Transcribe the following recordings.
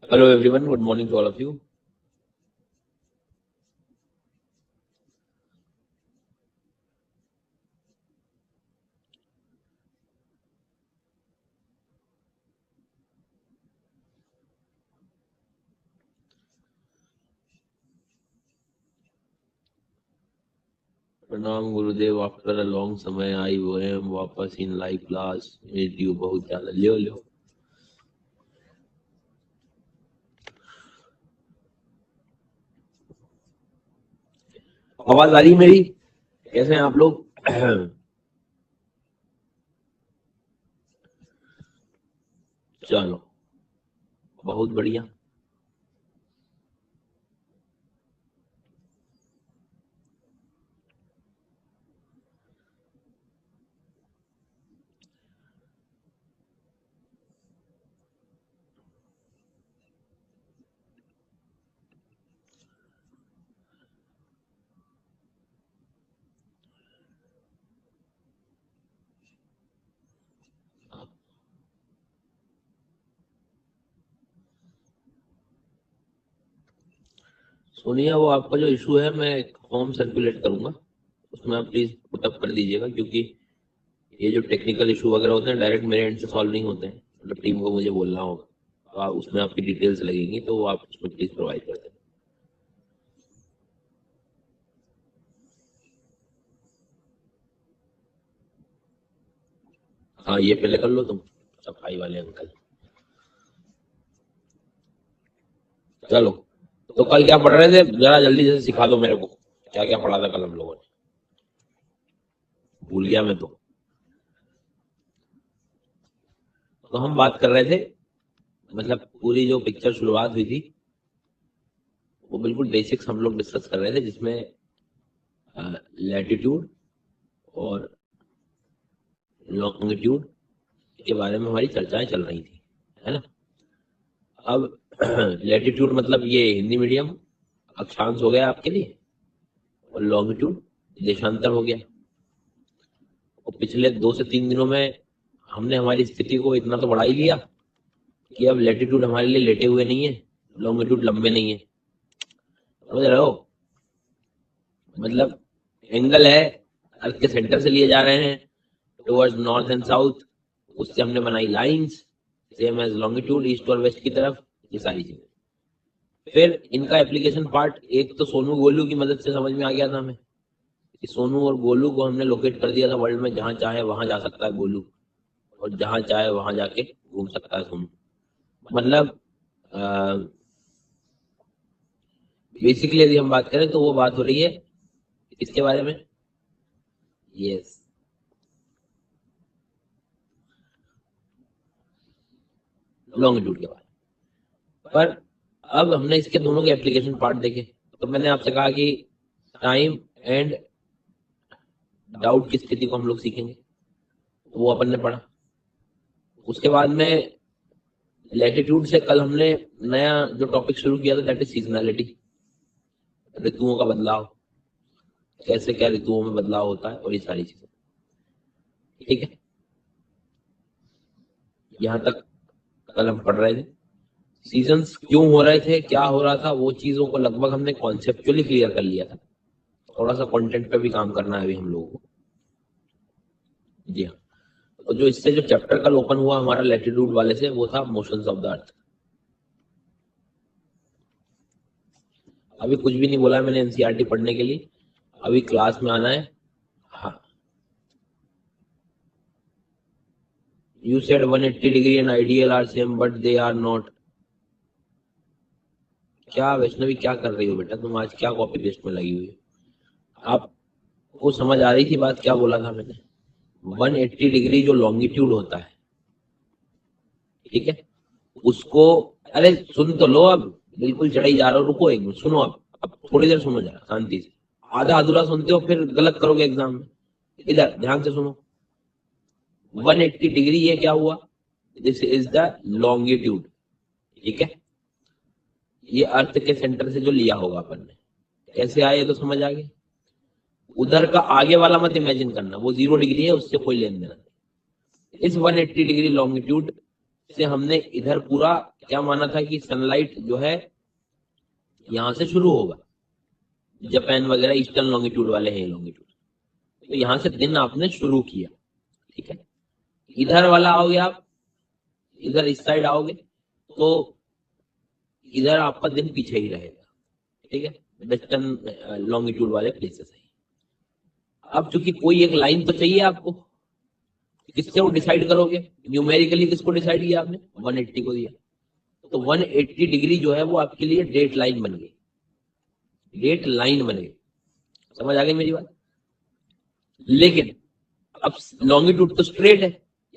Hello everyone, good morning to all of you. प्रणाम गुरुदेव, after a long समय आई वो M वापस इन लाइव क्लास। मिस यू बहुत ज्यादा। लियो लियो। आवाज आ रही है मेरी? कैसे हैं आप लोग? चलो, बहुत बढ़िया। सोनिया, वो आपका जो इशू है मैं एक फॉर्म सर्कुलेट करूंगा, उसमें आप प्लीज पुटअप कर दीजिएगा, क्योंकि ये जो टेक्निकल इशू वगैरह होते हैं डायरेक्ट मेरे एंड से सॉल्व नहीं होते हैं। मतलब टीम को मुझे बोलना होगा, तो उसमें आपकी डिटेल्स लगेंगी, तो वो आप उसमें प्लीज प्रोवाइड कर दें। हाँ, ये पहले कर लो तुम, सफाई वाले अंकल। चलो, तो कल क्या पढ़ रहे थे? जरा जल्दी से सिखा दो मेरे को, क्या क्या पढ़ा था कल हम लोगों ने। भूल गया मैं तो हम बात कर रहे थे, मतलब पूरी जो पिक्चर शुरुआत हुई थी वो बिल्कुल बेसिक्स हम लोग डिस्कस कर रहे थे, जिसमें लैटिट्यूड और लॉन्गिट्यूड के बारे में हमारी चर्चाएं चल रही थी, है ना। अब लैटिट्यूड मतलब ये हिंदी मीडियम अक्षांश हो गया आपके लिए, और लॉन्गिट्यूड देशांतर हो गया। और पिछले 2 से 3 दिनों में हमने हमारी स्थिति को इतना तो बढ़ा ही लिया कि अब लैटिट्यूड हमारे लिए लेटे हुए नहीं है, लॉन्गिट्यूड लंबे नहीं है। समझ रहे हो? मतलब एंगल है, अर्थ के सेंटर से लिए जा रहे हैं टुवर्ड्स नॉर्थ एंड साउथ, उससे हमने बनाई lines, same as longitude east और वेस्ट की तरफ। ये सारी चीजें फिर इनका एप्लीकेशन पार्ट एक तो सोनू गोलू की मदद से समझ में आ गया था हमें कि सोनू और गोलू को हमने लोकेट कर दिया था वर्ल्ड में, जहां चाहे वहां जा सकता है गोलू, और जहां चाहे वहां जाके घूम सकता है सोनू। मतलब बेसिकली यदि हम बात करें तो वो बात हो रही है इसके बारे में। यस, लॉन्गिट्यूड के बारे में। पर अब हमने इसके दोनों के एप्लीकेशन पार्ट देखे, तो मैंने आपसे कहा कि टाइम एंड डाउट की स्थिति को हम लोग सीखेंगे, वो अपन ने पढ़ा। उसके बाद में लैटिट्यूड से कल हमने नया जो टॉपिक शुरू किया था, दैट इज सीजनैलिटी, ऋतुओं का बदलाव, कैसे क्या ऋतुओं में बदलाव होता है और ये सारी चीजें। ठीक है, यहाँ तक कल हम पढ़ रहे थे। सीजन्स क्यों हो रहे थे, क्या हो रहा था, वो चीजों को लगभग हमने कॉन्सेप्चुअली क्लियर कर लिया था। थोड़ा सा कंटेंट पे भी काम करना है अभी हम लोगों को। जी हाँ, तो जो इससे जो चैप्टर कल ओपन हुआ हमारा लैटिट्यूड वाले से, वो था मोशंस ऑफ द अर्थ। अभी कुछ भी नहीं बोला है मैंने एनसीईआरटी पढ़ने के लिए, अभी क्लास में आना है। हाँ, you said 180 degree and ideal are same but they are not. क्या वैष्णवी, क्या कर रही हो बेटा तुम? आज क्या कॉपी पेस्ट में लगी हुई हो? आपको समझ आ रही थी बात? क्या बोला था मैंने? 180 डिग्री जो लॉन्गिट्यूड होता है, ठीक है, उसको, अरे सुन तो लो अब, बिल्कुल चढ़ाई जा रहा हो, रुको एक मिनट, सुनो अब थोड़ी देर सुनो जरा शांति से। आधा अधूरा सुनते हो फिर गलत करोगे एग्जाम में। इधर ध्यान से सुनो। 180 डिग्री ये क्या हुआ? This is the longitude. ठीक है, ये अर्थ के सेंटर से जो लिया होगा अपन ने, कैसे आए तो समझ आ गया। उधर का आगे वाला मत इमेजिन करना, वो 0 डिग्री है, उससे कोई लेन देना नहीं। इस 180 डिग्री लॉन्गिट्यूड से हमने इधर पूरा क्या माना था कि सनलाइट जो है यहां से शुरू होगा, जापान वगैरह ईस्टर्न लॉन्गिट्यूड वाले हैं लॉन्गिट्यूड, तो यहां से दिन आपने शुरू किया, ठीक है। इधर वाला आओगे आप, इधर इस साइड आओगे तो इधर आपका दिन पीछे ही रहेगा, ठीक है, वेस्टर्न लॉन्गिट्यूड वाले प्लेसेस है। अब चूंकि कोई एक लाइन तो चाहिए आपको, किससे वो डिसाइड करोगे, न्यूमेरिकली किसको डिसाइड किया आपने, 180 को दिया, तो 180 डिग्री जो है वो आपके लिए डेट लाइन बन गई, डेट लाइन बन गई। समझ आ गई मेरी बात। लेकिन अब लॉन्गिट्यूड तो स्ट्रेट है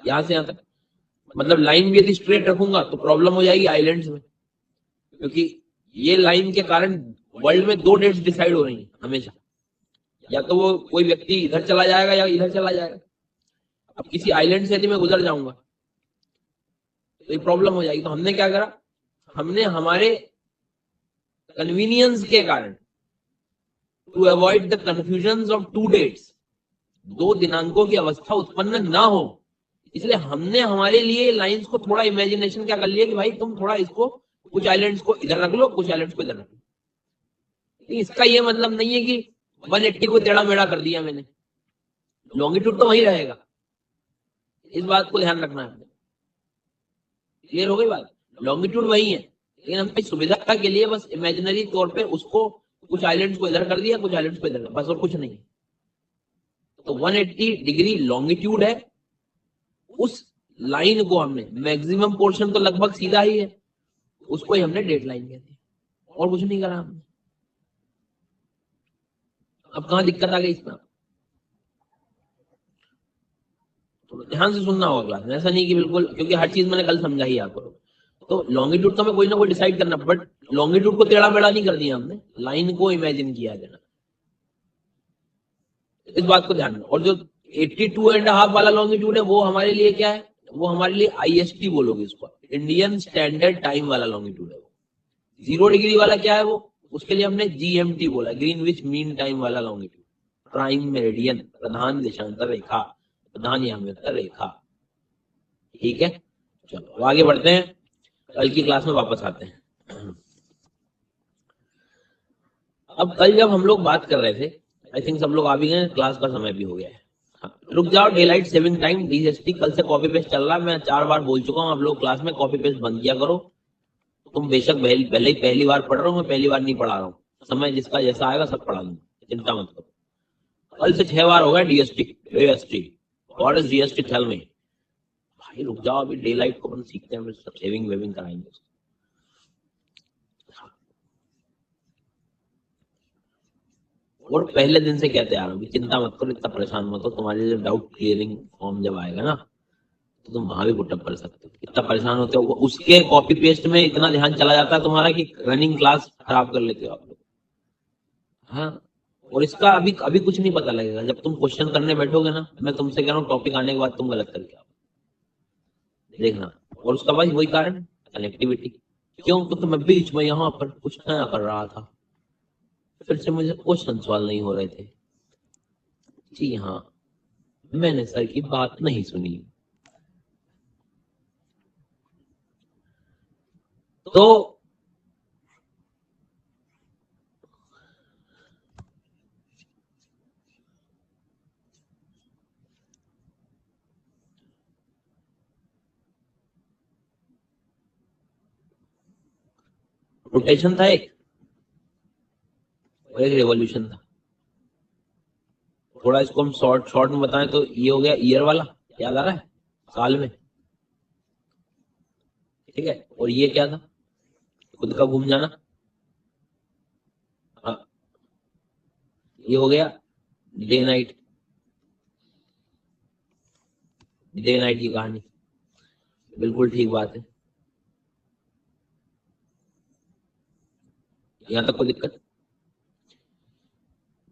यहां से यहां तक, मतलब लाइन भी यदि स्ट्रेट रखूंगा तो प्रॉब्लम हो जाएगी आइलैंड्स में, क्योंकि ये लाइन के कारण वर्ल्ड में 2 डेट्स डिसाइड हो रही हैं हमेशा, या तो वो कोई व्यक्ति इधर चला जाएगा या इधर चला जाएगा। अब किसी आइलैंड से यदि मैं गुजर जाऊंगा तो ये प्रॉब्लम हो जाएगी। तो हमने क्या करा, हमने हमारे कन्वीनियंस के कारण, to avoid the confusion of 2 dates, 2 दिनांकों की अवस्था उत्पन्न ना हो, इसलिए हमने हमारे लिए लाइंस को थोड़ा इमेजिनेशन क्या कर लिया कि भाई तुम थोड़ा इसको, कुछ आइलैंड्स को इधर रख लो, कुछ आइलैंड्स को इधर रख लो। इसका ये मतलब नहीं है कि 180 को टेढ़ा मेढ़ा कर दिया मैंने, लॉन्गिट्यूड तो वही रहेगा, इस बात को ध्यान रखना है। क्लियर हो गई बात, लॉन्गिट्यूड वही है, लेकिन हमने सुविधा के लिए बस इमेजिनरी तौर पे उसको, कुछ आइलैंड्स को इधर कर दिया, कुछ आइलैंड्स को इधर, बस और कुछ नहीं। तो 180 डिग्री लॉन्गिट्यूड है, उस लाइन को हमने, मैक्सिमम पोर्शन तो लगभग सीधा ही है, उसको ही हमने डेट लाइन कहते हैं, और कुछ नहीं करा हमने। अब कहां दिक्कत आ गई इसमें, तो ध्यान से सुनना होगा, ऐसा नहीं कि बिल्कुल, क्योंकि हर चीज मैंने कल समझा ही आपको। तो लॉन्गिट्यूड तो हमें कोई ना कोई डिसाइड करना, बट लॉन्गिट्यूड को टेढ़ा मेढ़ा नहीं कर दिया हमने, लाइन को इमेजिन किया देना, इस बात को ध्यान में। और जो 82.5 वाला लॉन्गिट्यूड है वो हमारे लिए क्या है, वो हमारे लिए IST बोलोगे इसको, इंडियन स्टैंडर्ड टाइम वाला लॉन्गिट्यूड है वो। 0 डिग्री वाला क्या है वो, उसके लिए हमने GMT बोला, ग्रीनविच मीन टाइम वाला लॉन्गिट्यूड, प्राइम मेरिडियन, प्रधान देशांतर रेखा, प्रधान याम्योत्तर रेखा, ठीक है। चलो आगे बढ़ते हैं, कल की क्लास में वापस आते हैं। अब कल जब हम लोग बात कर रहे थे, आई थिंक सब लोग आ भी गए, क्लास का समय भी हो गया है। हाँ, रुक जाओ, day light saving time DST कल से कॉपी पेस्ट चल रहा है, मैं 4 बार बोल चुका हूँ, आप लोग क्लास में कॉपी पेस्ट बंद किया करो। तुम बेशक पहले ही पहली बार पढ़ रहे हो, मैं पहली बार नहीं पढ़ा रहा हूँ, समय जिसका जैसा आएगा सब पढ़ा दूंगा, चिंता मत करो। कल से 6 बार हो गया DST, what is DST tell me. भाई रुक जाओ, अभी डे लाइट को अपन सीखते हैं, फिर सब सेविंग वेविंग कराएंगे। और पहले दिन से कहते आ रहा हूँ, चिंता मत करो, इतना परेशान मत हो, तुम्हारे जब डाउट क्लियरिंग फॉर्म जब आएगा ना तो तुम वहां भी पुटअप कर सकते हो। इतना परेशान होते हो, उसके कॉपी पेस्ट में इतना ध्यान चला जाता है तुम्हारा कि रनिंग क्लास खराब कर लेते हो आप लोग। हाँ, और इसका अभी अभी कुछ नहीं पता लगेगा, जब तुम क्वेश्चन करने बैठोगे ना, मैं तुमसे कह रहा हूँ टॉपिक आने के बाद तुम गलत करके आओ, देखना। और उसका भाई वही कारण, कनेक्टिविटी। क्यों, तो मैं बीच में यहाँ पर कुछ नया कर रहा था, फिर से मुझे क्वेश्चन सॉल्व नहीं हो रहे थे, जी हाँ, मैंने सर की बात नहीं सुनी। तो रोटेशन था एक, और एक रेवोल्यूशन था। थोड़ा इसको हम शॉर्ट में बताएं तो ये हो गया ईयर वाला, याद आ रहा है, साल में, ठीक है। और ये क्या था, खुद का घूम जाना, हाँ, ये हो गया डे नाइट, डे नाइट की कहानी, बिल्कुल ठीक बात है। यहां तक कोई दिक्कत?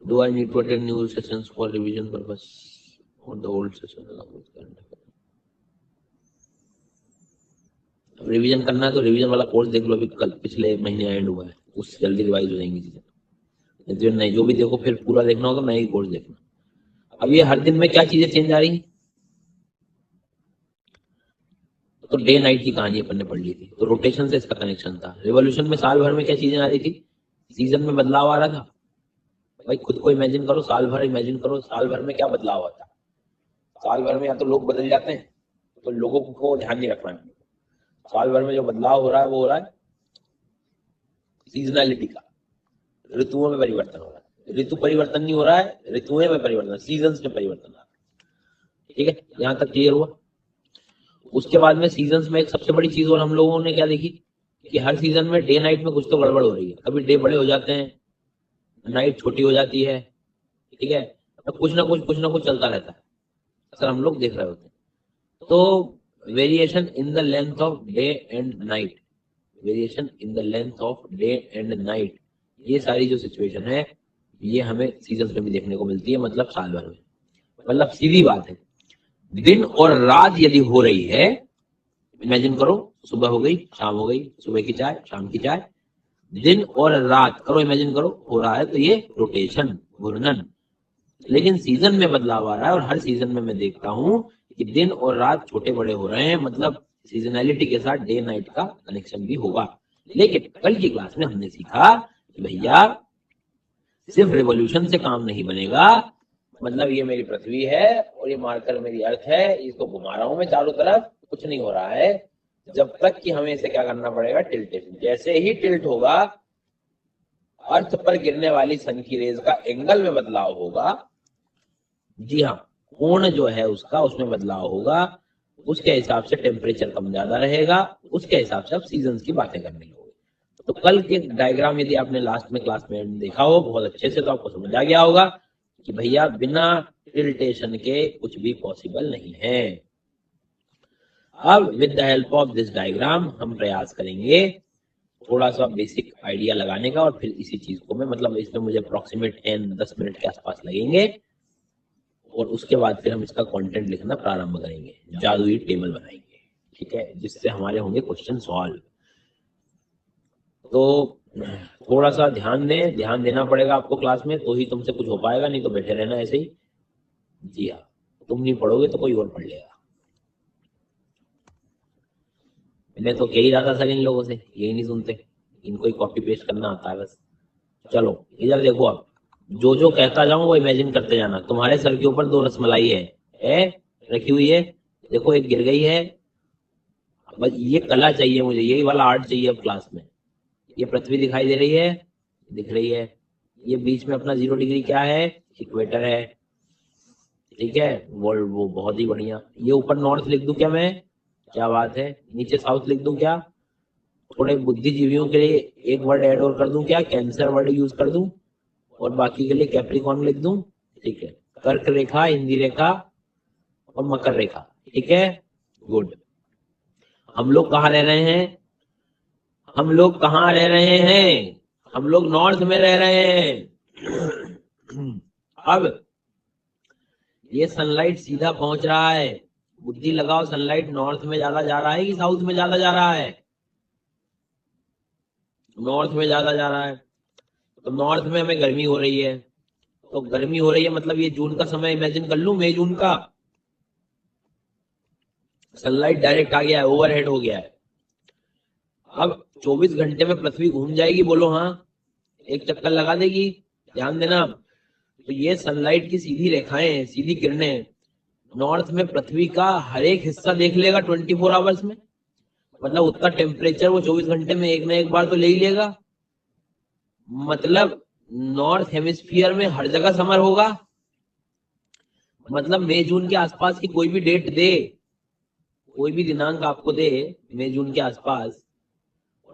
Do I need to attend new sessions for revision purpose or the old session along with current affairs? Revision करना है तो रिवीजन वाला कोर्स देख लो, अभी कल पिछले महीने एंड हुआ है, उससे जल्दी रिवाइज हो जाएंगी चीजें। नहीं, जो भी देखो फिर पूरा देखना होगा, नया ही कोर्स देखना। अब ये हर दिन में क्या चीजें चेंज आ रही, तो डे नाइट की कहानी अपन ने पढ़ ली थी, तो रोटेशन से इसका कनेक्शन था। रिवॉल्यूशन में साल भर में क्या चीजें आ रही थी, सीजन में बदलाव आ रहा था। भाई खुद को इमेजिन करो, साल भर इमेजिन करो, साल भर में क्या बदलाव होता है। साल भर में या तो लोग बदल जाते हैं, तो लोगों को ध्यान नहीं रखना है। साल भर में जो बदलाव हो रहा है वो हो रहा है सीजनैलिटी का, ऋतुओं में परिवर्तन हो रहा है। ऋतु परिवर्तन नहीं हो रहा है, ऋतुएं में परिवर्तन, सीजन में परिवर्तन आ रहा है। ठीक है, यहाँ तक क्लियर हुआ। उसके बाद में सीजन्स में एक सबसे बड़ी चीज और हम लोगों ने क्या देखी कि हर सीजन में डे नाइट में कुछ तो गड़बड़ हो रही है। कभी डे बड़े हो जाते हैं, नाइट छोटी हो जाती है। ठीक है, तो कुछ ना कुछ चलता रहता है, अक्सर हम लोग देख रहे होते हैं। तो variation in the length of day and night, variation in the length of day and night, ये सारी जो सिचुएशन है ये हमें सीजन में भी देखने को मिलती है, मतलब साल भर में। मतलब सीधी बात है, दिन और रात यदि हो रही है, इमेजिन करो सुबह हो गई शाम हो गई, सुबह की चाय शाम की चाय, दिन और रात करो, इमेजिन करो हो रहा है, तो ये रोटेशन, घूर्णन। लेकिन सीजन में बदलाव आ रहा है और हर सीजन में मैं देखता हूं कि दिन और रात छोटे बड़े हो रहे हैं, मतलब सीजनैलिटी के साथ डे नाइट का कनेक्शन भी होगा। लेकिन कल की क्लास में हमने सीखा कि भैया सिर्फ रिवॉल्यूशन से काम नहीं बनेगा। मतलब ये मेरी पृथ्वी है और ये मार्कर मेरी अर्थ है, इसको घुमा रहा हूं मैं चारों तरफ, कुछ नहीं हो रहा है जब तक कि हमें इसे क्या करना पड़ेगा, टिल्टेशन। जैसे ही टिल्ट होगा, अर्थ पर गिरने वाली सन की रेज का एंगल में बदलाव होगा, जी हाँ, कोण जो है उसका, उसमें बदलाव होगा, उसके हिसाब से टेम्परेचर कम ज्यादा रहेगा, उसके हिसाब से आप सीजन की बातें करने लगोगे। तो कल के डायग्राम यदि आपने लास्ट में क्लास में देखा हो बहुत अच्छे से, तो आपको समझ आ गया होगा कि भैया बिना टिल्टेशन के कुछ भी पॉसिबल नहीं है। अब with the help of this diagram हम प्रयास करेंगे थोड़ा सा बेसिक आइडिया लगाने का, और फिर इसी चीज को मैं, मतलब इसमें मुझे अप्रोक्सीमेट 10 मिनट के आसपास लगेंगे, और उसके बाद फिर हम इसका कंटेंट लिखना प्रारंभ करेंगे, जादुई टेबल बनाएंगे। ठीक है, जिससे हमारे होंगे क्वेश्चन सॉल्व। तो थोड़ा सा ध्यान दें, ध्यान देना पड़ेगा आपको क्लास में, तो ही तुमसे कुछ हो पाएगा, नहीं तो बैठे रहना ऐसे ही। जी हाँ, तुम नहीं पढ़ोगे तो कोई और पढ़ लेगा। मैं तो कह ही रहा था सर इन लोगों से, यही नहीं सुनते, इनको ही कॉपी पेस्ट करना आता है बस। चलो इधर देखो, आप जो जो कहता जाऊं वो इमेजिन करते जाना। तुम्हारे सर के ऊपर 2 रसमलाई है रखी हुई है, देखो एक गिर गई है। बस ये कला चाहिए मुझे, यही वाला आर्ट चाहिए अब क्लास में। ये पृथ्वी दिखाई दे रही है, दिख रही है। ये बीच में अपना 0 डिग्री क्या है, इक्वेटर है। ठीक है, वो बहुत ही बढ़िया। ये ऊपर नॉर्थ लिख दूं क्या मैं, क्या बात है। नीचे साउथ लिख दूं क्या, थोड़े बुद्धिजीवियों के लिए एक वर्ड ऐड और कर दूं क्या, कैंसर वर्ड यूज कर दूं, और बाकी के लिए कैप्रिकॉर्न लिख दूं। ठीक है, कर्क रेखा, हिंदी रेखा और मकर रेखा। ठीक है, गुड। हम लोग कहाँ रह रहे हैं, हम लोग कहाँ रह रहे हैं, हम लोग नॉर्थ में रह रहे हैं। अब ये सनलाइट सीधा पहुंच रहा है, बुद्धि लगाओ, सनलाइट नॉर्थ में ज्यादा जा रहा है कि साउथ में ज्यादा जा रहा है, नॉर्थ में ज्यादा जा रहा है। तो नॉर्थ में हमें गर्मी हो रही है, तो गर्मी हो रही है मतलब ये जून का समय इमेजिन कर लूं, मई जून का। सनलाइट डायरेक्ट आ गया है, ओवरहेड हो गया है। अब 24 घंटे में पृथ्वी घूम जाएगी, बोलो हाँ, एक चक्कर लगा देगी। ध्यान देना, तो ये सनलाइट की सीधी रेखाएं, सीधी किरणें नॉर्थ में पृथ्वी का हर एक हिस्सा देख लेगा 24 आवर्स में। मतलब उसका टेम्परेचर वो 24 घंटे में एक ना एक बार तो ले ही लेगा। मतलब नॉर्थ हेमिस्फीयर में हर जगह समर होगा। मतलब मई जून के आसपास की कोई भी डेट दे, कोई भी दिनांक आपको दे मई जून के आसपास,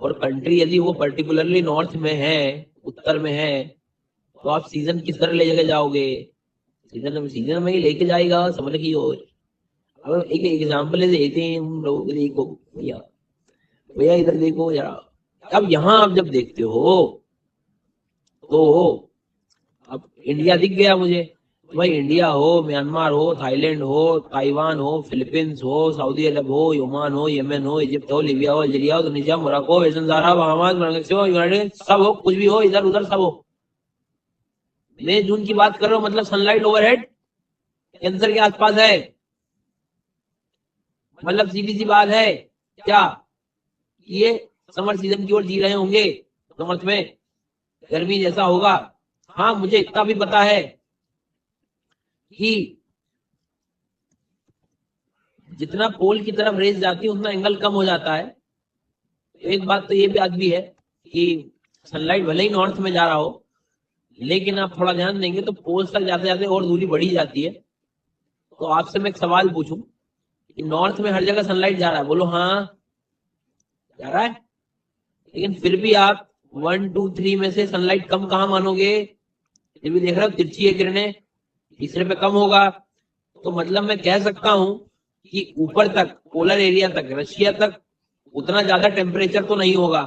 और कंट्री यदि वो पर्टिकुलरली नॉर्थ में है, उत्तर में है, तो आप सीजन किस तरह ले जाके जाओगे, सीजन में ही लेके जाएगा समर की ओर। अब एक एग्जाम्पल देते हैं हम लोग, देखो भैया, भैया इधर देखो जरा। अब यहां आप जब देखते हो तो अब इंडिया दिख गया मुझे, भाई इंडिया हो, म्यांमार हो, थाईलैंड हो, ताइवान हो, फिलीपींस हो, सऊदी अरब हो, ओमान हो, यमन हो, इजिप्ट हो, लीबिया हो, अल्जीरिया हो, Tunisia, Morocco, Venezuela, Bahamas, Mauritius, United, सब हो, कुछ भी हो, इधर उधर सब हो। मई जून की बात कर रहा हूं, मतलब सनलाइट ओवरहेड कैंसर के आसपास है। मतलब सीधी सी बात है, क्या ये समर सीजन की ओर जी रहे होंगे? नॉर्थ में गर्मी जैसा होगा। हाँ, मुझे इतना भी पता है कि जितना पोल की तरफ रेस जाती है उतना एंगल कम हो जाता है। एक बात तो ये बात भी है कि सनलाइट भले ही नॉर्थ में जा रहा हो, लेकिन आप थोड़ा ध्यान देंगे तो पोल्स तक जाते जाते और दूरी बढ़ी जाती है। तो आपसे मैं एक सवाल पूछूं कि नॉर्थ में हर जगह सनलाइट जा रहा है, बोलो हाँ जा रहा है, लेकिन फिर भी आप 1 2 3 में से सनलाइट कम कहाँ मानोगे? फिर भी देख रहे हो तिरछी है किरणें, तीसरे पे कम होगा। तो मतलब मैं कह सकता हूं कि ऊपर तक पोलर एरिया तक रशिया तक उतना ज्यादा टेम्परेचर तो नहीं होगा,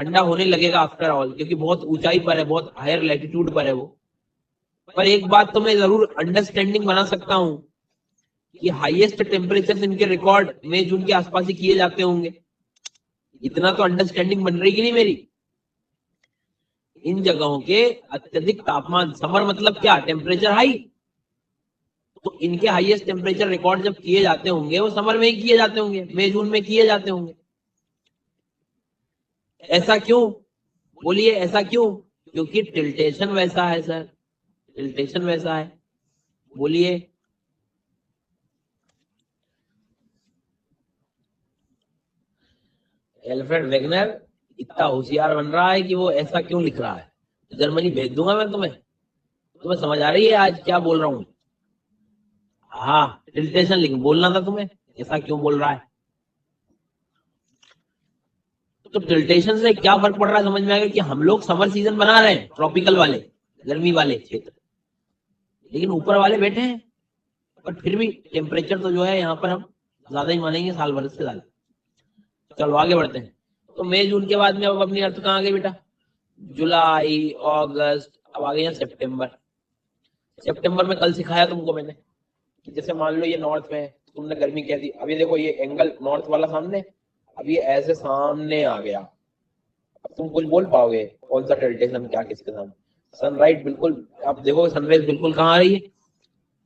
ठंडा होने लगेगा आफ्टर ऑल, क्योंकि बहुत ऊंचाई पर है, बहुत हायर लैटिट्यूड पर है वो। पर एक बात तो मैं जरूर अंडरस्टैंडिंग बना सकता हूँ कि हाईएस्ट टेम्परेचर इनके रिकॉर्ड मई जून के आसपास ही किए जाते होंगे। इतना तो अंडरस्टैंडिंग बन रही कि नहीं मेरी? इन जगहों के अत्यधिक तापमान, समर मतलब क्या, टेम्परेचर हाई, तो इनके हाईएस्ट टेम्परेचर रिकॉर्ड जब किए जाते होंगे वो समर में ही किए जाते होंगे, मई जून में किए जाते होंगे। ऐसा क्यों? बोलिए ऐसा क्यों? क्योंकि टिल्टेशन वैसा है सर, टिल्टेशन वैसा है। बोलिए। एल्फ्रेड वेगनर इतना होशियार बन रहा है कि वो ऐसा क्यों लिख रहा है। जर्मनी भेज दूंगा मैं तुम्हें। तुम्हें समझ आ रही है आज क्या बोल रहा हूँ? हाँ, टिल्टेशन लिख बोलना था तुम्हें, ऐसा क्यों बोल रहा है। तो टिल्टेशन से क्या फर्क पड़ रहा है समझ में आएगा कि हम लोग समर सीजन बना रहे हैं, ट्रॉपिकल वाले गर्मी वाले क्षेत्र, लेकिन ऊपर वाले बैठे हैं। पर फिर भी टेम्परेचर तो जो है यहाँ पर हम ज्यादा ही मानेंगे, साल भर से ज्यादा। चलो आगे बढ़ते हैं। तो मई जून के बाद में अब अपनी अर्थ कहाँ आ गई बेटा? जुलाई, अगस्त, अब आ गया सितंबर। सितंबर में कल सिखाया तुमको मैंने कि जैसे मान लो ये नॉर्थ में है, तो तुमने गर्मी क्या थी, अभी देखो ये एंगल नॉर्थ वाला सामने, अब ये ऐसे सामने आ गया। अब तुम कुछ बोल पाओगे कौन सा टिल्टेशन क्या किसके सामने? सनराइज बिल्कुल, आप देखो सनराइज बिल्कुल कहाँ आ रही है?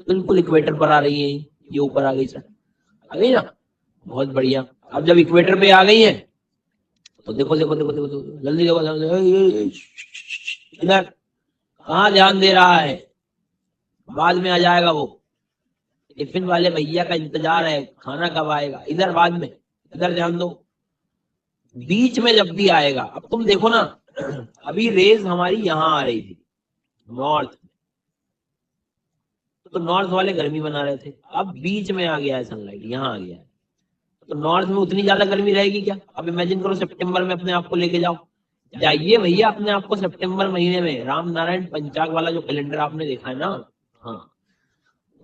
बिल्कुल इक्वेटर पर आ रही है, ये ऊपर आ गई सर, आ गई ना? बहुत बढ़िया। अब जब इक्वेटर पे आ गई है तो देखो देखो देखो देखो, देखो जल्दी देखो, इधर कहाँ ध्यान दे रहा है? बाद में आ जाएगा वो, टिफिन वाले भैया का इंतजार है, खाना कब आएगा, इधर बाद में, इधर ध्यान दो। बीच में जब भी आएगा, अब तुम देखो ना, अभी रेज हमारी यहाँ आ रही थी नॉर्थ, तो नॉर्थ वाले गर्मी बना रहे थे, अब बीच में आ गया है सनलाइट, यहाँ आ गया है, तो नॉर्थ में उतनी ज्यादा गर्मी रहेगी क्या? अब इमेजिन करो सितंबर में अपने आप को लेके जाओ, जाइए भैया अपने आप को सितंबर महीने में, राम नारायण पंचांग वाला जो कैलेंडर आपने देखा है ना, हाँ,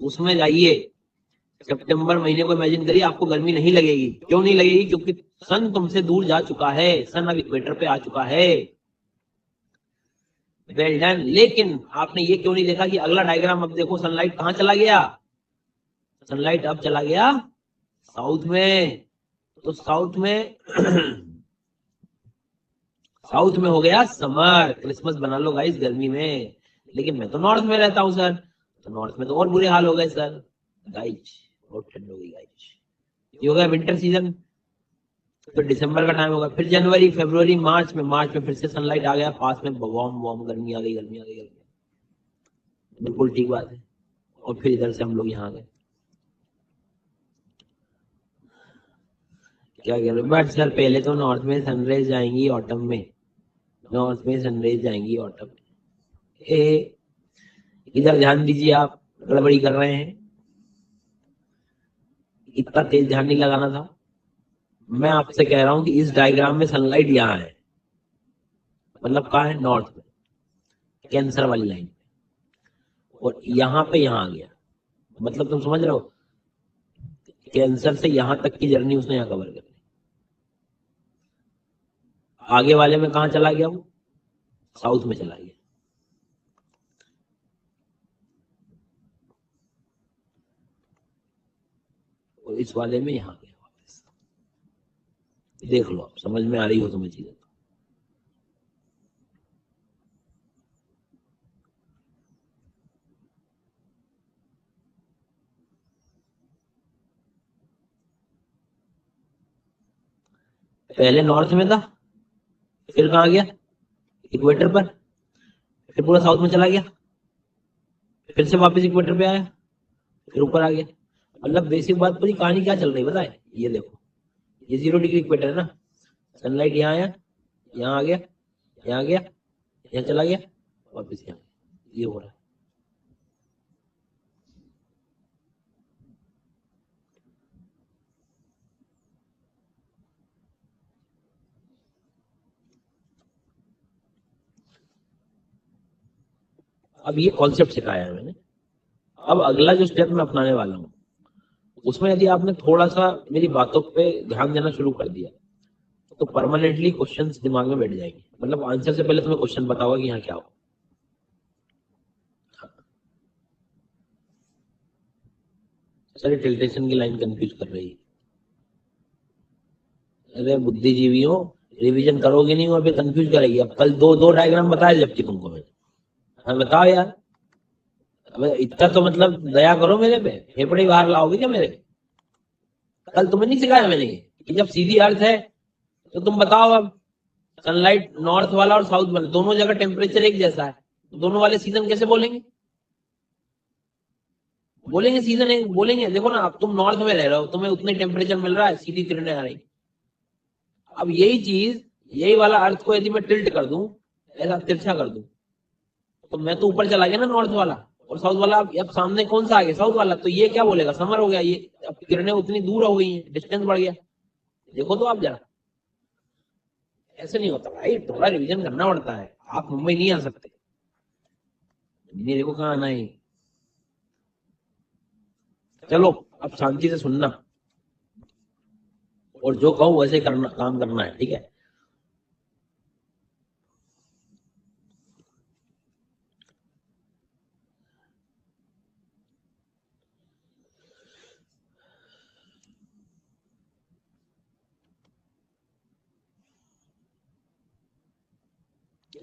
उसमें जाइए, सितंबर महीने को इमेजिन करिए, आपको गर्मी नहीं लगेगी। क्यों नहीं लगेगी? क्योंकि सन तुमसे दूर जा चुका है, सन अब इक्वेटर पे आ चुका है। Well done. लेकिन आपने ये क्यों नहीं देखा कि अगला डायग्राम, अब देखो सनलाइट कहाँ चला गया? सनलाइट अब चला गया साउथ में। तो साउथ में साउथ में हो गया समर, क्रिसमस बना लो गाइस गर्मी में। लेकिन मैं तो नॉर्थ में रहता हूँ सर, तो नॉर्थ में तो और बुरे हाल हो गए सर, गाइस बहुत ठंड हो गई गाइस। ये हो गया विंटर सीजन। फिर दिसंबर का टाइम होगा, फिर जनवरी फरवरी मार्च में, मार्च में फिर से सनलाइट आ गया पास में, वार्म वार्म गर्मी आ गई, गर्मी आ गई, गर्मी। बिल्कुल ठीक बात है। और फिर इधर से हम लोग यहाँ आ गए। क्या कह रहे, बट सर पहले तो नॉर्थ में सनराइज जाएंगी ऑटम में, नॉर्थ में सनराइज जाएंगी ऑटम में। इधर ध्यान दीजिए, आप गड़बड़ी कर रहे हैं, इतना तेज ध्यान नहीं लगाना था। मैं आपसे कह रहा हूं कि इस डायग्राम में सनलाइट यहाँ है, मतलब कहाँ है? नॉर्थ में, कैंसर वाली लाइन, और यहाँ पे यहाँ आ गया, मतलब तुम समझ रहे हो, कैंसर से यहाँ तक की जर्नी उसने यहाँ कवर कर ली। आगे वाले में कहाँ चला गया वो? साउथ में चला गया। और इस वाले में यहाँ गया वापस। देख लो, समझ में आ रही हो तुम्हें चीजें? पहले नॉर्थ में था, फिर कहाँ गया, इक्वेटर पर, फिर पूरा साउथ में चला गया, फिर से वापस इक्वेटर पे आया, फिर ऊपर आ गया। मतलब बेसिक बात, पूरी कहानी क्या चल रही है बताए, ये देखो, ये 0 डिग्री इक्वेटर है ना, सनलाइट यहाँ आया, यहाँ आ गया, यहाँ गया, यहाँ चला गया, वापस यहाँ, ये हो रहा है। अब ये कॉन्सेप्ट सिखाया है मैंने। अब अगला जो स्टेप मैं अपनाने वाला हूँ, उसमें यदि आपने थोड़ा सा मेरी बातों पे ध्यान देना शुरू कर दिया, तो परमानेंटली क्वेश्चंस दिमाग में बैठ जाएंगे। मतलब आंसर से पहले तुम्हें क्वेश्चन पता होगा कि यहाँ क्या हो। सर टिल्टेशन की लाइन कंफ्यूज कर रही है। अरे बुद्धिजीवियों, रिवीजन करोगे नहीं और फिर कंफ्यूज करेगी। अब कल दो दो डायग्राम बताया जबकि तुमको मैंने। हाँ बताओ यार, अब इतना तो मतलब दया करो मेरे पे, फेफड़े बाहर लाओगे क्या मेरे? कल तुम्हें नहीं सिखाया मैंने कि जब सीधी अर्थ है तो तुम बताओ, अब सनलाइट नॉर्थ वाला और साउथ वाला दोनों जगह टेम्परेचर एक जैसा है, दोनों वाले सीजन कैसे बोलेंगे? बोलेंगे सीजन एक, बोलेंगे। देखो ना, अब तुम नॉर्थ में रह रहे हो, तुम्हें उतने टेम्परेचर मिल रहा है, सीधी किरणें आ रही। अब यही चीज, यही वाला अर्थ को यदि मैं टिल्ट कर दूं, ऐसा तिरछा कर दूं, तो मैं तो ऊपर चला गया ना नॉर्थ वाला, और साउथ वाला अब सामने कौन सा आ गया, साउथ वाला। तो ये क्या बोलेगा, समर हो गया ये, अब किरणें उतनी दूर हो गई हैं, डिस्टेंस बढ़ गया। देखो तो आप जरा, ऐसे नहीं होता भाई, थोड़ा रिवीजन करना पड़ता है। आप मुंबई नहीं आ सकते, मेरे को कहाँ आना है। चलो अब शांति से सुनना, और जो कहूँ वैसे करना, काम करना है, ठीक है?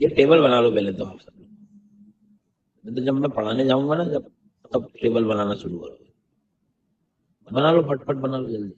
ये टेबल बना लो पहले तो आप सब लोग। तो जब मैं पढ़ाने जाऊंगा ना, जब, तब टेबल बनाना शुरू करो। बना लो, फटफट बना लो जल्दी।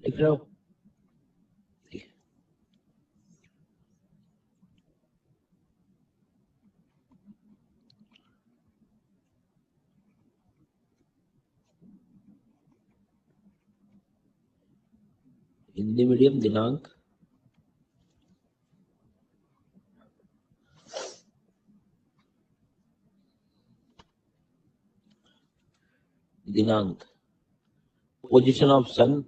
लिख रहे हो? हिंदी मीडियम, दिनांक, दिनांक, position of sun,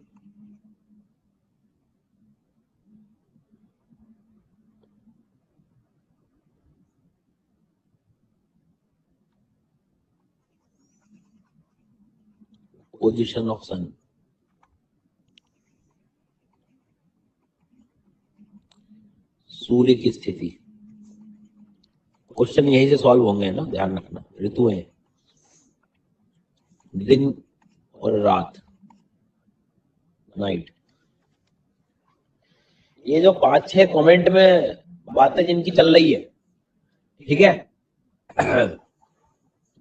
position of sun, सूर्य की स्थिति। क्वेश्चन यहीं से सॉल्व होंगे ना, ध्यान रखना। ऋतु है, दिन और रात, नाइट। ये जो 5-6 कमेंट में बातें जिनकी चल रही है, ठीक है,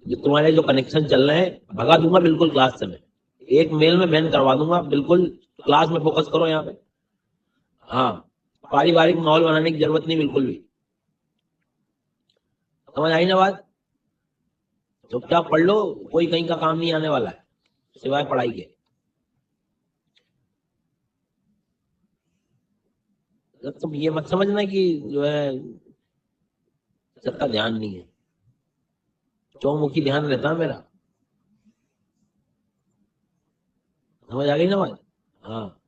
जो तुम्हारे जो कनेक्शन चल रहे हैं, भगा दूंगा बिल्कुल क्लास से मैं। एक मेल में बैन करवा दूंगा बिल्कुल। क्लास में फोकस करो यहाँ पे। हाँ, पारिवारिक माहौल बनाने की जरूरत नहीं बिल्कुल भी। समझ आई ना बात? चुपचाप पढ़ लो, कोई कहीं का काम नहीं आने वाला है सिवाय पढ़ाई के। तुम ये मत समझना कि जो है सबका ध्यान नहीं है, चौमुखी ध्यान रहता है मेरा। समझ आ गई ना बात? हाँ।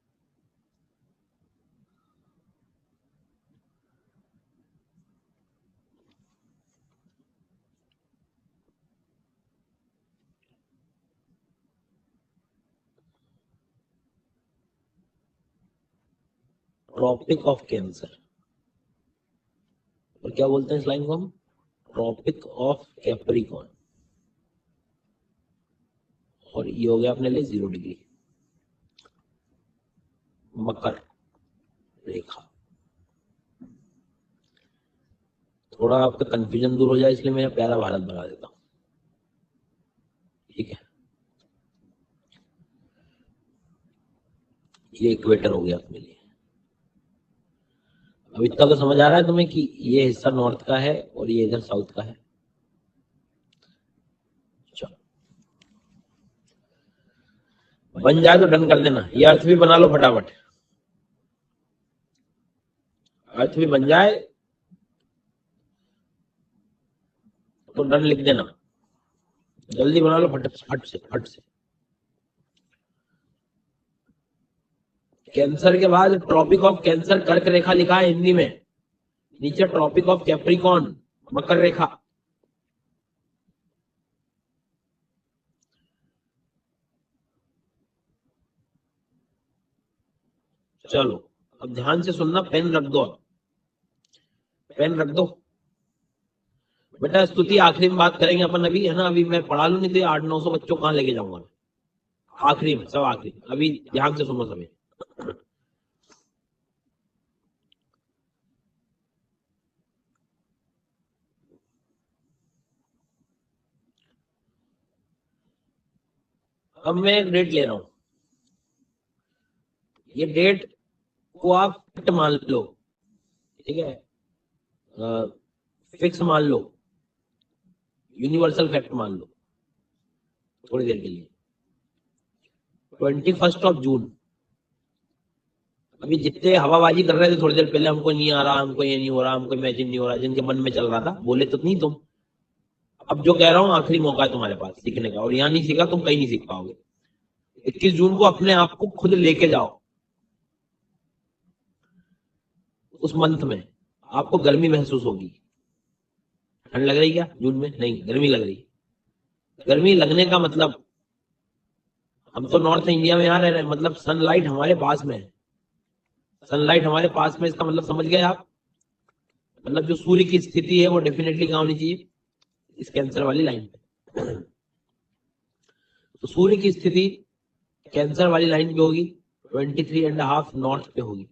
ट्रॉपिक ऑफ कैंसर, और क्या बोलते हैं इस लाइन को हम? Tropic of Capricorn. और ये हो गया अपने लिए 0 डिग्री मकर रेखा। थोड़ा आपका कंफ्यूजन दूर हो जाए इसलिए मैं प्यारा भारत बना देता हूँ, ठीक है। ये इक्वेटर हो गया अपने लिए। अब इतना तो समझ आ रहा है तुम्हें कि ये हिस्सा नॉर्थ का है और ये इधर साउथ का है। चलो बन जाए तो डन कर देना। ये अर्थ भी बना लो फटाफट, अर्थ भी बन जाए तो डन लिख देना, जल्दी बना लो फट से फट से। कैंसर के बाद ट्रॉपिक ऑफ कैंसर कर्क रेखा लिखा है हिंदी में, नीचे ट्रॉपिक ऑफ कैप्रिकॉर्न मकर रेखा। चलो अब ध्यान से सुनना, पेन रख दो, पेन रख दो बेटा। स्तुति आखिरी में बात करेंगे अपन, अभी है ना, अभी मैं पढ़ा लू, नहीं तो 800-900 बच्चों कहाँ लेके जाऊंगा। आखिरी में, सब आखिरी, अभी ध्यान से सुनो सभी। अब मैं एक डेट ले रहा हूं, ये डेट को आप फिट मान लो, ठीक है, फिक्स मान लो, यूनिवर्सल फैक्ट मान लो थोड़ी देर के लिए। 21 जून। अभी जितने हवाबाजी कर रहे थे थोड़ी देर पहले, हमको नहीं आ रहा, हमको ये नहीं हो रहा, हमको इमेजिन नहीं हो रहा, जिनके मन में चल रहा था, बोले तो नहीं तुम। अब जो कह रहा हूँ आखिरी मौका है तुम्हारे पास सीखने का, और यहाँ नहीं सीखा तुम कहीं नहीं सीख पाओगे। 21 जून को अपने आप को खुद लेके जाओ उस मंथ में। आपको गर्मी महसूस होगी। ठंड लग रही क्या जून में? नहीं, गर्मी लग रही। गर्मी लगने का मतलब, हम तो नॉर्थ इंडिया में यहाँ रह रहे हैं, मतलब सनलाइट हमारे पास में है, सनलाइट हमारे पास में, इसका मतलब समझ गए आप? मतलब जो सूर्य की स्थिति है वो डेफिनेटली कहाँ होनी चाहिए? इस कैंसर वाली लाइन पे। तो सूर्य की स्थिति कैंसर वाली लाइन पे होगी, 23.5 नॉर्थ पे होगी।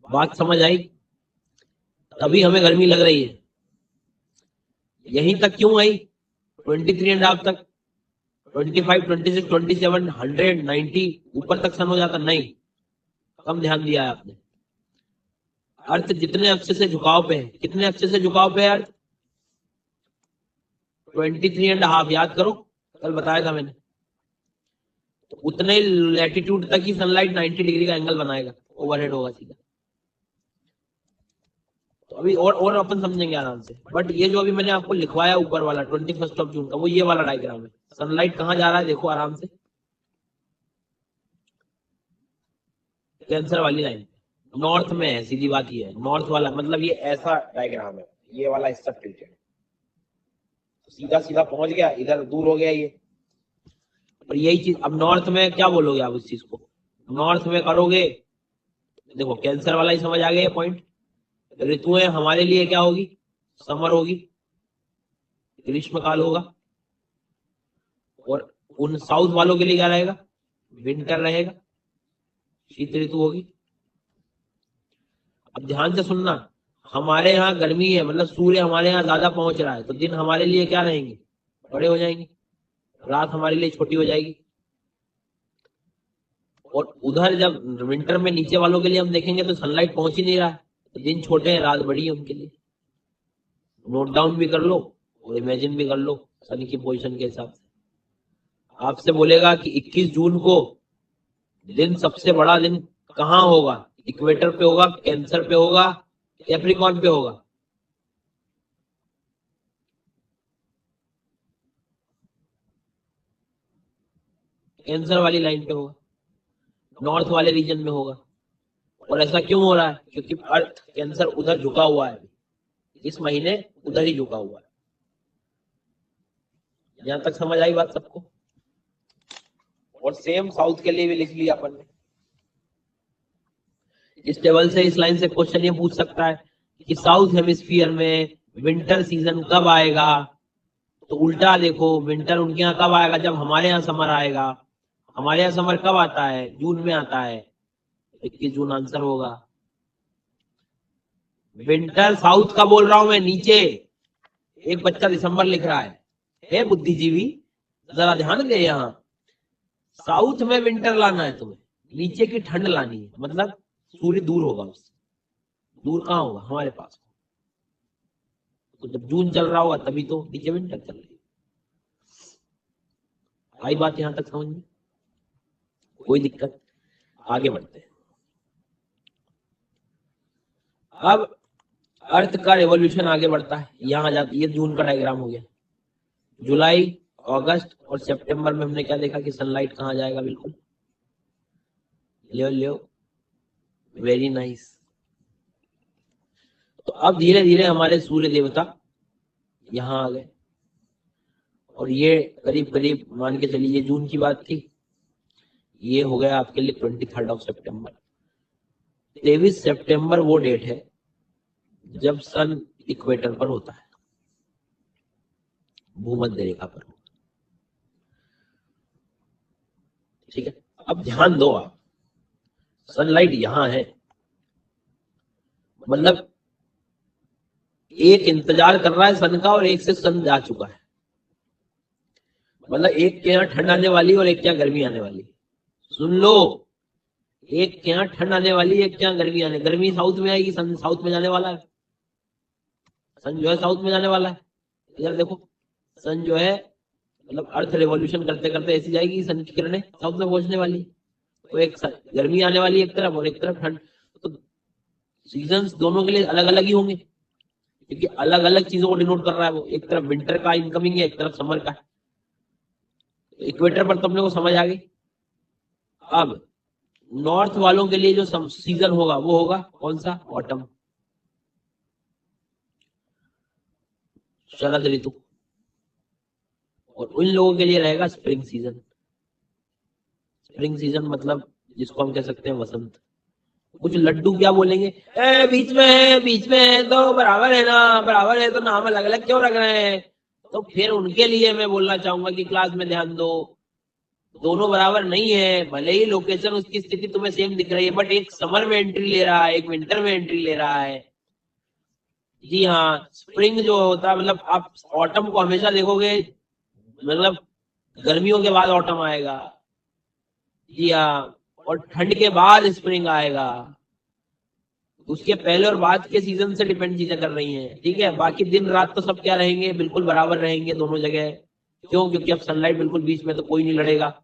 बात समझ आई? तभी हमें गर्मी लग रही है। यहीं तक क्यों आई? 23.5 तक, 25, 26, 27, 100, 90 ऊपर तक सन हो जाता, नहीं, कम ध्यान दिया है आपने। अर्थ जितने अक्ष से झुकाव पे है, कितने अक्ष से झुकाव पे है अर्थ? 23.5, याद करो, कल बताया था मैंने। तो उतने लैटिट्यूड तक ही सनलाइट 90 डिग्री का एंगल बनाएगा, ओवरहेड होगा सीधा। तो अभी और अपन समझेंगे आराम से। बट ये जो अभी मैंने आपको लिखवाया ऊपर वाला 21 जून का, वो ये वाला डायग्राम है। सनलाइट कहाँ जा रहा है देखो आराम से, कैंसर वाली लाइन नॉर्थ में है, सीधी बात ये है। नॉर्थ वाला मतलब ये ऐसा डायग्राम है, ये वाला हिस्सा टिल्टेड, तो सीधा सीधा पहुंच गया, इधर दूर हो गया ये। और यही चीज अब नॉर्थ में क्या बोलोगे आप उस चीज को? नॉर्थ में करोगे, देखो कैंसर वाला ही समझ आ गया पॉइंट। ऋतुएं हमारे लिए क्या होगी? समर होगी, ग्रीष्मकाल होगा। और उन साउथ वालों के लिए क्या रहेगा? विंटर रहेगा, शीत ऋतु होगी। अब ध्यान से सुनना, हमारे यहाँ गर्मी है, मतलब सूर्य हमारे यहाँ ज्यादा पहुंच रहा है, तो दिन हमारे लिए क्या रहेंगे? बड़े हो जाएंगे, रात हमारे लिए छोटी हो जाएगी। और उधर जब विंटर में नीचे वालों के लिए हम देखेंगे तो सनलाइट पहुंच ही नहीं रहा है, तो दिन छोटे हैं, रात बड़ी है उनके लिए। नोट डाउन भी कर लो और इमेजिन भी कर लो सन की पोजीशन के हिसाब से। आपसे बोलेगा कि 21 जून को दिन सबसे बड़ा दिन कहाँ होगा? इक्वेटर पे होगा, कैंसर पे होगा, कैप्रिकॉर्न पे होगा? कैंसर वाली लाइन पे होगा, नॉर्थ वाले रीजन में होगा। और ऐसा क्यों हो रहा है? क्योंकि अर्थ कैंसर उधर झुका हुआ है, इस महीने उधर ही झुका हुआ है। यहां तक समझ आई बात सबको? और सेम साउथ के लिए भी लिख लिया अपन ने। इस टेबल से, इस लाइन से क्वेश्चन ये पूछ सकता है कि साउथ हेमिस्फीयर में विंटर सीजन कब आएगा। तो उल्टा देखो, विंटर उनके यहाँ कब आएगा? जब हमारे यहाँ समर आएगा। हमारे यहाँ समर कब आता है? जून में आता है। 21 जून आंसर होगा। विंटर साउथ का बोल रहा हूं मैं, नीचे। एक बच्चा दिसंबर लिख रहा है बुद्धिजीवी, जरा ध्यान दे। यहाँ साउथ में विंटर लाना है तुम्हें, नीचे की ठंड लानी है। मतलब सूर्य दूर होगा उससे। दूर कहाँ होगा? हमारे पास। तो जब जून चल रहा होगा तभी तो नीचे विंटर चल रही है। आई बात यहां तक समझ में? कोई दिक्कत? आगे बढ़ते हैं। अब अर्थ का रेवोल्यूशन आगे बढ़ता है। यहां जाती, ये जून का डायग्राम हो गया। जुलाई, अगस्त और सितंबर में हमने क्या देखा कि सनलाइट कहां जाएगा? बिल्कुल लियो लियो, वेरी नाइस। तो अब धीरे धीरे हमारे सूर्य देवता यहां आ गए। और ये करीब करीब मान के चलिए, ये जून की बात थी, ये हो गया आपके लिए 23 सितंबर। 23 सितंबर वो डेट है जब सन इक्वेटर पर होता है, भूमध्य रेखा पर। ठीक है, अब ध्यान दो आप, सनलाइट यहां है, मतलब एक इंतजार कर रहा है सन का और एक से सन जा चुका है। मतलब एक के यहाँ ठंड आने वाली और एक के यहाँ गर्मी आने वाली। सुन लो, एक के यहाँ ठंड आने वाली, एक के यहाँ गर्मी आने। गर्मी साउथ में आएगी, सन साउथ में जाने वाला है। सन जो है साउथ में जाने वाला है। इधर देखो, सन जो है मतलब अर्थ रेवोल्यूशन करते करते ऐसी जाएगी, सन की किरणें साउथ में पहुंचने वाली। तो एक गर्मी आने वाली एक तरफ और एक तरफ ठंड। तो सीजन्स दोनों के लिए अलग अलग ही होंगे, क्योंकि अलग अलग चीजों को डिनोट कर रहा है वो। एक तरफ विंटर का इनकमिंग है, एक तरफ समर का है। इक्वेटर पर तुमने को समझ आ गई। अब नॉर्थ वालों के लिए जो सीजन होगा वो होगा कौन सा? ऑटम, शरद ऋतु। और उन लोगों के लिए रहेगा स्प्रिंग सीजन। स्प्रिंग सीजन मतलब जिसको हम कह सकते हैं वसंत। कुछ लड्डू क्या बोलेंगे, बीच में है, बीच में है तो बराबर है ना, बराबर है तो नाम अलग अलग क्यों रख रहे हैं? तो फिर उनके लिए मैं बोलना चाहूंगा कि क्लास में ध्यान दो, दोनों बराबर नहीं है। भले ही लोकेशन, उसकी स्थिति तुम्हें सेम दिख रही है, बट एक समर में एंट्री ले रहा है, एक विंटर में एंट्री ले रहा है। जी हाँ, स्प्रिंग जो होता है, मतलब आप ऑटम को हमेशा देखोगे, मतलब गर्मियों के बाद ऑटम आएगा। जी हाँ, और ठंड के बाद स्प्रिंग आएगा। उसके पहले और बाद के सीजन से डिपेंड चीजें कर रही हैं। ठीक है, बाकी दिन रात तो सब क्या रहेंगे? बिल्कुल बराबर रहेंगे दोनों जगह। क्यों? क्योंकि अब सनलाइट बिल्कुल बीच में, तो कोई नहीं लड़ेगा।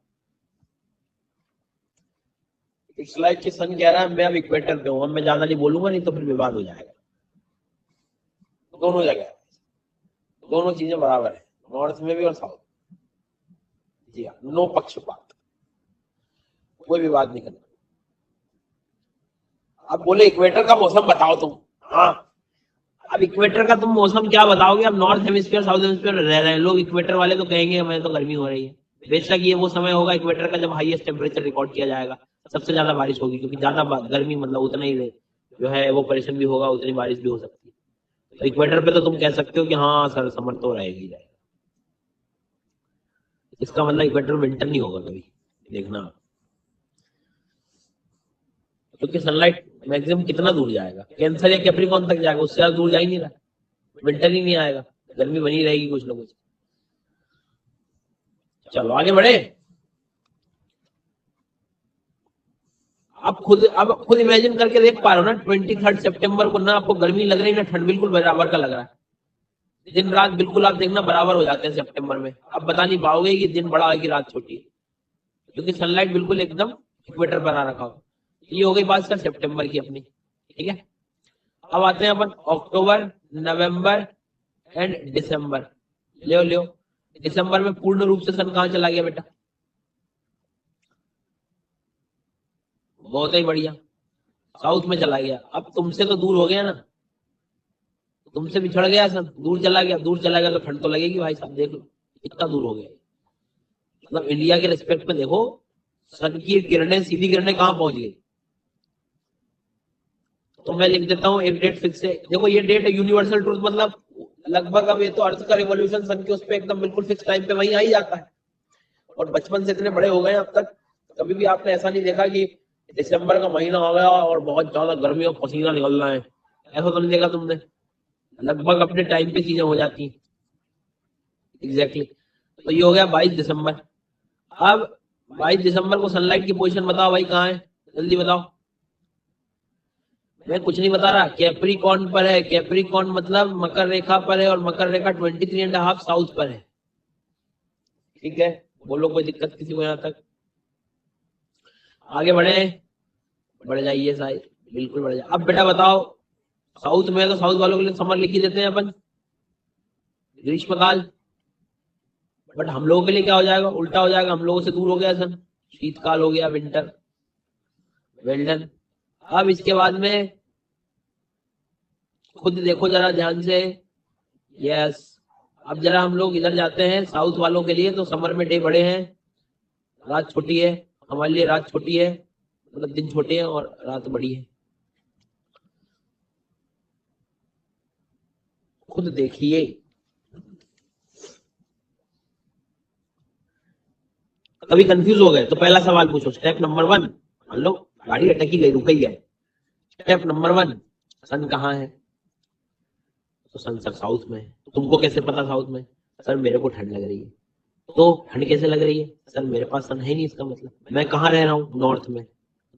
इस लाइट के सन कह रहा है मैं अब इक्वेटर पे हूं, अब मैं ज्यादा नहीं बोलूंगा, नहीं तो फिर विवाद हो जाएगा। दोनों जगह दोनों चीजें बराबर है, नॉर्थ में भी और साउथ। जी हाँ, नो पक्षपात, कोई विवाद नहीं करना। अब बोले इक्वेटर का मौसम बताओ तुम। हाँ, अब इक्वेटर का तुम मौसम क्या बताओगे? अब नॉर्थ हेमिस्फीयर साउथ हेमिस्फीयर रह रहे हैं लोग, इक्वेटर वाले तो कहेंगे हमें तो गर्मी हो रही है। बेशक ये वो समय होगा इक्वेटर का जब हाईएस्ट टेम्परेचर रिकॉर्ड किया जाएगा, सबसे ज्यादा बारिश होगी, क्योंकि ज्यादा गर्मी मतलब उतना ही जो है वो परेशान भी होगा, उतनी बारिश भी हो सकती है। तो इक्वेटर पे तो तुम कह सकते हो कि हाँ सर समर तो रहेगी जाएगा। इसका मतलब इक्वेटर विंटर नहीं होगा कभी, देखना। क्योंकि सनलाइट मैक्सिमम कितना दूर जाएगा? कैंसर या कैप्रिकॉन तक जाएगा, उससे ज्यादा दूर जा ही नहीं रहा। विंटर ही नहीं आएगा, गर्मी बनी रहेगी कुछ ना कुछ। चलो आगे बढ़े। अब खुद इमेजिन करके देख पा रहे हो ना, 23 सितंबर को ना आपको गर्मी लग रही ना ठंड, बिल्कुल बराबर का लग रहा है। दिन रात बिल्कुल आप देखना बराबर हो जाते हैं सितंबर में। अब बता नहीं पाओगे कि दिन बड़ा है कि रात छोटी है, क्योंकि सनलाइट बिल्कुल एकदम इक्वेटर पर आ रखा हो। ये हो गई बात सर सितंबर की अपनी। ठीक है, अब आते हैं अपन अक्टूबर, नवंबर एंड दिसंबर। लियो लियो, दिसंबर में पूर्ण रूप से सन कहां चला गया बेटा? बहुत ही बढ़िया, साउथ में चला गया। अब तुमसे तो दूर हो गया ना, तुमसे बिछड़ गया सन, दूर चला गया, दूर चला गया तो ठंड तो लगेगी भाई साहब। देख लो कितना दूर हो गया। मतलब इंडिया के रिस्पेक्ट में देखो, सन की किरणें, सीधी किरणें कहां पहुंच गई। तो मैं लिख देता हूँ एक डेट फिक्स है। देखो ये डेट है यूनिवर्सल ट्रूथ, मतलब लगभग अब ये तो अर्थ का रिवॉल्यूशन सन के उस पर एकदम बिल्कुल फिक्स टाइम पे वहीं आ ही जाता है। और बचपन से इतने बड़े हो गए अब तक कभी भी आपने ऐसा नहीं देखा कि दिसंबर का महीना हो गया और बहुत ज्यादा गर्मी और पसीना निकल रहा है, ऐसा तो नहीं देखा तुमने। लगभग अपने टाइम पे चीजें हो जाती हैं। एग्जैक्टली तो ये हो गया 22 दिसंबर। अब 22 दिसंबर को सनलाइट की पोजीशन बताओ भाई, कहाँ है, जल्दी बताओ। मैं कुछ नहीं बता रहा, कैप्रिकॉर्न पर है। कैप्रिकॉर्न मतलब मकर रेखा पर है, और मकर रेखा 23.5 साउथ पर है। ठीक है, बोलो कोई दिक्कत किसी को यहाँ तक। आगे बढ़े, बढ़ जाइए साहिब, बिल्कुल बढ़ जाइए। अब बेटा बताओ, साउथ में है तो साउथ वालों के लिए समर लिख ही देते हैं अपन, ग्रीष्मकाल। बट हम लोगों के लिए क्या हो जाएगा, उल्टा हो जाएगा, हम लोगों से दूर हो गया सन, शीतकाल हो गया, विंटर। Well done. अब इसके बाद में खुद देखो जरा ध्यान से। यस, अब जरा हम लोग इधर जाते हैं साउथ वालों के लिए, तो समर में डे बड़े हैं, रात छोटी है। हमारे लिए रात छोटी है, मतलब दिन छोटे हैं और रात बड़ी है। खुद देखिए। कभी कंफ्यूज हो गए तो पहला सवाल पूछो, स्टेप नंबर 1। मान लो गाड़ी अटकी गई, रुक गई है। स्टेप नंबर 1, सन कहाँ है। तो सन सर साउथ में है। तो तुमको कैसे पता साउथ में। सर मेरे को ठंड लग रही है। तो ठंड कैसे लग रही है, सर मेरे पास सन है नहीं, इसका मतलब मैं कहाँ रह रहा हूँ, नॉर्थ में।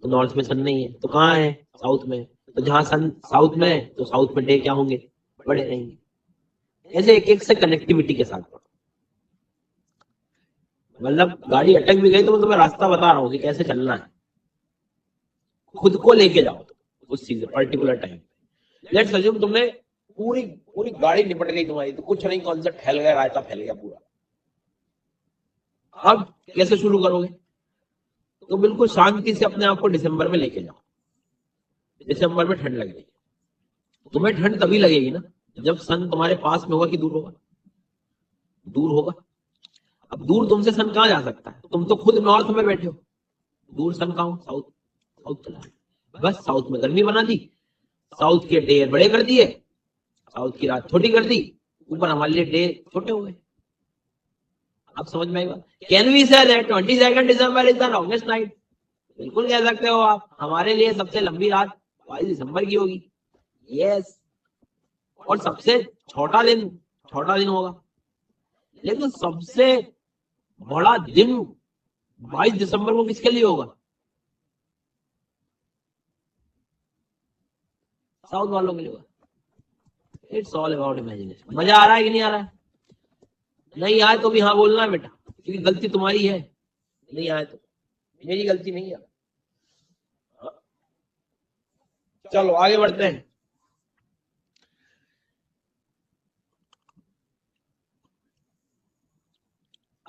तो नॉर्थ में सन नहीं है, तो कहाँ है, साउथ में। तो जहां सन साउथ में है तो साउथ में डे क्या होंगे, बड़े रहेंगे। ऐसे एक एक से कनेक्टिविटी के साथ। मतलब गाड़ी अटक भी गई तो मैं तुम्हें रास्ता बता रहा हूँ कि कैसे चलना है। खुद को लेके जाओ तो उस चीज पर्टिकुलर टाइम। लेट्स अज्यूम तुमने पूरी पूरी गाड़ी निपट गई तुम्हारी, तो कुछ नहीं, कॉन्सेप्ट फैल गया, रायता फैल गया पूरा। अब कैसे शुरू करोगे। तो बिल्कुल शांति से अपने आप को दिसंबर में लेके जाओ। दिसंबर में ठंड लग रही है, तुम्हें ठंड तभी लगेगी ना जब सन तुम्हारे पास में होगा कि दूर होगा, दूर होगा। अब दूर तुमसे सन कहाँ जा सकता है, तुम तो खुद नॉर्थ में बैठे हो, दूर सन कहाँ हो, साउथ। साउथ चला, बस साउथ में गर्मी बना दी, साउथ के डे बड़े कर दिए, साउथ की रात छोटी कर दी, ऊपर हमारे लिए डे छोटे हो गए। आप समझ में आई बात। Can we say that 22 December is the longest night. बिल्कुल कह सकते हो आप, हमारे लिए सबसे लंबी रात 22 दिसंबर की होगी। यस, और सबसे छोटा दिन होगा। लेकिन सबसे बड़ा दिन 22 दिसंबर को किसके लिए होगा, साउथ वालों के लिए होगा। It's all about imagination. मजा आ रहा है कि नहीं आ रहा है। नहीं आए तो भी हाँ बोलना है बेटा, क्योंकि गलती तुम्हारी है। नहीं आए तो मेरी गलती नहीं है। चलो आगे बढ़ते हैं।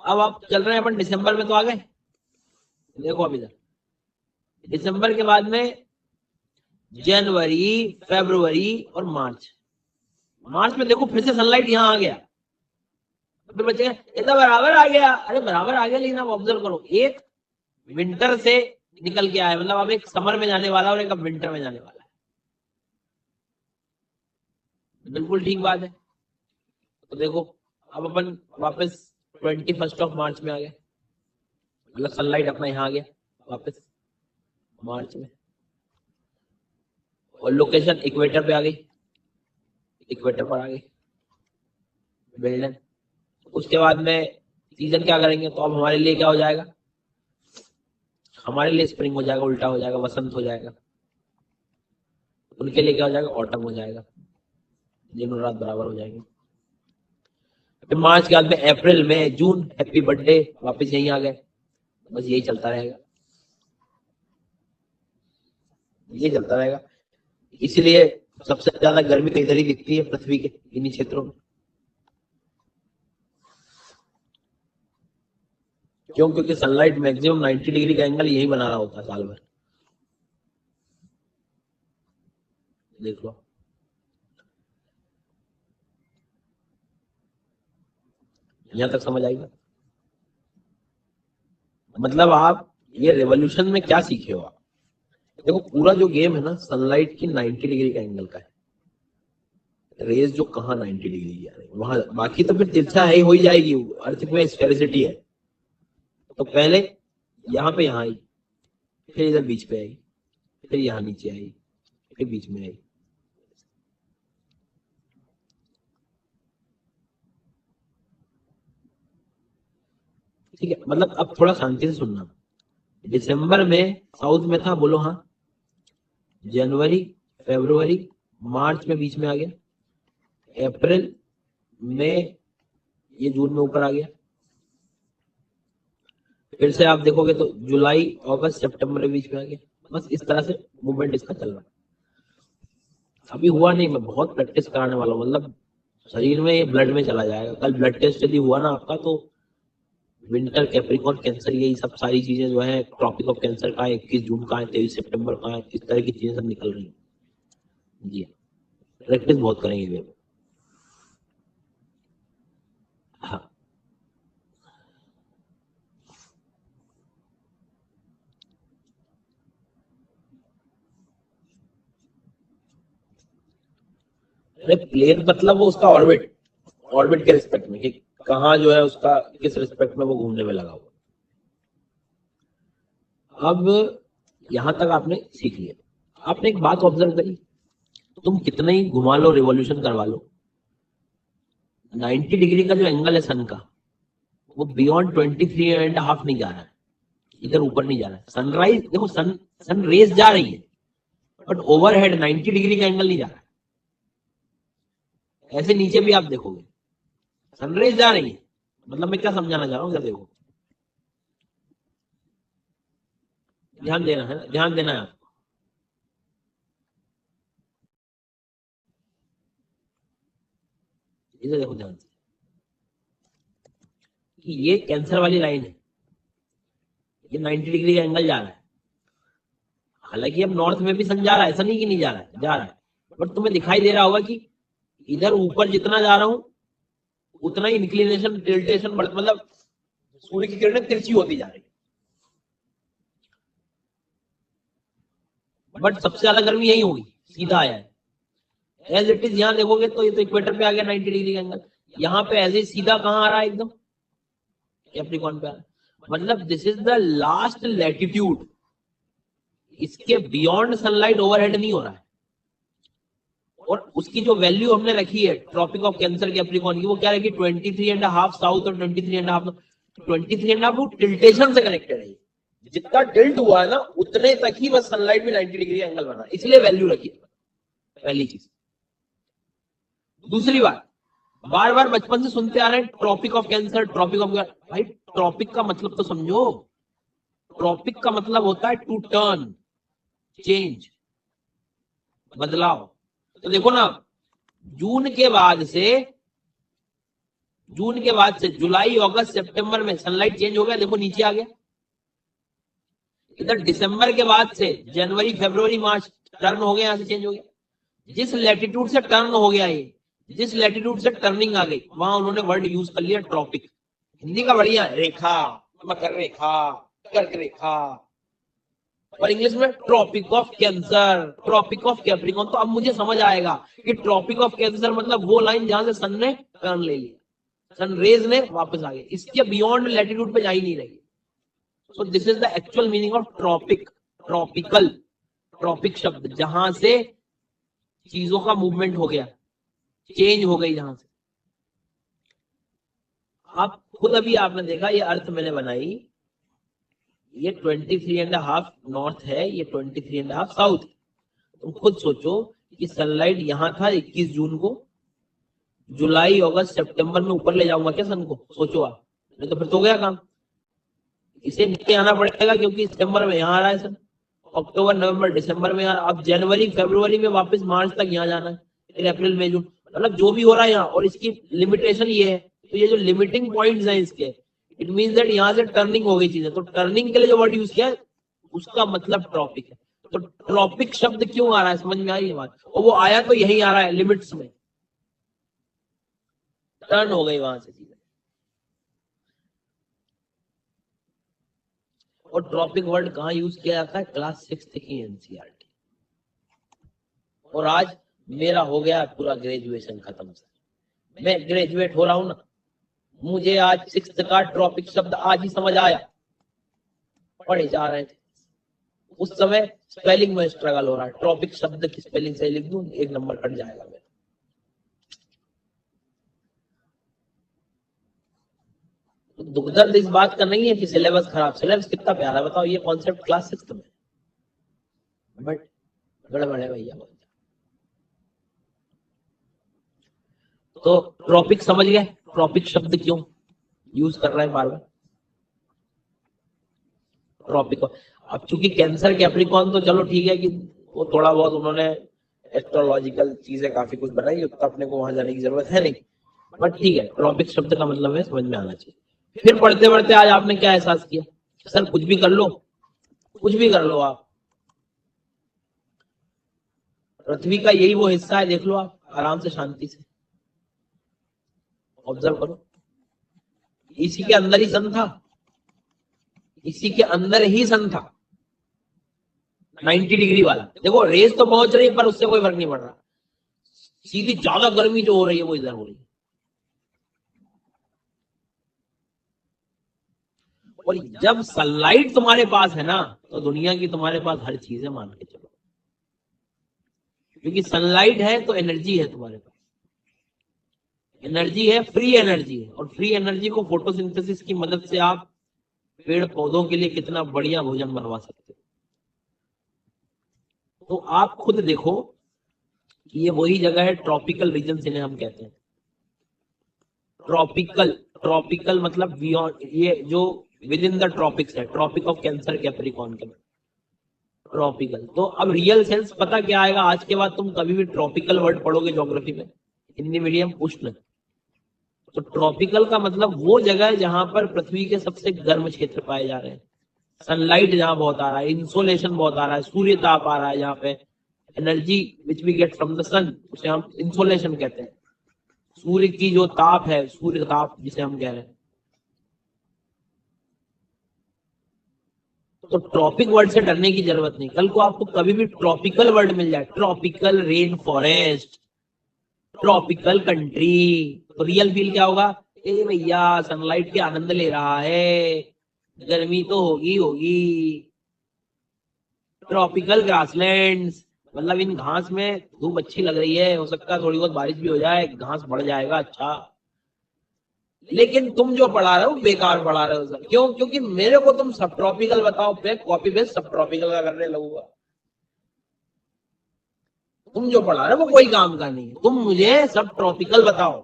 अब आप चल रहे हैं अपन दिसंबर में तो आ गए। देखो अब इधर दिसंबर के बाद में जनवरी, फरवरी और मार्च। मार्च में देखो फिर से सनलाइट यहाँ आ गया, फिर बच्चे ये तो बराबर आ गया। अरे बराबर आ गया, लेकिन आप ऑब्जर्व करो, एक विंटर से निकल के आया, मतलब अब एक समर में जाने वाला और एक अब विंटर में जाने वाला है। बिल्कुल ठीक बात है। तो देखो अब अपन वापस 21 मार्च में आ गए, मतलब सनलाइट अपना यहाँ आ गया वापस मार्च में, और लोकेशन इक्वेटर पे आ गई, इक्वेटर पर आ गई बिल्डन। उसके बाद में सीजन क्या करेंगे, तो अब हमारे लिए क्या हो जाएगा, हमारे लिए स्प्रिंग हो जाएगा, उल्टा हो जाएगा, वसंत हो जाएगा। उनके लिए क्या हो जाएगा, ऑटम हो जाएगा, दिन और रात बराबर हो जाएंगे। फिर मार्च के बाद में अप्रैल, मई, जून, हैप्पी बर्थडे, वापस यहीं आ गए। बस यही चलता रहेगा, ये चलता रहेगा। इसलिए सबसे ज्यादा गर्मी तो इधर ही दिखती है पृथ्वी के इन्हीं क्षेत्रों में। क्यों, क्योंकि सनलाइट मैक्सिमम 90 डिग्री का एंगल यही बना रहा होता है साल भर। देख लो, यहां तक समझ आएगा। मतलब आप ये रेवोल्यूशन में क्या सीखे हो आप? देखो पूरा जो गेम है ना सनलाइट की 90 डिग्री का एंगल का है, रेज जो कहाँ 90 डिग्री की आ रही है वहां, बाकी तो फिर तिरछा है ही, हो ही जाएगी, अर्थ में स्फेरिसिटी है। तो पहले यहाँ पे यहाँ आई, फिर इधर बीच पे आई, फिर यहाँ नीचे आई, फिर बीच में आई। ठीक है, मतलब अब थोड़ा शांति से सुनना। दिसंबर में साउथ में था, बोलो हाँ। जनवरी, फरवरी, मार्च में बीच में आ गया, अप्रैल में, ये जून में ऊपर आ गया। फिर से आप देखोगे तो जुलाई, अगस्त, सितंबर के बीच में आ गया। बस इस तरह से मूवमेंट इसका चल रहा है। अभी हुआ नहीं, मैं बहुत प्रैक्टिस कराने वाला हूँ, मतलब शरीर में, ये ब्लड में चला जाएगा। कल ब्लड टेस्ट यदि हुआ ना आपका तो विंटर, कैप्रिकॉर्न, कैंसर, यही सब सारी चीजें जो है, ट्रॉपिक ऑफ कैंसर का 21 जून का है, 23 सितंबर का है, इस तरह की चीजें सब निकल रही हैं जी। प्रैक्टिस बहुत करेंगे। हाँ, अरे प्लेन मतलब वो उसका ऑर्बिट, ऑर्बिट के रिस्पेक्ट में, कि कहाँ जो है उसका, किस रिस्पेक्ट में वो घूमने में लगा हुआ। अब यहां तक आपने सीख लिया। आपने एक बात ऑब्जर्व करी, तुम कितना ही घुमा लो, रिवॉल्यूशन करवा लो, 90 डिग्री का जो एंगल है सन का, वो बियॉन्ड 23.5 नहीं जा रहा है, इधर ऊपर नहीं जा रहा है। सनराइज देखो, सन रेज जा रही है, बट ओवरहेड 90 डिग्री का एंगल नहीं जा रहा है। ऐसे नीचे भी आप देखोगे सनरेज जा रही है, मतलब मैं क्या समझाना चाह रहा हूँ, देखो ध्यान देना है, ध्यान देना है आपको। इसे देखो ध्यान से, कि ये कैंसर वाली लाइन है, ये 90 डिग्री का एंगल जा रहा है। हालांकि अब नॉर्थ में भी सन जा रहा है, ऐसा नहीं कि नहीं जा रहा है, जा रहा है, बट तुम्हें दिखाई दे रहा होगा कि इधर ऊपर जितना जा रहा हूं उतना ही इंक्लिनेशन, टिल्टेशन, मतलब सूर्य की किरणें तिरछी होती जा रही। बट सबसे ज्यादा गर्मी यही होगी, सीधा आया है एज इट इज। यहाँ देखोगे तो ये तो इक्वेटर पे आ गया 90 डिग्री का एंगल, यहाँ पे एज इज सीधा कहाँ आ रहा है, एकदम कैप्रिकॉर्न पे आ रहा है। मतलब this is the last latitude, इसके बियॉन्ड सनलाइट ओवरहेड नहीं हो रहा है। और उसकी जो वैल्यू हमने रखी है ट्रॉपिक ऑफ कैंसर कैप्रिकॉर्न की, वो क्या रखी, 23.5 साउथ और 23.5, 23.5 वो टिल्टेशन से कनेक्टेड है। जितना टिल्ट हुआ है ना उतने तक ही बस सनलाइट में 90 डिग्री एंगल बना, इसलिए वैल्यू रखी है, पहली चीज। दूसरी बात, बार बार बचपन से सुनते आ रहे हैं tropic of Cancer, tropic of, भाई ट्रॉपिक का मतलब तो समझो। ट्रॉपिक का मतलब होता है टू टर्न, चेंज, बदलाव। तो देखो ना, जून के बाद से, जून के बाद से जुलाई, अगस्त, सितंबर में सनलाइट चेंज हो गया, देखो नीचे आ गया। इधर दिसंबर के बाद से जनवरी, फरवरी, मार्च टर्न हो गया, यहां से चेंज हो गया। जिस लैटिट्यूड से टर्न हो गया, ये जिस लैटिट्यूड से टर्निंग आ गई, वहां उन्होंने वर्ड यूज कर लिया ट्रॉपिक। हिंदी का बढ़िया, रेखा, मकर रेखा, कर्क रेखा, और इंग्लिश में tropic of Cancer, tropic of Capricorn. तो अब मुझे समझ आएगा कि ट्रॉपिक ऑफ कैंसर मतलब वो लाइन जहां से सन ने टर्न ले लिया, सन रेज ने वापस आ गए, इसके बियॉन्ड लैटिट्यूड पे जा ही नहीं रही। So this is the actual meaning of tropic, tropical, tropic शब्द जहां से चीजों का मूवमेंट हो गया, चेंज हो गई जहां से। आप खुद अभी आपने देखा, ये अर्थ मैंने बनाई, ये 23.5 नॉर्थ है, ये 23.5 साउथ। तुम खुद सोचो कि सनलाइट यहां था 21 जून को, जुलाई, अगस्त, सितंबर में ऊपर ले जाऊंगा क्या सन को? सोचो आप, नहीं तो फिर तो गया काम। इसे नीचे आना पड़ेगा, क्योंकि सितंबर में यहाँ आ रहा है सन, अक्टूबर, नवंबर, दिसंबर में, अब जनवरी, फरवरी में वापस मार्च तक यहाँ जाना है, फिर अप्रैल, मई, जून, मतलब जो भी हो रहा है यहाँ। और इसकी लिमिटेशन ये है, तो ये जो लिमिटिंग पॉइंट्स हैं इसके, इट मींस दैट यहाँ से टर्निंग हो गई चीजें। तो टर्निंग के लिए जो वर्ड यूज किया है उसका मतलब ट्रॉपिक है। तो ट्रॉपिक शब्द क्यों आ रहा है, समझ में आई बात? और वो आया तो यही आ रहा है, लिमिट्स में टर्न हो गई वहां से चीजें। और ट्रॉपिक वर्ड कहाँ यूज किया जाता है? क्लास 6 की एनसीईआरटी। और आज मेरा हो गया पूरा ग्रेजुएशन खत्म सर, मैं ग्रेजुएट हो रहा हूं ना, मुझे आज 6 का ट्रॉपिक शब्द आज ही समझ आया। पढ़े जा रहे थे उस समय, स्पेलिंग में स्ट्रगल हो रहा है, ट्रॉपिक शब्द की स्पेलिंग सही लिख दूं 1 नंबर कट जाएगा मेरा। तो दुख दर्द इस बात का नहीं है कि सिलेबस खराब, सिलेबस कितना प्यारा बताओ, ये कॉन्सेप्ट क्लास 6 में, बट गड़बड़ है भैया। तो ट्रॉपिक समझ गए, ट्रॉपिक शब्द क्यों यूज कर रहे हैं बार बार ट्रॉपिक। अब चूंकि कैंसर कैप्रिकॉर्न तो चलो ठीक है कि वो थोड़ा बहुत उन्होंने एस्ट्रोलॉजिकल चीजें काफी कुछ बनाई, तो अपने को वहां जाने की जरूरत है नहीं, बट ठीक है, ट्रॉपिक शब्द का मतलब है समझ में आना चाहिए। फिर पढ़ते पढ़ते आज आपने क्या एहसास किया? सर कुछ भी कर लो, कुछ भी कर लो आप, पृथ्वी का यही वो हिस्सा है, देख लो आप आराम से शांति से ऑब्जर्व करो, इसी के अंदर ही सन था, इसी के अंदर ही सन था 90 डिग्री वाला। देखो रेस तो पहुंच रही है पर उससे कोई फर्क नहीं पड़ रहा, सीधी ज्यादा गर्मी जो हो रही है वो इधर हो रही है। और जब सनलाइट तुम्हारे पास है ना, तो दुनिया की तुम्हारे पास हर चीज है, मान के चलो, क्योंकि सनलाइट है तो एनर्जी है तुम्हारे पास, एनर्जी है, फ्री एनर्जी है, और फ्री एनर्जी को फोटोसिंथेसिस की मदद से आप पेड़ पौधों के लिए कितना बढ़िया भोजन बनवा सकते हो। तो आप खुद देखो कि ये वही जगह है, ट्रॉपिकल रीजन इन्हें हम कहते हैं। ट्रॉपिकल, ट्रॉपिकल मतलब बियॉन्ड, ये जो विद इन द ट्रॉपिक्स है, ट्रॉपिक ऑफ कैंसर कैप्रिकॉर्न के ट्रॉपिकल। तो अब रियल सेंस पता क्या आएगा आज के बाद? तुम कभी भी ट्रॉपिकल वर्ड पढ़ोगे ज्योग्राफी में, हिंदी मीडियम उष्ण, तो ट्रॉपिकल का मतलब वो जगह है जहां पर पृथ्वी के सबसे गर्म क्षेत्र पाए जा रहे हैं, सनलाइट जहां बहुत आ रहा है, इंसोलेशन बहुत आ रहा है, सूर्य ताप आ रहा है, जहां पे energy which we get from the sun, उसे हम इंसोलेशन कहते हैं, सूर्य की जो ताप है, सूर्य ताप जिसे हम कह रहे हैं। तो ट्रॉपिक वर्ड से डरने की जरूरत नहीं, कल को आपको कभी भी ट्रॉपिकल वर्ड मिल जाए, tropical rain forest, tropical country, तो रियल फील क्या होगा? ए भैया सनलाइट के आनंद ले रहा है, गर्मी तो होगी होगी। ट्रॉपिकल ग्रासलैंड्स मतलब इन घास में धूप अच्छी लग रही है, हो सकता है थोड़ी बहुत बारिश भी हो जाए, घास बढ़ जाएगा अच्छा, लेकिन तुम जो पढ़ा रहे हो बेकार पढ़ा रहे हो सर। क्यों? क्योंकि मेरे को तुम सब ट्रॉपिकल बताओ, मैं कॉपी पेस्ट सब ट्रॉपिकल का करने लगूंगा। तुम जो पढ़ा रहे हो वो कोई काम का नहीं है, तुम मुझे सब ट्रॉपिकल बताओ,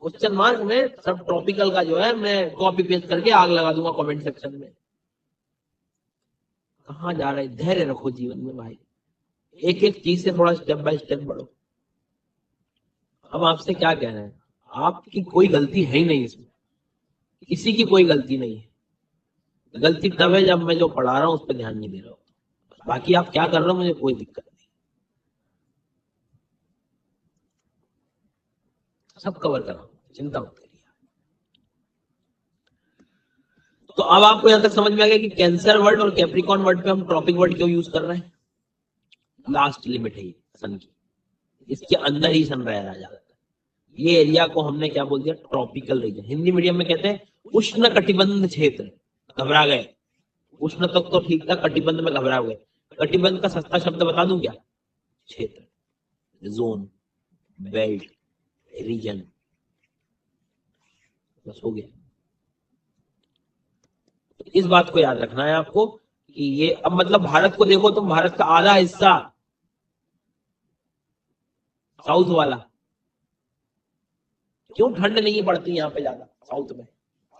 क्वेश्चन मार्क में सब ट्रॉपिकल का जो है मैं कॉपी पेस्ट करके आग लगा दूंगा कमेंट सेक्शन में। कहाँ जा रहे? धैर्य रखो जीवन में भाई, एक एक चीज से थोड़ा स्टेप बाय स्टेप बढ़ो। हम आपसे क्या कह रहे हैं? आपकी कोई गलती है ही नहीं इसमें, किसी की कोई गलती नहीं है, गलती तब है जब मैं जो पढ़ा रहा हूँ उस पर ध्यान नहीं दे रहा हूँ। बाकी आप क्या कर रहे हो मुझे कोई दिक्कत नहीं, सब कवर कर रहा हूँ, चिंता मत करिए। तो अब आपको यहां तक समझ में आ गया कि कैंसर वर्ड और कैप्रिकॉर्न वर्ड पे हम ट्रॉपिक वर्ड क्यों यूज कर रहे हैं। लास्ट लिमिट है ये सन की, इसके अंदर ही सन रह जाता है। ये एरिया को हमने क्या बोल दिया? Tropical region. हिंदी मीडियम में कहते हैं उष्ण कटिबंध क्षेत्र। घबरा गए, उष्ण तक तो ठीक था, कटिबंध में घबरा गए। कटिबंध का सस्ता शब्द बता दूं क्या? क्षेत्र, जोन, बेल्ट, रीजन, बस हो गया। इस बात को याद रखना है आपको कि ये अब मतलब भारत को देखो तुम, भारत का आधा हिस्सा साउथ वाला, क्यों ठंड नहीं पड़ती यहाँ पे ज्यादा साउथ में?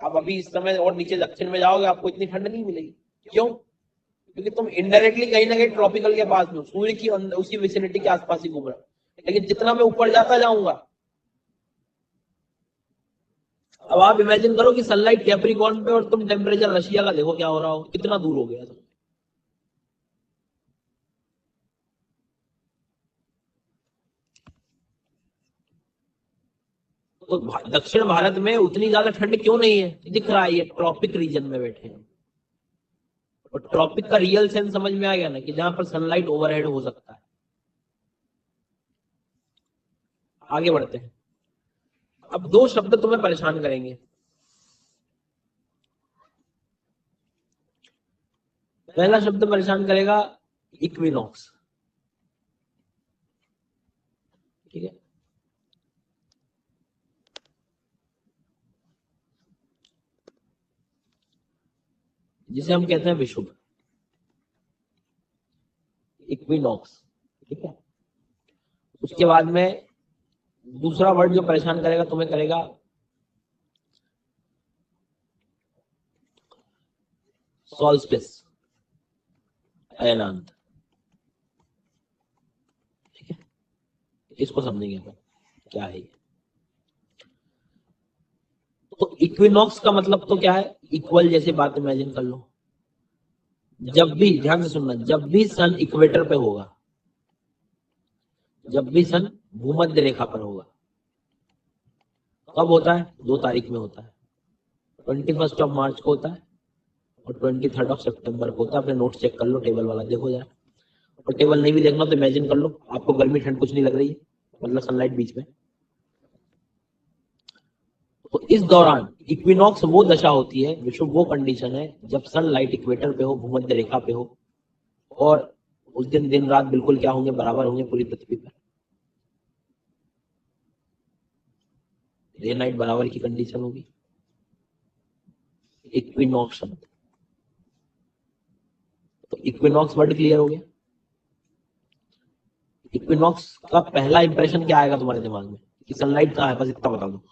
आप अभी इस समय और नीचे दक्षिण में जाओगे आपको इतनी ठंड नहीं मिलेगी। क्यों? क्योंकि तुम इनडायरेक्टली कहीं ना कहीं ट्रॉपिकल के पास में हो, सूर्य की उसी विसिनिटी के आसपास ही घूम रहा हो। लेकिन जितना मैं ऊपर जाता जाऊंगा, अब आप इमेजिन करो कि सनलाइट कैप्रिकॉर्न पे और तुम टेम्परेचर रशिया का देखो क्या हो रहा हो, कितना दूर हो गया तुम। तो दक्षिण भारत में उतनी ज्यादा ठंड क्यों नहीं है? दिख रहा है ये ट्रॉपिक रीजन में बैठे हैं। और ट्रॉपिक का रियल सेंस समझ में आ गया ना, कि जहां पर सनलाइट ओवरहेड हो सकता है। आगे बढ़ते हैं। अब दो शब्द तुम्हें परेशान करेंगे। पहला शब्द परेशान करेगा इक्विनॉक्स। ठीक है, जिसे हम कहते हैं विषुव, इक्विनॉक्स। ठीक है, उसके बाद में दूसरा वर्ड जो परेशान करेगा तुम्हें करेगा सॉल्स्टिस, अयनांत। ठीक है, इसको समझेंगे अपन क्या है ये। तो इक्विनॉक्स का मतलब तो क्या है? इक्वल जैसी बात इमेजिन कर लो। जब भी, ध्यान से सुनना, जब भी सन इक्वेटर पे होगा, जब भी सन भूमध्य रेखा पर होगा, कब होता है? 2 तारीख में होता है, 21 को होता है, और 23 को होता है। अपने नोट चेक कर लो, टेबल वाला देखो जाए। और टेबल नहीं भी देखना तो इमेजिन कर लो, आपको गर्मी ठंड कुछ नहीं लग रही है, मतलब सनलाइट बीच में। तो इस दौरान इक्विनॉक्स वो दशा होती है, विषुव वो कंडीशन है जब सनलाइट इक्वेटर पे हो, भूमध्य रेखा पे हो, और उस दिन दिन रात बिल्कुल क्या होंगे? बराबर होंगे पूरी पृथ्वी पर। डे नाइट बराबर की कंडीशन होगी। इक्विनॉक्स शब्द, तो इक्विनॉक्स वर्ड क्लियर हो गया। इक्विनॉक्स का पहला इंप्रेशन क्या आएगा तुम्हारे दिमाग में? कि सनलाइट कहाँ है, बस इतना बता दो।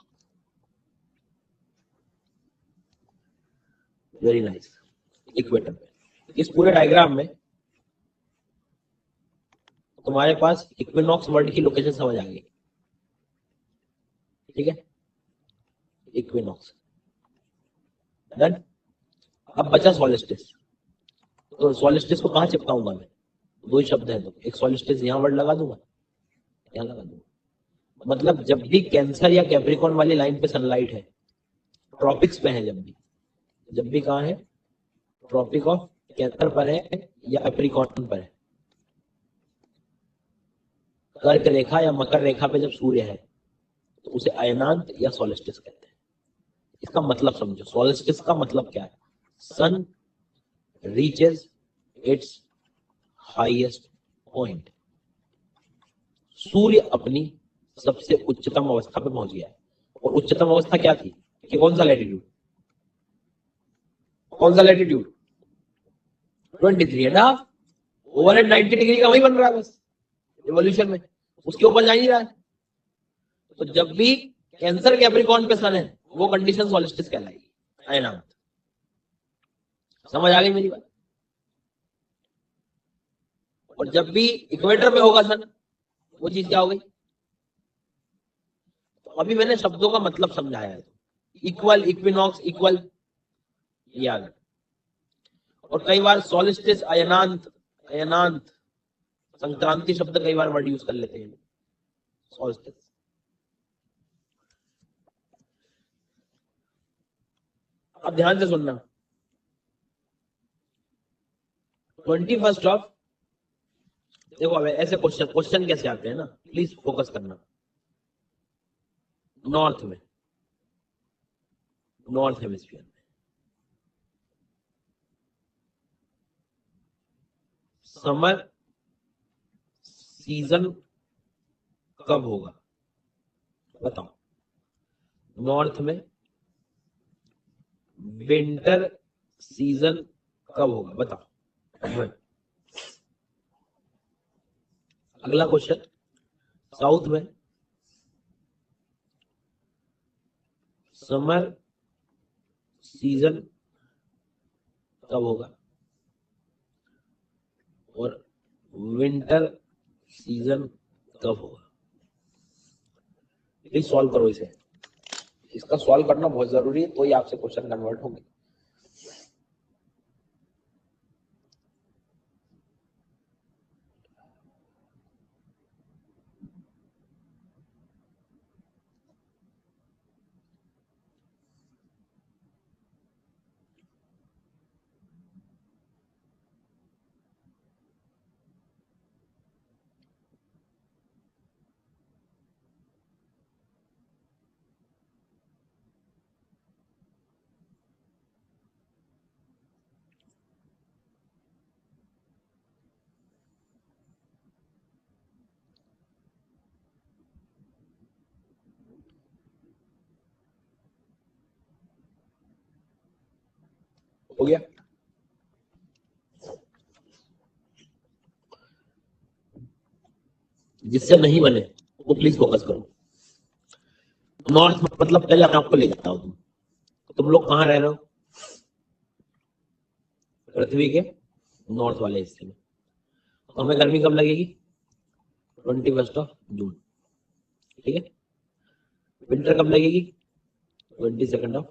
वेरी नाइस, इक्वेटर पे। इस पूरे डायग्राम में तुम्हारे पास इक्विनॉक्स वर्ड की लोकेशन समझ आ गई। ठीक है, इक्विनॉक्स डन। अब बचा सॉलिस्टिस। तो सॉलिस्टिस को कहाँ चिपकाऊंगा मैं? दो ही शब्द है, तो एक सॉलिस्टिस यहाँ वर्ड लगा दूंगा, यहाँ लगा दूंगा। मतलब जब भी कैंसर या कैप्रिकॉन वाली लाइन पे सनलाइट है, ट्रॉपिक्स पे है, जब भी कहाँ है? ट्रॉपिक ऑफ कैंसर पर है या कैप्रिकॉन पर है, कर्क रेखा या मकर रेखा पे जब सूर्य है, तो उसे अयनांत या सॉलिस्टिस कहते हैं। इसका मतलब समझो, सॉलिस्टिस का मतलब क्या है? सन रीचेज इट्स हाईएस्ट पॉइंट। सूर्य अपनी सबसे उच्चतम अवस्था पे पहुंच गया है। और उच्चतम अवस्था क्या थी? कि कौन सा लैटिट्यूड? कौन सा लैटिट्यूड? 23.5। ओवरहेड 90 डिग्री का वही बन रहा है बस, रिवॉल्यूशन में उसके ऊपर जा नहीं रहा है। तो जब भी कैंसर कैप्रिकॉर्न पे सन है, वो कंडीशन सॉलिस्टिस कहलाएगी, अयनांत। समझ आ गई मेरी बात? और जब भी इक्वेटर पे होगा सन, वो चीज क्या हो गई? तो अभी मैंने शब्दों का मतलब समझाया है। इक्वल, इक्विनॉक्स, इक्वल, याद। और कई बार सॉलिस्टिस, अयनांत, अयनांत, संक्रांति शब्द कई बार वर्ड यूज कर लेते हैं, सॉलिस्टिस। अब ध्यान से सुनना, 21 ऑफ, देखो अब ऐसे क्वेश्चन क्वेश्चन कैसे आते हैं ना, प्लीज फोकस करना। नॉर्थ में, नॉर्थ हेमिस्फीयर में समर सीजन कब होगा? बताओ। नॉर्थ में विंटर सीजन कब होगा? बताओ। अगला क्वेश्चन, साउथ में समर सीजन कब होगा और विंटर सीजन कब होगा? प्लीज सॉल्व करो इसे। इसका सॉल्व करना बहुत जरूरी है, तो ही आपसे क्वेश्चन कन्वर्ट होंगे। हो गया। जिससे नहीं बने वो प्लीज फोकस करो। नॉर्थ मतलब पहले अपने आप को ले जाता हूं, तुम लोग कहाँ रह रहे हो? पृथ्वी के नॉर्थ वाले हिस्से में। तो हमें गर्मी कब लगेगी? 21 जून। ठीक है। विंटर कब लगेगी? 22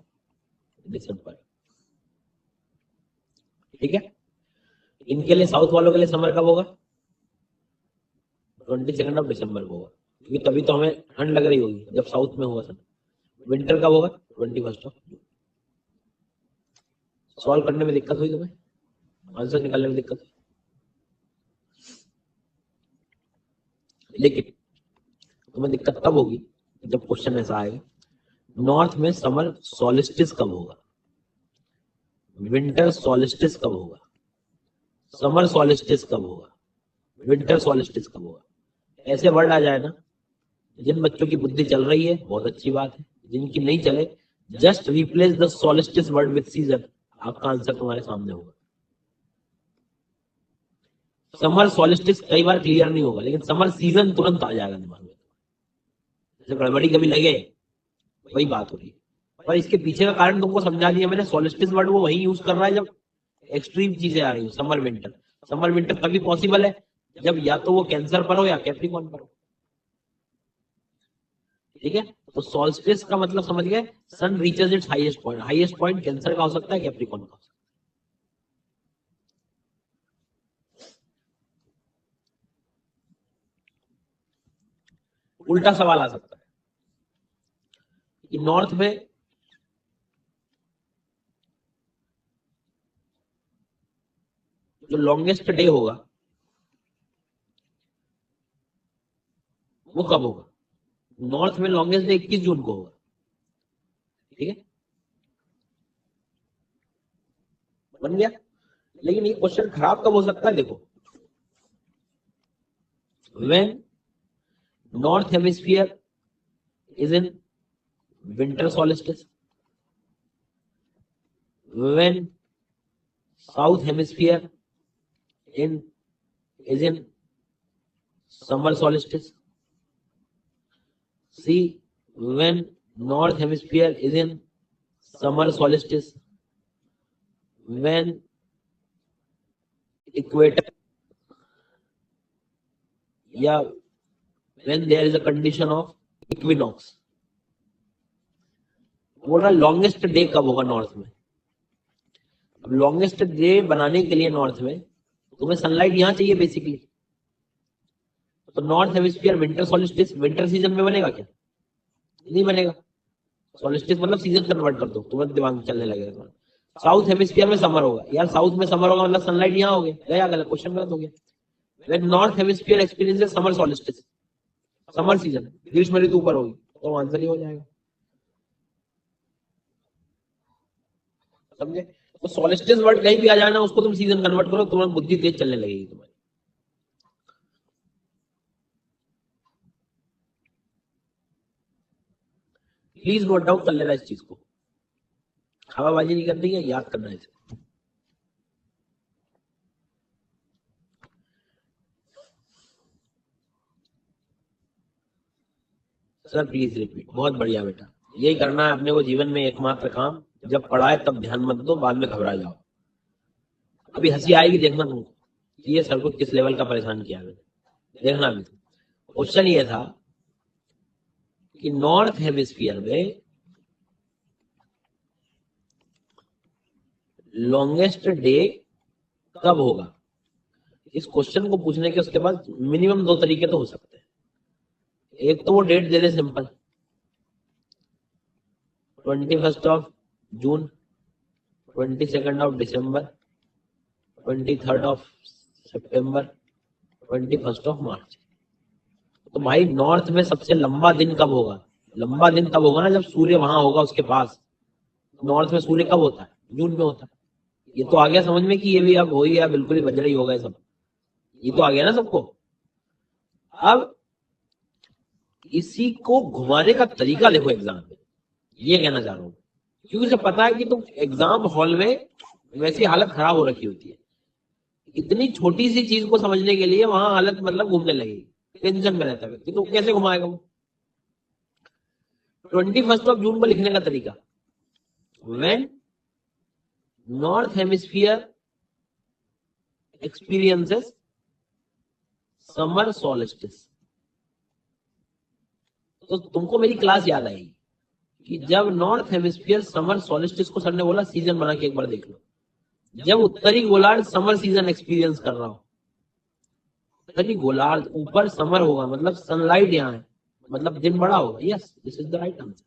दिसंबर। ठीक है। इनके लिए, साउथ वालों के लिए समर कब होगा? 22 दिसंबर को होगा, क्योंकि तभी तो हमें ठंड लग रही होगी जब साउथ में होगा सन। विंटर कब होगा? 21 जून। सॉल्व करने में दिक्कत हुई तुम्हें? आंसर निकालने में दिक्कत हुई? लेकिन तुम्हें दिक्कत तब होगी जब क्वेश्चन ऐसा आएगा, नॉर्थ में समर सॉलिस्टिस कब होगा, विंटर सॉलिस्टिस कब होगा, समर सॉलिस्टिस कब होगा, विंटर सॉलिस्टिस कब होगा। ऐसे वर्ड आ जाए ना, जिन बच्चों की बुद्धि चल रही है बहुत अच्छी बात है, जिनकी नहीं चले just replace the solstice word with season, आपका आंसर तुम्हारे सामने होगा। समर सॉलिस्टिस कई बार क्लियर नहीं होगा, लेकिन समर सीजन तुरंत आ जाएगा दिमाग में। जैसे गड़बड़ी कभी लगे, वही बात हो रही है। और इसके पीछे का कारण तुमको समझा दिया मैंने। सॉलिस्टिस वर्ड वो वही यूज कर रहा है जब एक्सट्रीम चीजें आ रही हो, समर विंटर। समर विंटर तभी पॉसिबल है जब या तो वो कैंसर पर हो या कैप्रिकॉर्न पर हो। ठीक है। तो सॉल्स्टिस का मतलब समझ गए, sun reaches its highest point. Highest point Cancer का हो सकता है, कैप्रिकॉर्न का हो सकता है। उल्टा सवाल आ सकता है कि नॉर्थ में जो लॉन्गेस्ट डे होगा वो कब होगा? नॉर्थ में लॉन्गेस्ट डे 21 जून को होगा। ठीक है, बन गया। लेकिन ये क्वेश्चन खराब कब हो सकता है? देखो, when north hemisphere is in winter solstice, when south hemisphere is in summer solstice. See, when north hemisphere is in summer solstice, when equator, या when there is a condition of equinox. बोल रहा longest day कब होगा north में। अब longest day बनाने के लिए नॉर्थ में तुम्हें सनलाइट यहां चाहिए बेसिकली। तो north hemisphere winter solstice winter season में बनेगा क्या? नहीं बनेगा। सॉलिस्टिस मतलब सीजन कन्वर्ट कर दो, तुम्हें दिमाग में चलने लगेगा। साउथ हेमिस्फीयर में समर होगा, यार साउथ में समर होगा मतलब सनलाइट यहाँ हो गया, गलत क्वेश्चन गलत हो गया। When north hemisphere experiences summer solstice, summer season, ग्रीष्म ऋतु ऊपर होगी, तो आंसर ही हो जाएगा। समझे? तो सॉलिस्टिस वर्ड कहीं भी आ जाए ना, उसको तुम सीजन कन्वर्ट करो, तुम्हारी बुद्धि तेज चलने लगेगी तुम्हारी। प्लीज नोट डाउन कर लेना इस चीज को, हवाबाजी नहीं करनी है, याद करना है। Sir please repeat. बहुत बढ़िया बेटा, यही करना है अपने को जीवन में एकमात्र काम। जब पढ़ाए तब ध्यान मत दो, बाद में घबरा जाओ। अभी हंसी आएगी देखना तुमको, ये सर को किस लेवल का परेशान किया मैंने, देखना। भी क्वेश्चन ये था कि नॉर्थ हेमिस्फीयर में लॉन्गेस्ट डे कब होगा। इस क्वेश्चन को पूछने के उसके बाद मिनिमम दो तरीके तो हो सकते हैं। एक तो वो डेट दे दे सिंपल, 21 जून, 22 दिसंबर, 23 सितंबर, 21 मार्च। तो भाई नॉर्थ में सबसे लंबा दिन कब होगा? लंबा दिन तब होगा ना जब सूर्य वहां होगा उसके पास। नॉर्थ में सूर्य कब होता है? जून में होता है। ये तो आ गया समझ में कि ये भी अब हो ही गया, बिल्कुल ही बज रही होगा सब। ये तो आ गया ना सबको। अब इसी को घुमाने का तरीका देखो एग्जाम में, ये कहना चाह रहा हूं। क्योंकि उसे पता है कि तुम एग्जाम हॉल में वैसी हालत खराब हो रखी होती है। इतनी छोटी सी चीज को समझने के लिए वहां हालत मतलब घूमने लगेगी, टेंशन में रहता है व्यक्ति, तो कैसे घुमाएगा वो। 21 जून को लिखने का तरीका, when north hemisphere experiences summer solstice. तो तुमको मेरी क्लास याद आएगी कि जब नॉर्थ हेमिस्फीयर समर सोलिस्टिस को सर ने बोला सीजन बना के एक बार देख लो, जब उत्तरी गोलार्ध समर सीजन एक्सपीरियंस कर रहा हो, उत्तरी गोलार्ध ऊपर समर होगा मतलब सनलाइट यहाँ है, मतलब दिन बड़ा होगा। Yes, this is the right answer.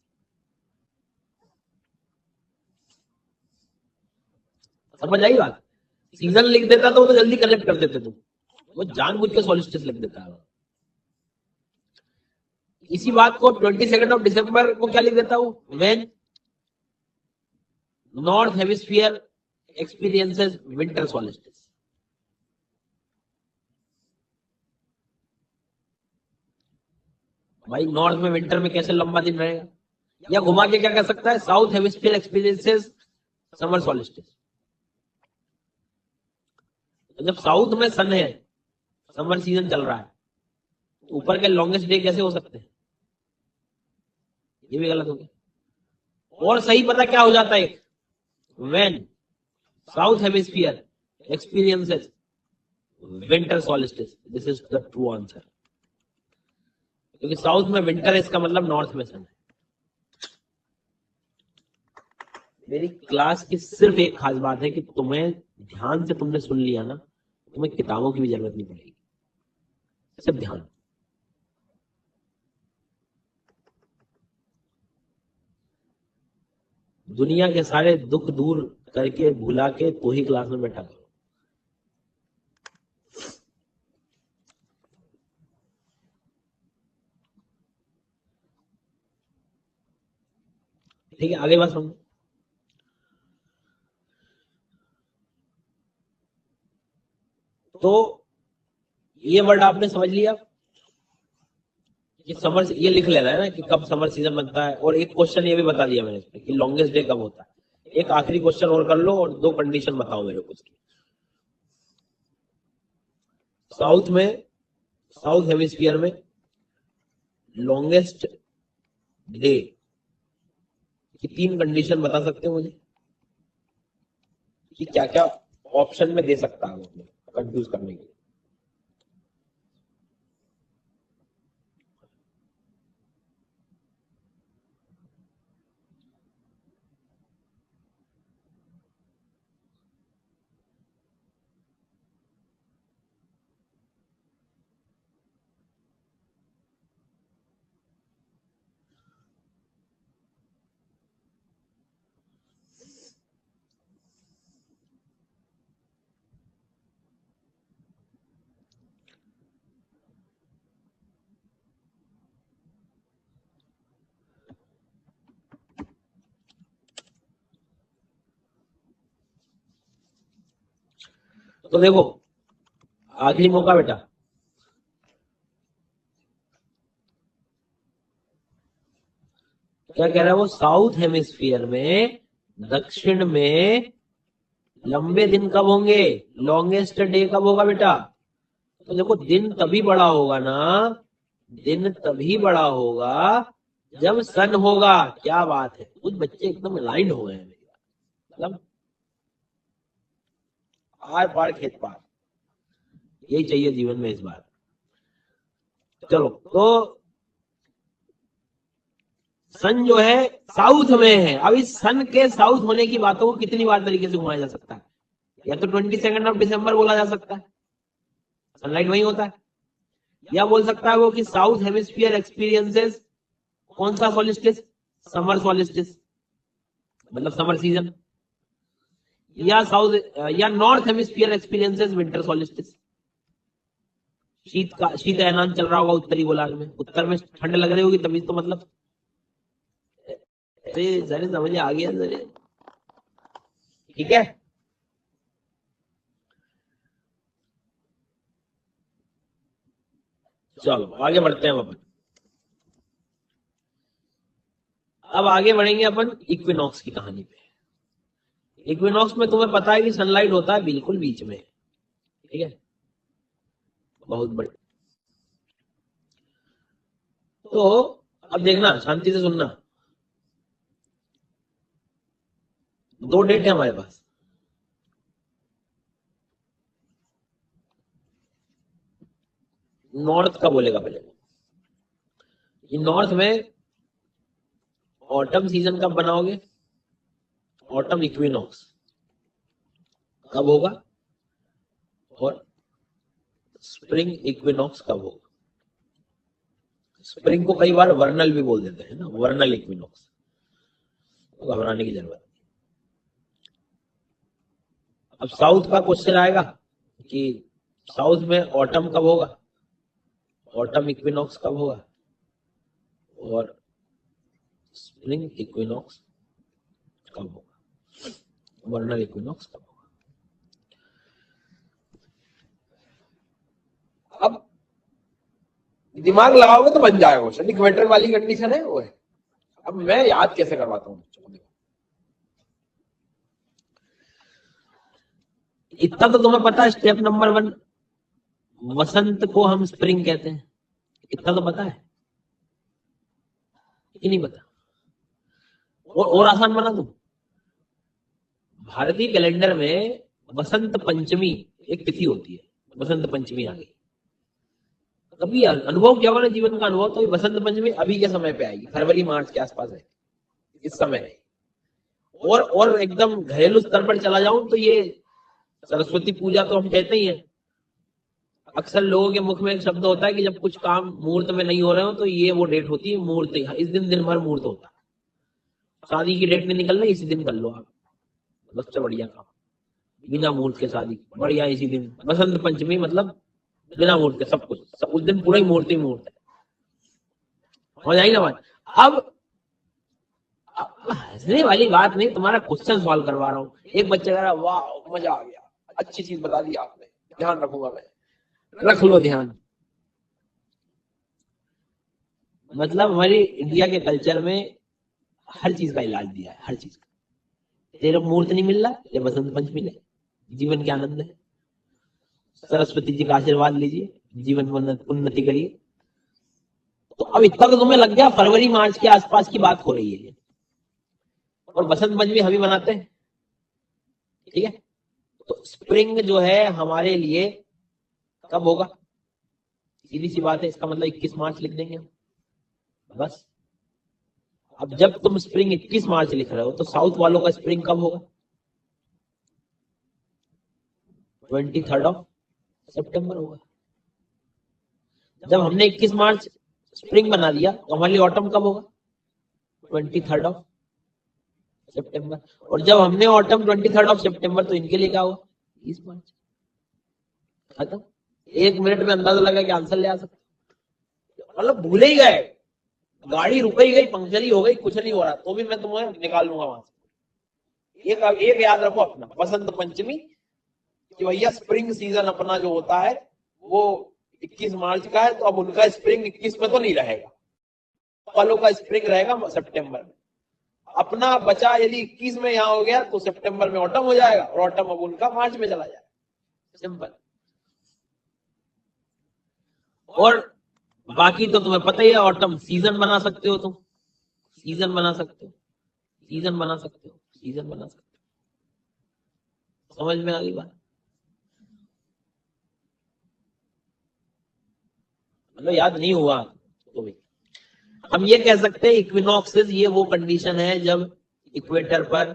समझ आई बात। सीजन लिख देता तो जल्दी कनेक्ट कर देते तुम, वो जानबूझ के सोलिस्टिस लिख देता है। इसी बात को 22 को क्या लिख देता हूं, when north hemisphere experiences winter solstice. भाई नॉर्थ में विंटर में कैसे लंबा दिन रहेगा, या घुमा के क्या कर सकता है, south hemisphere experiences summer solstice. तो जब साउथ में सन है, समर सीजन चल रहा है, तो ऊपर के लॉन्गेस्ट डे कैसे हो सकते हैं, ये भी गलत हो गया। और सही पता क्या हो जाता है, when south hemisphere experiences winter solstice, this is the true answer. क्योंकि साउथ में विंटर है, इसका मतलब नॉर्थ में सन है। मेरी क्लास की सिर्फ एक खास बात है कि तुम्हें ध्यान से तुमने सुन लिया ना, तुम्हें किताबों की भी जरूरत नहीं पड़ेगी, सिर्फ ध्यान। दुनिया के सारे दुख दूर करके भुला के तो ही क्लास में बैठा करो। ठीक है, आगे बात समझो। तो ये वर्ड आपने समझ लिया कि समर, ये लिख लेना है ना कि कब समर सीजन बनता है। और एक क्वेश्चन ये भी बता दिया मैंने इसमें कि लॉन्गेस्ट डे कब होता है। एक आखिरी क्वेश्चन और कर लो और दो कंडीशन बताओ मेरे को उसकी। साउथ में, साउथ हेमिस्फीयर में लॉन्गेस्ट डे की 3 कंडीशन बता सकते हो मुझे कि क्या क्या ऑप्शन में दे सकता है कंफ्यूज करने के लिए। तो देखो, आखिरी मौका बेटा। क्या कह रहा है वो, साउथ हेमिस्फीयर में, दक्षिण में लंबे दिन कब होंगे, लॉन्गेस्ट डे कब होगा बेटा। तो देखो, दिन तभी बड़ा होगा ना, दिन तभी बड़ा होगा जब सन होगा। क्या बात है, कुछ बच्चे एकदम अलाइंड हो गए हैं मेरी बात, मतलब आर पार खेत पार, यही चाहिए जीवन में इस बार। चलो, तो सन जो है साउथ में है। अब इस सन के साउथ होने की बातों को कितनी बार तरीके से घुमाया जा सकता है। या तो 22 बोला जा सकता है, सनलाइट वही होता है। या बोल सकता है वो कि साउथ हेमिस्फीयर एक्सपीरियंसेस कौन सा सोलिस्टिस, समर सोलिस्टिस, मतलब समर सीजन। या साउथ, या north hemisphere experiences winter solstice, शीत का, शीत ऐलान चल रहा होगा उत्तरी गोलार्ध में, उत्तर में ठंड लग रही होगी तभी तो, मतलब अरे जरे समझ आ गया जरे। ठीक है, चलो आगे बढ़ते हैं अपन। अब आगे बढ़ेंगे अपन इक्विनॉक्स की कहानी पे। इक्विनॉक्स में तुम्हें पता है कि सनलाइट होता है बिल्कुल बीच में, ठीक है, बहुत बढ़िया। तो अब देखना, शांति से सुनना, दो डेट है हमारे पास। नॉर्थ का बोलेगा पहले, ये नॉर्थ में ऑटम सीजन कब बनाओगे, ऑटम इक्विनॉक्स कब होगा, और स्प्रिंग इक्विनॉक्स कब होगा। स्प्रिंग को कई बार वर्नल भी बोल देते हैं ना, वर्नल इक्विनॉक्स, तो घबराने की जरूरत नहीं। अब साउथ का क्वेश्चन आएगा कि साउथ में ऑटम कब होगा, ऑटम इक्विनॉक्स कब होगा, और स्प्रिंग इक्विनॉक्स कब होगा, वर्नल इक्विनॉक्स कब होगा। अब दिमाग लगाओगे तो बन जाएगा क्वेश्चन, इक्वेटर वाली कंडीशन है वो है। अब मैं याद कैसे करवाता हूँ, इतना तो तुम्हें पता है, स्टेप नंबर 1 वसंत को हम स्प्रिंग कहते हैं, इतना तो पता है कि नहीं पता। और आसान बना दूं, भारतीय कैलेंडर में वसंत पंचमी एक तिथि होती है, वसंत पंचमी आ गई। कभी अनुभव क्या होगा ना, जीवन का अनुभव, तो वसंत पंचमी अभी के समय पे आएगी, फरवरी मार्च के आसपास है, इस समय नहीं। और एकदम घरेलू स्तर पर चला जाऊं तो ये सरस्वती पूजा तो हम कहते ही हैं। अक्सर लोगों के मुख में एक शब्द होता है कि जब कुछ काम मुहूर्त में नहीं हो रहे हो तो ये वो डेट होती है मुहूर्त, इस दिन भर मुहूर्त होता है। शादी की डेट नहीं निकल रही, इसी दिन कर लो आप, सबसे बढ़िया काम, बिना मुहूर्त के शादी बढ़िया इसी दिन। बसंत पंचमी मतलब बिना मुहूर्त के सब कुछ, सब उस दिन पूरा ही मुहूर्त है। हो जाएगी ना बात। अब हंसने वाली बात नहीं, तुम्हारा क्वेश्चन सॉल्व करवा रहा हूँ। एक बच्चा कह रहा वाह मजा आ गया, अच्छी चीज बता दी आपने, ध्यान रखूंगा मैं। रख लो ध्यान। मतलब हमारी इंडिया के कल्चर में हर चीज का इलाज दिया है, हर चीज का। तेरे मुहूर्त नहीं मिल रहा, ये बसंत पंचमी ले, जीवन के आनंद है, सरस्वती जी का आशीर्वाद लीजिए, जीवन में उन्नति करिए। तो अब इतना तो तुम्हें लग गया, फरवरी मार्च के आसपास की बात हो रही है, और बसंत पंचमी हम ही मनाते हैं, ठीक है। तो स्प्रिंग जो है हमारे लिए कब होगा, सीधी सी बात है, इसका मतलब 21 मार्च लिख देंगे हम, बस। अब जब तुम स्प्रिंग 21 मार्च लिख रहे हो तो साउथ वालों का स्प्रिंग कब होगा, 23 सितंबर होगा। जब हमने 21 मार्च स्प्रिंग बना दिया तो हमारे लिए ऑटम कब होगा, 23 सितंबर। और जब हमने ऑटम 23 सितंबर, तो इनके लिए क्या होगा, 20 मार्च। खत्म। 1 मिनट में अंदाजा लगा कि आंसर ले आ सकते, मतलब भूले ही गए, गाड़ी रुक ही गई, पंक्चर ही हो गई, कुछ नहीं हो रहा, तो भी मैं तुम्हें निकाल लूंगा वहां से। एक याद रखो अपना, बसंत पंचमी कि भैया स्प्रिंग सीजन अपना जो होता है वो 21 मार्च का है, तो अब उनका स्प्रिंग 21 में तो नहीं रहेगा, वालों का स्प्रिंग रहेगा सितंबर में। अपना बचा यदि 21 में यहाँ हो गया तो सितंबर में ऑटम हो जाएगा, और ऑटम अब उनका मार्च में चला जाएगा, सिंपल। और बाकी तो तुम्हें पता ही है, ऑटम सीजन बना सकते हो तुम, सीजन बना सकते हो, सीजन बना सकते हो, सीजन बना सकते हो। समझ में आ गई बात, मतलब याद नहीं हुआ तो भी हम ये कह सकते हैं इक्विनॉक्सेस ये वो कंडीशन है जब इक्वेटर पर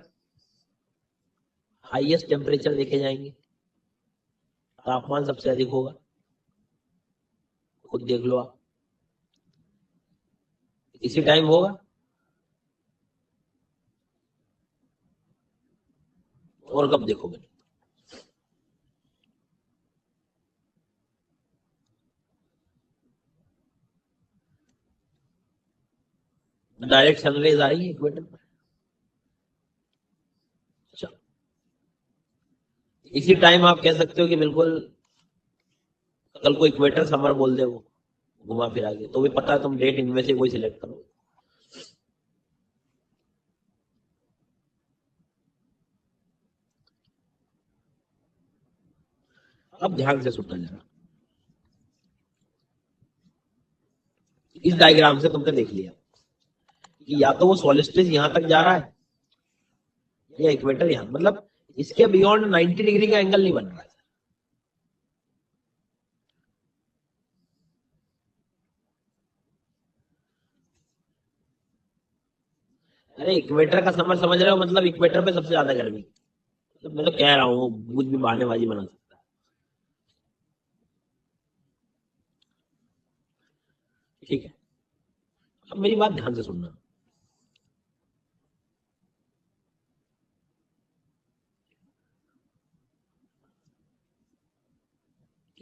हाईएस्ट टेम्परेचर देखे जाएंगे, तापमान सबसे अधिक होगा, खुद देख लो आप, इसी टाइम होगा। और कब देखोगे, डायरेक्ट सनराइज आ रही है इक्वेटर पर। अच्छा, इसी टाइम आप कह सकते हो कि बिल्कुल कल को इक्वेटर समर बोल दे वो, घुमा फिरा के, तो भी पता है तुम डेट इनमें से कोई सिलेक्ट करो। अब ध्यान से सुनना जरा, इस डायग्राम से तुमने देख लिया कि या तो वो सोलिस्टिस यहां तक जा रहा है या इक्वेटर यहां, मतलब इसके बियॉन्ड 90 डिग्री का एंगल नहीं बन रहा है। अरे इक्वेटर का समर समझ रहे हो, मतलब इक्वेटर पे सबसे ज्यादा गर्मी, तो मैं तो कह रहा हूँ कुछ भी बहानेबाजी बना सकता है। ठीक है, अब मेरी बात ध्यान से सुनना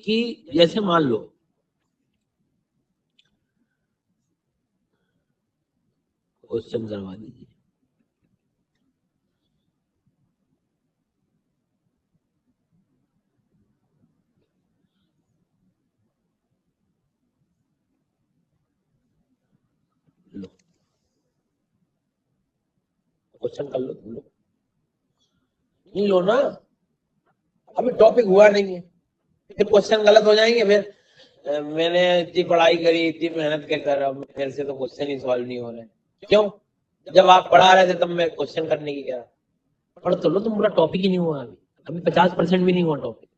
कि जैसे मान लो क्वेश्चन करवा दीजिए। लो क्वेश्चन कर लो तुम लोग, नहीं लो ना, अभी टॉपिक हुआ नहीं है, फिर क्वेश्चन गलत हो जाएंगे, फिर मैंने इतनी पढ़ाई करी, इतनी मेहनत कर, अब मेरे से तो क्वेश्चन ही सॉल्व नहीं हो रहे। क्यों? जब आप पढ़ा रहे थे तब मैं क्वेश्चन करने की क्या, पढ़ तो लो, तुम पूरा टॉपिक ही नहीं हुआ अभी, अभी 50% भी नहीं हुआ टॉपिक,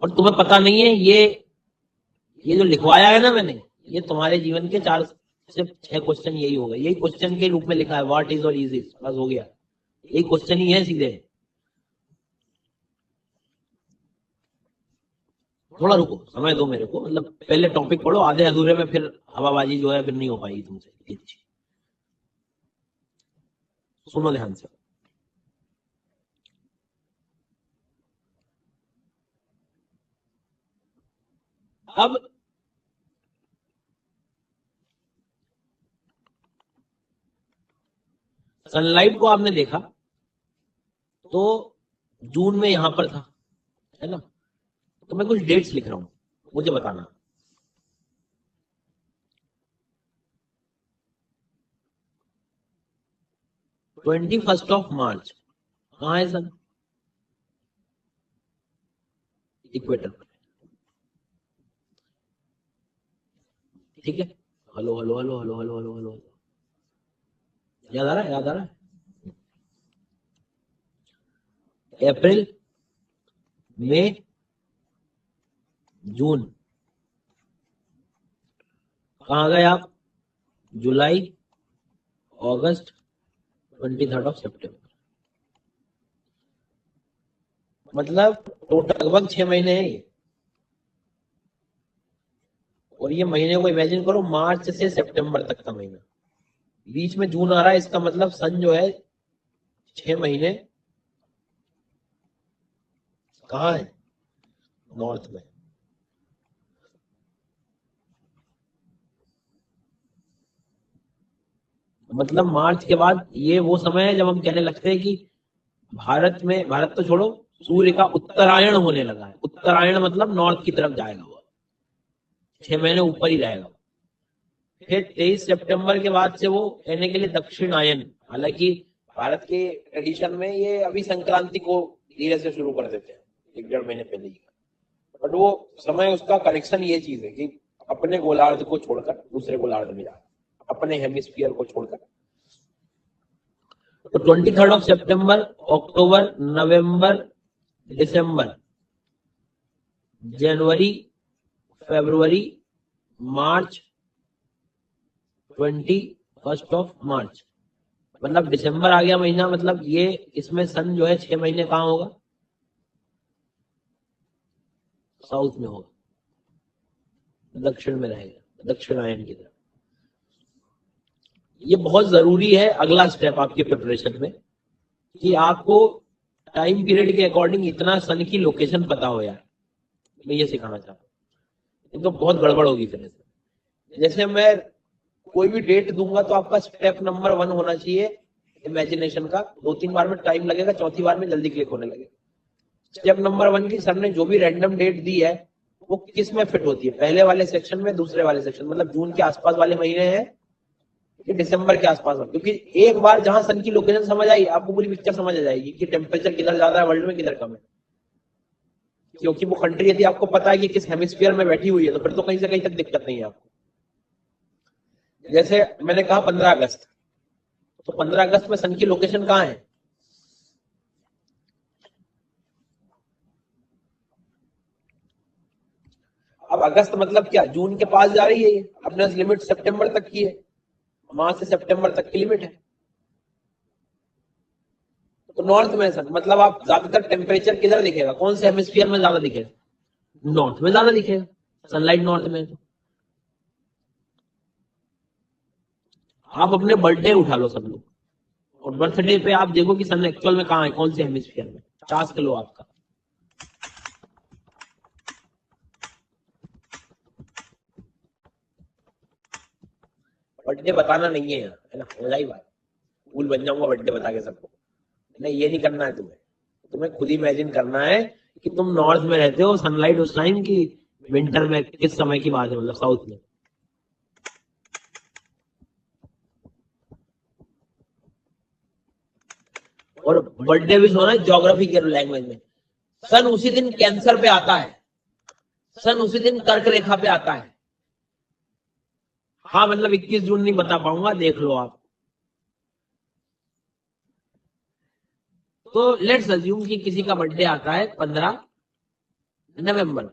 और तुम्हें पता नहीं है ये जो लिखवाया है ना मैंने, ये तुम्हारे जीवन के 4 से 6 क्वेश्चन यही होगा, यही क्वेश्चन के रूप में लिखा है, व्हाट इज और इज इज, बस हो गया, यही क्वेश्चन ही है सीधे। थोड़ा रुको, समय दो मेरे को, मतलब पहले टॉपिक पढ़ो, आधे अधूरे में फिर हवाबाजी जो है फिर नहीं हो पाएगी तुमसे। सुनो ध्यान से, अब सनलाइट को आपने देखा तो जून में यहां पर था, है ना, तो मैं कुछ डेट्स लिख रहा हूं, मुझे बताना। 21 कहाँ है सन? इक्वेटर पर। ठीक है, hello hello hello hello hello hello hello, याद आ रहा है, याद आ रहा है? अप्रैल, मई, जून, कहाँ गए आप? जुलाई, अगस्त, 23 सितंबर, मतलब टोटल लगभग 6 महीने हैं ये। और ये महीने को इमेजिन करो, मार्च से सितंबर तक का महीना, बीच में जून आ रहा है, इसका मतलब सन जो है 6 महीने कहाँ है? नॉर्थ में। मतलब मार्च के बाद ये वो समय है जब हम कहने लगते हैं कि भारत में, भारत तो छोड़ो, सूर्य का उत्तरायण होने लगा है। उत्तरायण मतलब नॉर्थ की तरफ जाएगा वो, 6 महीने ऊपर ही रहेगा। फिर 23 सितंबर के बाद से वो कहने के लिए दक्षिणायन, हालांकि भारत के ट्रेडिशन में ये अभी संक्रांति को धीरे से शुरू कर देते हैं, 1 डेढ़ महीने पहले ही, बट वो समय, उसका कनेक्शन ये चीज है कि अपने गोलार्ध को छोड़कर दूसरे गोलार्ध में जाना, अपने हेमिस्फीयर को छोड़कर। तो 23 सितंबर, अक्टूबर, नवंबर, दिसंबर, जनवरी, फरवरी, मार्च, 21 मार्च, मतलब दिसंबर आ गया महीना, मतलब ये इसमें सन जो है 6 महीने कहाँ होगा? साउथ में होगा, दक्षिण में रहेगा, दक्षिणायन की तरफ। ये बहुत जरूरी है अगला स्टेप आपके प्रिपरेशन में, कि आपको टाइम पीरियड के अकॉर्डिंग इतना सन की लोकेशन पता हो यार, मैं ये सिखाना चाहता हूँ, तो बहुत गड़बड़ होगी फिर से। जैसे मैं कोई भी डेट दूंगा तो आपका स्टेप नंबर 1 होना चाहिए इमेजिनेशन का, 2-3 बार में टाइम लगेगा, चौथी बार में जल्दी क्लिक होने लगेगा। स्टेप नंबर 1 की सर ने जो भी रैंडम डेट दी है वो किस में फिट होती है? पहले वाले सेक्शन में, दूसरे वाले सेक्शन, मतलब जून के आसपास वाले महीने हैं कि दिसंबर के आसपास हो, क्योंकि एक बार जहां सन की लोकेशन समझ आई आपको पूरी पिक्चर समझ आ जाएगी कि टेम्परेचर किधर ज्यादा है वर्ल्ड में किधर कम है, क्योंकि वो कंट्री यदि आपको पता है कि किस हेमिस्फीयर में बैठी हुई है तो फिर तो कहीं से कहीं तक दिक्कत नहीं है आपको। जैसे मैंने कहा 15 अगस्त, तो 15 अगस्त में सन की लोकेशन कहाँ है? अब अगस्त मतलब क्या, जून के पास जा रही है ये, अपने लिमिट सितंबर तक की है, वहां से सितंबर तक की लिमिट है, तो नॉर्थ में सन, मतलब आप ज्यादातर टेम्परेचर किधर दिखेगा, कौन से हेमिस्फीयर में ज्यादा दिखेगा? नॉर्थ में ज्यादा दिखेगा, सनलाइट नॉर्थ में। आप अपने बर्थडे उठा लो सब लोग, और बर्थडे पे आप देखो कि सन एक्चुअल में कहाँ है, कौन से हेमिस्फीयर में, 50 किलो आपका। बर्थडे बताना नहीं है है ना, हो जाए बात, भूल बन जाऊंगा बर्थडे बता के सबको। नहीं, ये नहीं करना है तुम्हें, तुम्हें खुद इमेजिन करना है कि तुम नॉर्थ में रहते हो, सनलाइट उस टाइम की विंटर में किस समय की बात है, मतलब साउथ में। और बर्थडे भी होना है ज्योग्राफी के लैंग्वेज में। सन उसी दिन कैंसर पे आता है, सन उसी दिन कर्क रेखा पे आता है। हाँ मतलब 21 जून नहीं बता पाऊंगा, देख लो आप। तो लेट्स अज्यूम कि किसी का बर्थडे आता है 15 नवंबर,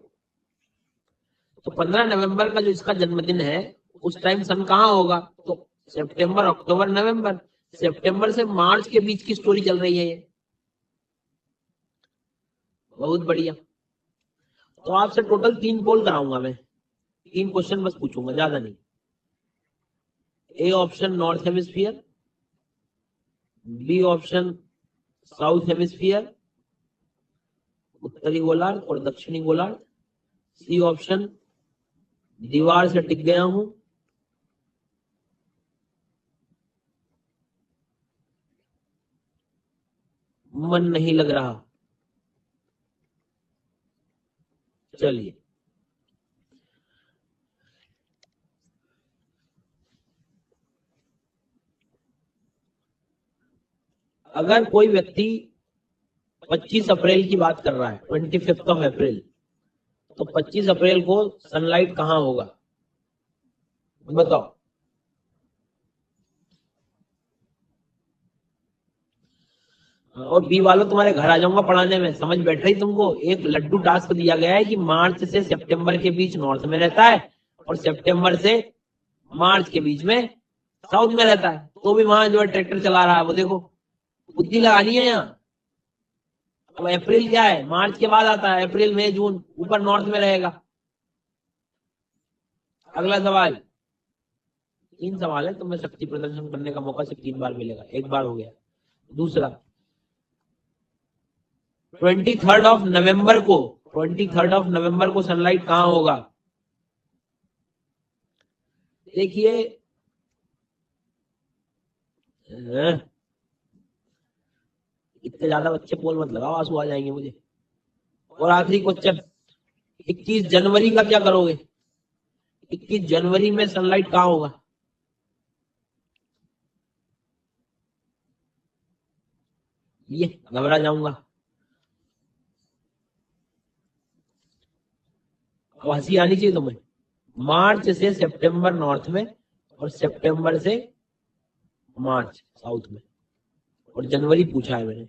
तो 15 नवंबर का जो इसका जन्मदिन है उस टाइम सन कहाँ होगा? तो सितंबर, अक्टूबर, नवंबर, सितंबर से मार्च के बीच की स्टोरी चल रही है ये। बहुत बढ़िया। तो आपसे टोटल 3 पोल कराऊंगा मैं, 3 क्वेश्चन बस पूछूंगा, ज्यादा नहीं। A option north hemisphere, B option south hemisphere, उत्तरी गोलार्ध और दक्षिणी गोलार्ध, सी ऑप्शन दीवार से टिक गया हूं, मन नहीं लग रहा। चलिए, अगर कोई व्यक्ति 25 अप्रैल की बात कर रहा है, 25 अप्रैल, तो 25 अप्रैल को सनलाइट कहाँ होगा बताओ? और बी वालों तुम्हारे घर आ जाऊंगा पढ़ाने में, समझ बैठ रही तुमको। एक लड्डू टास्क दिया गया है कि मार्च से सितंबर के बीच नॉर्थ में रहता है और सितंबर से मार्च के बीच में साउथ में रहता है, तो भी वहां जो है ट्रैक्टर चला रहा है वो देखो। बुद्धि लगानी है यहाँ। अब अप्रैल क्या है, मार्च के बाद आता है, अप्रैल मई जून ऊपर नॉर्थ में रहेगा। अगला सवाल, 3 सवाल है, तुम्हें शक्ति प्रदर्शन करने का मौका सिर्फ 3 बार मिलेगा, एक बार हो गया। दूसरा, 23 नवंबर को, 23 नवंबर को सनलाइट कहाँ होगा? देखिए, इतने ज्यादा बच्चे पोल मत लगाओ, आंसू आ जाएंगे मुझे। और आखिरी क्वेश्चन, 21 जनवरी का क्या करोगे? 21 जनवरी में सनलाइट कहाँ होगा? ये घबरा जाऊंगा। अब हंसी आनी चाहिए तुम्हें। मार्च से सितंबर नॉर्थ में और सितंबर से मार्च साउथ में, और जनवरी पूछा है मैंने।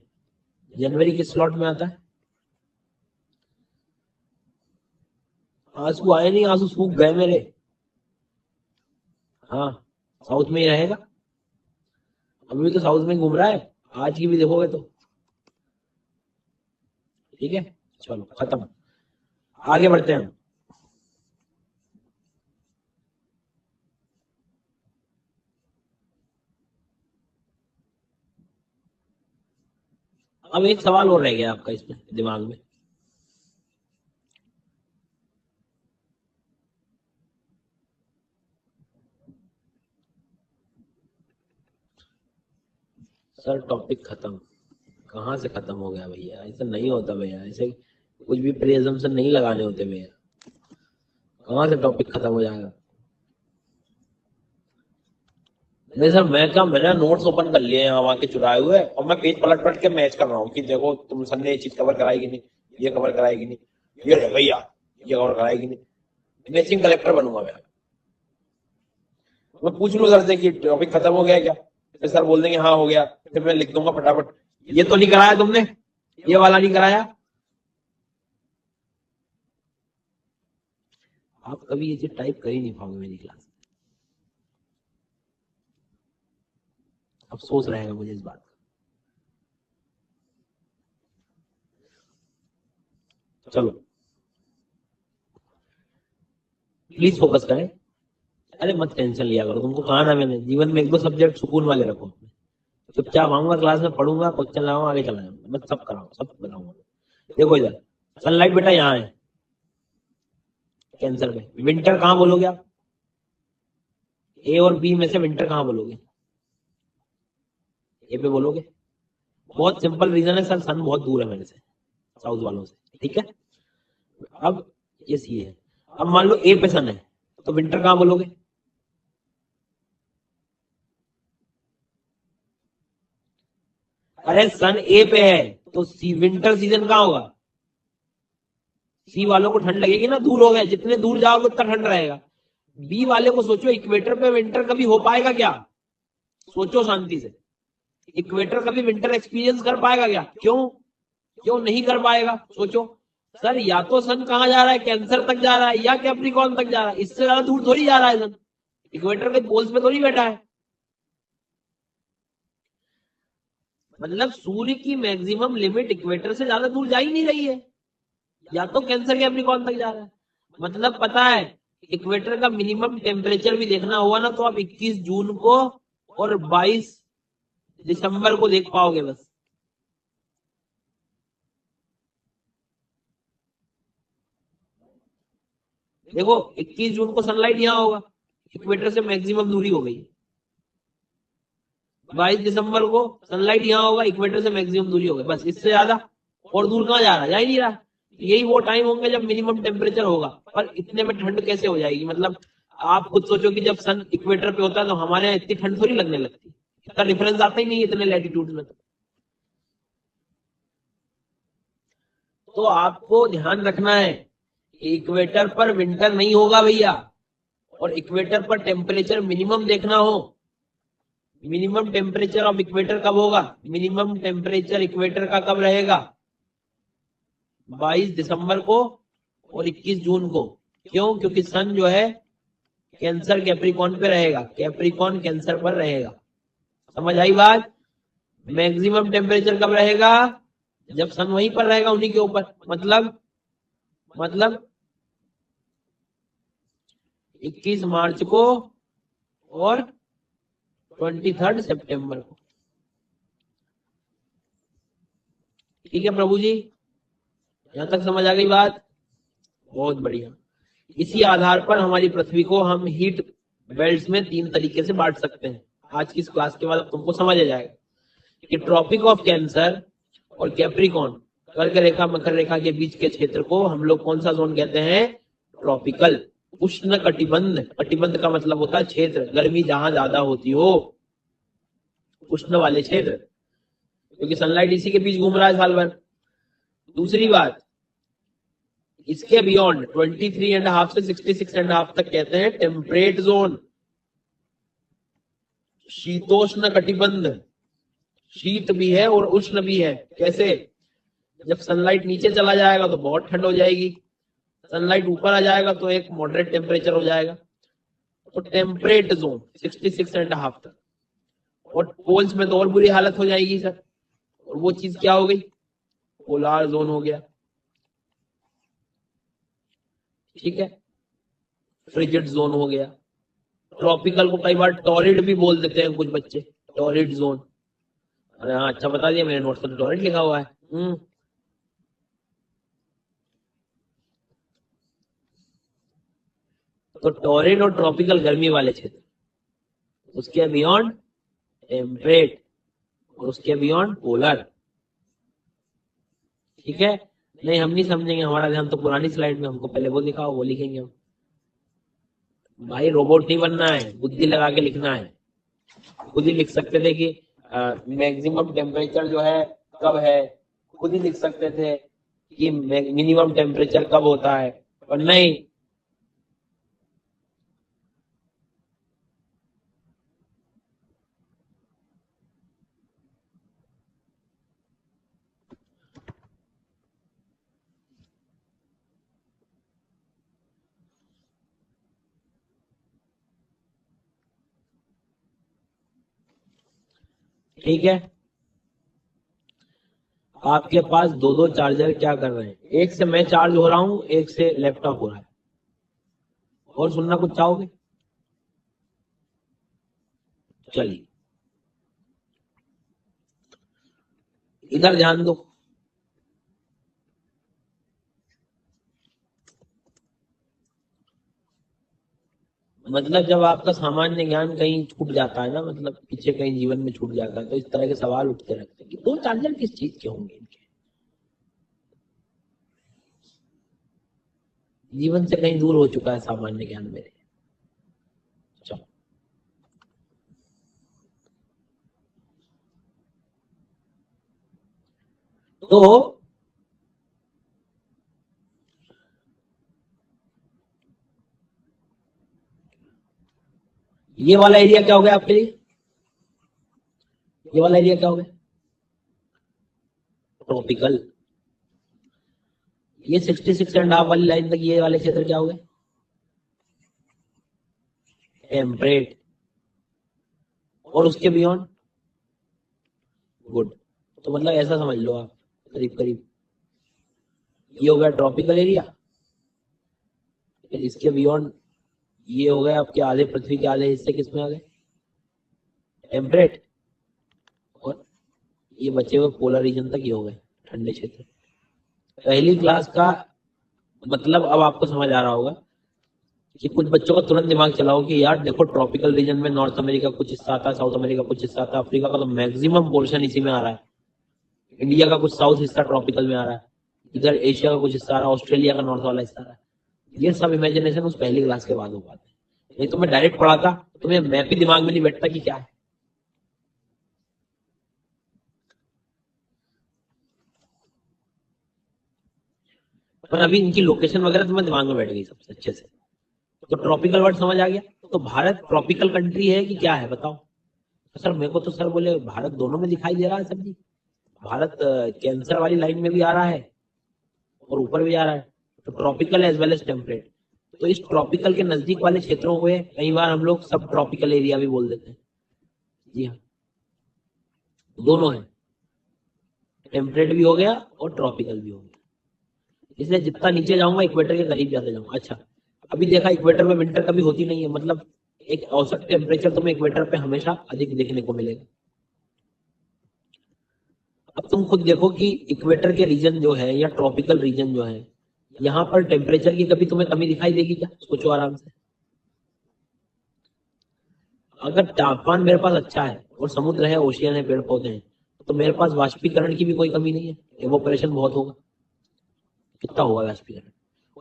जनवरी किस स्लॉट में आता है? आंसू आए नहीं, आंसू सूख गए मेरे। हाँ, साउथ में ही रहेगा। अभी तो साउथ में घूम रहा है, आज की भी देखोगे तो। ठीक है, चलो खत्म, आगे बढ़ते हैं। अब एक सवाल और रह गया आपका इसमें दिमाग में। सर टॉपिक खत्म? कहाँ से खत्म हो गया भैया, ऐसा नहीं होता भैया, ऐसे कुछ भी प्रिजम्पशन नहीं लगाने होते भैया। कहाँ से टॉपिक खत्म हो जाएगा? नहीं सर, मैं क्या, मैंने नोट्स ओपन कर लिए हैं वहां के चुराए हुए, और मैं पेज पलट पलट के मैच कर रहा हूँ कि देखो तुम सर ने ये चीज कवर कराई कि नहीं, ये कवर कराई कि नहीं, ये रह भैया ये कवर कराई कि नहीं। मैचिंग कलेक्टर बनूंगा मैं पूछ लूँ सर से कि टॉपिक खत्म हो गया क्या, फिर सर बोल देंगे हाँ हो गया, फिर मैं लिख दूंगा फटाफट, ये तो नहीं कराया तुमने, ये वाला नहीं कराया। आप कभी ये चीज टाइप कर ही नहीं पाओगे मेरी क्लास में, अफसोस रहेगा मुझे इस बात का। चलो प्लीज फोकस करें। अरे मत टेंशन लिया करो, तुमको कहा ना मैंने, जीवन में एक दो सब्जेक्ट सुकून वाले रखो। चुपचाप आऊंगा क्लास में, पढ़ूंगा, क्वेश्चन लगाऊंगा, आगे चला जाऊंगा, मैं सब कराऊंगा, सब बनाऊंगा। देखो इधर सनलाइट बेटा यहाँ है कैंसर में, विंटर कहाँ बोलोगे आप, ए और बी में से विंटर कहाँ बोलोगे, ए पे बोलोगे। बहुत सिंपल रीजन है सर, सन बहुत दूर है मेरे से, साउथ वालों से, ठीक है। अब ये सी है, अब मान लो ए पे सन है, तो विंटर कहाँ बोलोगे। अरे सन ए पे है तो सी विंटर सीजन कहाँ होगा, सी वालों को ठंड लगेगी ना, दूर हो गए, जितने दूर जाओगे उतना ठंड रहेगा। बी वाले को सोचो, इक्वेटर पे विंटर कभी हो पाएगा क्या, सोचो शांति से, इक्वेटर कभी विंटर एक्सपीरियंस कर पाएगा क्या, क्यों क्यों नहीं कर पाएगा, सोचो। सर या तो सन कहाँ जा रहा है, कैंसर तक जा रहा है, या कैप्रिकॉर्न तक जा रहा है, इससे ज्यादा दूर थोड़ी जा रहा है सन, इक्वेटर के पोल्स पे थोड़ी बैठा है। मतलब सूर्य की मैक्सिमम लिमिट इक्वेटर से ज्यादा दूर जा ही नहीं रही है, या तो कैंसर कैप्रिकॉर्न तक जा रहा है। मतलब पता है, इक्वेटर का मिनिमम टेम्परेचर भी देखना होगा ना, तो आप 21 जून को और 22 दिसंबर को देख पाओगे बस। देखो 21 जून को सनलाइट यहाँ होगा, इक्वेटर से मैक्सिमम दूरी हो गई। 22 दिसंबर को सनलाइट यहाँ होगा, इक्वेटर से मैक्सिमम दूरी हो गई, बस इससे ज्यादा और दूर कहाँ जा रहा है, जा ही नहीं रहा। यही वो टाइम होंगे जब मिनिमम टेम्परेचर होगा, पर इतने में ठंड कैसे हो जाएगी, मतलब आप खुद सोचो कि जब सन इक्वेटर पे होता है तो हमारे यहाँ इतनी ठंड थोड़ी लगने लगती, इतना डिफरेंस आता ही नहीं इतने लैटिट्यूड में। तो आपको ध्यान रखना है, इक्वेटर पर विंटर नहीं होगा भैया, और इक्वेटर पर टेम्परेचर मिनिमम देखना हो, मिनिमम टेम्परेचर ऑफ इक्वेटर कब होगा, मिनिमम टेम्परेचर इक्वेटर का कब रहेगा, 22 दिसंबर को और 21 जून को। क्यों, क्योंकि सन जो है कैंसर कैप्रिकॉर्न पे रहेगा, कैप्रिकॉर्न कैंसर पर रहेगा। समझ आई बात। मैक्सिमम टेम्परेचर कब रहेगा, जब सन वहीं पर रहेगा उन्हीं के ऊपर, मतलब 21 मार्च को और 23 सितंबर को। ठीक है प्रभु जी, यहां तक समझ आ गई बात, बहुत बढ़िया। इसी आधार पर हमारी पृथ्वी को हम हीट बेल्ट्स में 3 तरीके से बांट सकते हैं। आज की इस क्लास के बाद तुमको समझ आ जाएगा कि ट्रॉपिक ऑफ कैंसर और कैप्रिकॉर्न, कर्क रेखा मकर रेखा के बीच के क्षेत्र को हम लोग कौन सा जोन कहते हैं, ट्रॉपिकल। उष्ण कटिबंध, कटिबंध का मतलब होता है क्षेत्र, गर्मी जहां ज्यादा होती हो, उष्ण वाले क्षेत्र, क्योंकि सनलाइट इसी के बीच घूम रहा है साल भर। दूसरी बात, इसके बियॉन्ड 23.5 से 66.5 तक कहते हैं टेम्परेट जोन, शीतोष्ण कटिबंध, शीत भी है और उष्ण भी है। कैसे, जब सनलाइट नीचे चला जाएगा तो बहुत ठंड हो जाएगी, सनलाइट ऊपर आ जाएगा तो एक मॉडरेट टेम्परेचर हो जाएगा। तो टेम्परेट जोन 66.5 तक, और पोल्स में तो और बुरी हालत हो जाएगी सर, और वो चीज क्या हो गई, पोलार जोन हो गया। ठीक है, फ्रिजिड जोन हो गया। ट्रॉपिकल को कई बार टॉरिड भी बोल देते हैं कुछ बच्चे, टॉरिड जोन। अरे हाँ, अच्छा बता दिया, मेरे नोट्स पर टॉरिड लिखा हुआ है। तो टॉरिड और ट्रॉपिकल गर्मी वाले क्षेत्र, उसके बियॉन्ड टेम्परेट, और उसके बियॉन्ड पोलर। ठीक है, नहीं हम नहीं समझेंगे, हमारा ध्यान तो पुरानी स्लाइड में, हमको पहले वो दिखाओ, वो लिखेंगे हम। भाई रोबोट नहीं बनना है, बुद्धि लगा के लिखना है। खुद ही लिख सकते थे कि मैक्सिमम टेम्परेचर जो है कब है, खुद ही लिख सकते थे कि मिनिमम टेम्परेचर कब होता है, पर नहीं, ठीक है। आपके पास दो दो चार्जर क्या कर रहे हैं, एक से मैं चार्ज हो रहा हूं, एक से लैपटॉप हो रहा है। और सुनना कुछ चाहोगे? चलिए इधर ध्यान दो। मतलब जब आपका सामान्य ज्ञान कहीं छूट जाता है ना, मतलब पीछे कहीं जीवन में छूट जाता है, तो इस तरह के सवाल उठते रहते हैं कि दो चार्जर किस चीज के होंगे इनके, जीवन से कहीं दूर हो चुका है सामान्य ज्ञान मेरे। चलो तो ये वाला एरिया क्या हो गया आपके लिए, ये वाला एरिया क्या हो गया, ट्रॉपिकल। ये 66.5 वाली लाइन तक ये वाले क्षेत्र क्या हो गए, टेम्परेट। और उसके बियॉन्ड गुड। तो मतलब ऐसा समझ लो आप, करीब करीब ये हो गया ट्रॉपिकल एरिया, इसके बियॉन्ड ये हो गए आपके आधे, पृथ्वी के आधे हिस्से किसमें आ गए, टेम्परेट। और ये बचे हुए पोलर रीजन तक ये हो गए ठंडे क्षेत्र। पहली क्लास का मतलब अब आपको समझ आ रहा होगा कि कुछ बच्चों का तुरंत दिमाग चलाओ कि यार देखो ट्रॉपिकल रीजन में नॉर्थ अमेरिका कुछ हिस्सा आता है, साउथ अमेरिका कुछ हिस्सा आता है, अफ्रीका का तो मैक्सिमम पोर्शन इसी में आ रहा है, इंडिया का कुछ साउथ हिस्सा ट्रॉपिकल में आ रहा है, इधर एशिया का कुछ हिस्सा आ रहा है, ऑस्ट्रेलिया का नॉर्थ वाला हिस्सा आ रहा है। ये सब इमेजिनेशन उस पहली क्लास के बाद हो पाते हैं, नहीं तो मैं डायरेक्ट पढ़ाता तो तुम्हें मैप ही दिमाग में नहीं बैठता कि क्या है। पर अभी इनकी लोकेशन वगैरह तुम्हें दिमाग में बैठ गई सबसे अच्छे से। तो ट्रॉपिकल वर्ड समझ आ गया। तो भारत ट्रॉपिकल कंट्री है कि क्या है बताओ। तो सर मेरे को तो सर बोले भारत दोनों में दिखाई दे रहा है सर जी, भारत कैंसर वाली लाइन में भी आ रहा है और ऊपर भी आ रहा है, तो tropical as well as temperate. तो इस ट्रॉपिकल के नजदीक वाले क्षेत्रों को कई बार हम लोग सब ट्रॉपिकल एरिया भी बोल देते हैं। जी हाँ, दोनों है, टेम्परेट भी हो गया और ट्रॉपिकल भी हो गया। इसलिए जितना नीचे जाऊंगा इक्वेटर के करीब जाते जाऊंगा। अच्छा, अभी देखा इक्वेटर में विंटर कभी होती नहीं है, मतलब एक औसत टेम्परेचर तुम्हें इक्वेटर पे हमेशा अधिक देखने को मिलेगा। अब तुम खुद देखो कि इक्वेटर के रीजन जो है या ट्रॉपिकल रीजन जो है, यहाँ पर टेम्परेचर की कभी तुम्हें कमी दिखाई देगी क्या, सोचो आराम से। अगर तापमान मेरे पास अच्छा है और समुद्र है, ओशियन है, पेड़ पौधे हैं, तो मेरे पास वाष्पीकरण की भी कोई कमी नहीं है, एवोपरेशन बहुत होगा। कितना होगा वाष्पीकरण,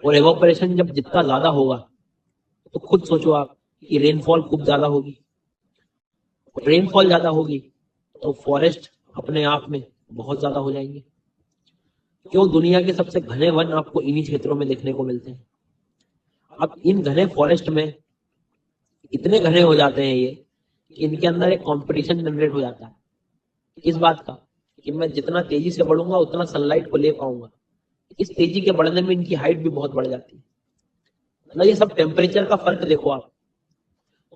और एवोपरेशन जब जितना ज्यादा होगा तो खुद सोचो आप कि रेनफॉल खूब ज्यादा होगी, रेनफॉल ज्यादा होगी तो फॉरेस्ट अपने आप में बहुत ज्यादा हो जाएंगे। क्यों, दुनिया के सबसे घने वन आपको इन्हीं क्षेत्रों में देखने को मिलते हैं। अब इन घने फॉरेस्ट में इतने घने हो जाते हैं ये कि इनके अंदर एक कंपटीशन जनरेट हो जाता है, किस बात का, कि मैं जितना तेजी से बढ़ूंगा उतना सनलाइट को ले पाऊंगा। इस तेजी के बढ़ने में इनकी हाइट भी बहुत बढ़ जाती है। मतलब ये सब टेम्परेचर का फर्क देखो आप,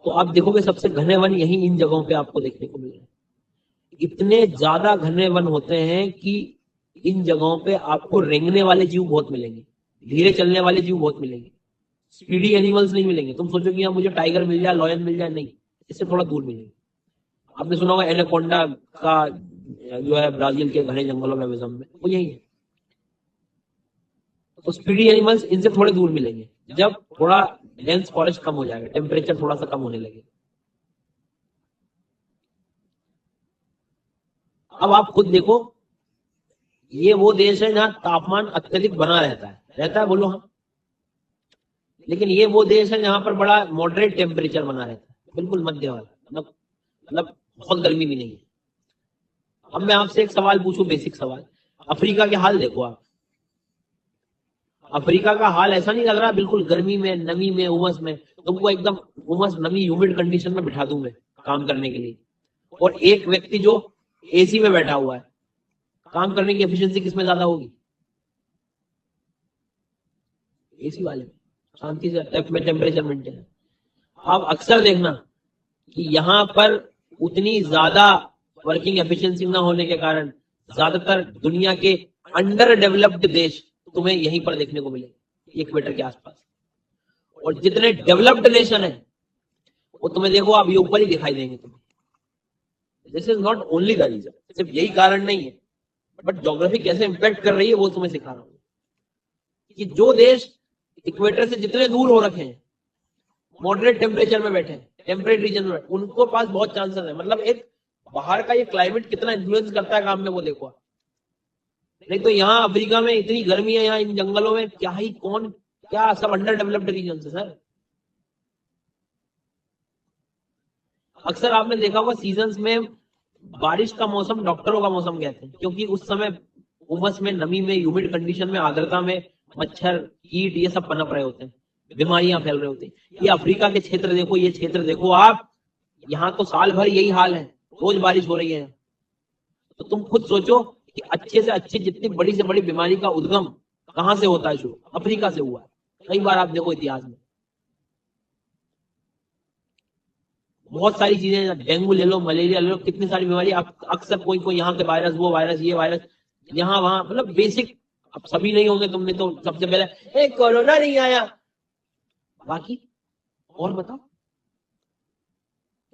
तो आप देखोगे सबसे घने वन यही इन जगहों पे आपको देखने को मिल रहे हैं। इतने ज्यादा घने वन होते हैं कि इन जगहों पे आपको रेंगने वाले जीव बहुत मिलेंगे, धीरे चलने वाले जीव बहुत मिलेंगे, स्पीडी एनिमल्स नहीं मिलेंगे। तुम सोचो कि यहाँ मुझे टाइगर मिल जाए, लॉयन मिल जाए, नहीं, इससे थोड़ा दूर मिलेंगे। आपने सुना होगा एनाकोंडा का जो है ब्राजील के घने जंगलों में, अमेज़न में, वो यही है। तो स्पीडी एनिमल्स इनसे थोड़े दूर मिलेंगे जब थोड़ा डेंस फॉरेस्ट कम हो जाएगा, टेम्परेचर थोड़ा सा कम होने लगे। अब आप खुद देखो, ये वो देश है जहां तापमान अत्यधिक बना रहता है बोलो हाँ, लेकिन ये वो देश है जहां पर बड़ा मॉडरेट टेम्परेचर बना रहता है, बिल्कुल मध्य वाला, मतलब मतलब बहुत गर्मी भी नहीं है। अब मैं आपसे एक सवाल पूछूं, बेसिक सवाल, अफ्रीका के हाल देखो आप। अफ्रीका का हाल ऐसा नहीं लग रहा, बिल्कुल गर्मी में, नमी में, उमस में, तुमको एकदम उमस, नमी, ह्यूमिड कंडीशन में बिठा दूं मैं काम करने के लिए, और एक व्यक्ति जो एसी में बैठा हुआ है, काम करने की एफिशिएंसी किसमें ज्यादा होगी? एसी वाले में, शांति से टेम्परेचर मेंटेन है। आप अक्सर देखना कि यहाँ पर उतनी ज्यादा वर्किंग एफिशिएंसी ना होने के कारण ज्यादातर दुनिया के अंडर डेवलप्ड देश तुम्हें यहीं पर देखने को मिलेंगे, इक्वेटर के आसपास। और जितने डेवलप्ड नेशन है वो तुम्हें देखो आप ये ऊपर ही दिखाई देंगे तुम्हें। This is not only the reason, सिर्फ यही कारण नहीं है, बट ज्योग्राफी कैसे इंपैक्ट कर रही है वो तुम्हें सिखा रहा हूं कि जो देश इक्वेटर से जितने दूर हो रखे हैं, मॉडरेट टेम्परेचर में बैठे हैं, टेम्परेट रीजन में, उनको पास बहुत चांसेस है। मतलब एक बाहर का ये क्लाइमेट कितना इन्फ्लुएंस करता है काम में वो देखो आप। नहीं तो यहाँ अफ्रीका में इतनी गर्मी है, यहाँ इन जंगलों में क्या ही, कौन क्या, सब अंडर डेवलप्ड रीजन है सर। अक्सर आपने देखा होगा सीजन्स में बारिश का मौसम डॉक्टरों का मौसम कहते हैं, क्योंकि उस समय उमस में, नमी में, ह्यूमिड कंडीशन में, आर्द्रता में मच्छर, कीट, ये सब पनप रहे होते हैं, बीमारियां फैल रही होती हैं। ये अफ्रीका के क्षेत्र देखो, ये क्षेत्र देखो आप, यहाँ तो साल भर यही हाल है, रोज बारिश हो रही है। तो तुम खुद सोचो कि अच्छे से अच्छी, जितनी बड़ी से बड़ी बीमारी का उद्गम कहां से होता है? शुरू अफ्रीका से हुआ है। कई बार आप देखो इतिहास में बहुत सारी चीजें, डेंगू ले लो, मलेरिया ले लो, कितनी सारी बीमारी, अक्सर कोई कोई यहाँ के वायरस, वो वायरस, ये वायरस, यहाँ वहां, मतलब बेसिक। अब सभी नहीं होंगे, तुमने तो सबसे पहले कोरोना नहीं आया, बाकी और बताओ।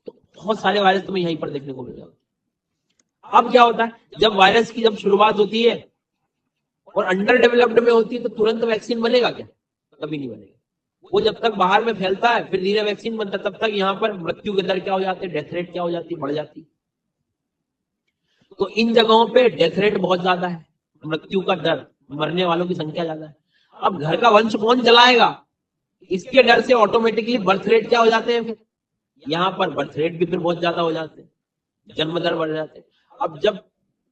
तो बहुत सारे वायरस तुम्हें यहीं पर देखने को मिल जाएगा। अब क्या होता है, जब वायरस की जब शुरुआत होती है और अंडर डेवलप्ड में होती है, तो तुरंत वैक्सीन बनेगा क्या? कभी नहीं बनेगा। वो जब तक बाहर में फैलता है, फिर धीरे वैक्सीन बनता है, तब तक यहाँ पर मृत्यु के दर क्या हो जाते हैं, डेथ रेट क्या हो जाती है, बढ़ जाती है। तो इन जगहों पे डेथ रेट बहुत ज्यादा है, मृत्यु का दर, मरने वालों की संख्या ज्यादा है। अब घर का वंश कौन चलाएगा? इसके डर से ऑटोमेटिकली बर्थ रेट क्या हो जाते हैं, फिर यहाँ पर बर्थ रेट भी फिर बहुत ज्यादा हो जाते हैं, जन्म दर बढ़ जाते हैं। अब जब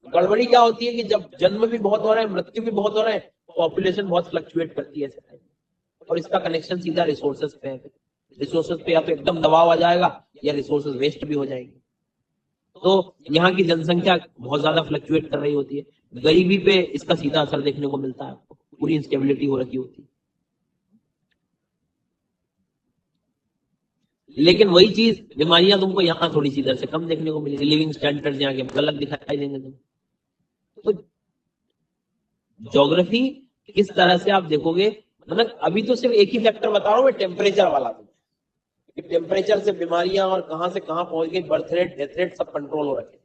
गड़बड़ी क्या होती है कि जब जन्म भी बहुत हो रहा है, मृत्यु भी बहुत हो रहा है, पॉपुलेशन बहुत फ्लक्चुएट करती है, और इसका कनेक्शन सीधा रिसोर्सेज पे है। रिसोर्सेज पे या तो एकदम दबाव आ जाएगा या रिसोर्सेज वेस्ट भी हो जाएंगे। तो यहाँ की जनसंख्या बहुत ज्यादा फ्लक्चुएट कर रही होती है, गरीबी पे इसका सीधा असर देखने को मिलता है आपको, पूरी इंस्टेबिलिटी हो रखी होती है। लेकिन वही चीज, बीमारियां तुमको यहाँ थोड़ी सी इधर से कम देखने को मिलेगी, लिविंग स्टैंडर्ड यहाँ के गलत दिखाई देंगे तुम। तो ज्योग्राफी किस तरह से आप देखोगे, मतलब अभी तो सिर्फ एक ही फैक्टर बता रहा हूँ मैं, टेम्परेचर वाला, कि टेम्परेचर से बीमारियां और कहां से कहां पहुंच गई, बर्थ रेट, डेथ रेट सब कंट्रोल हो रखे।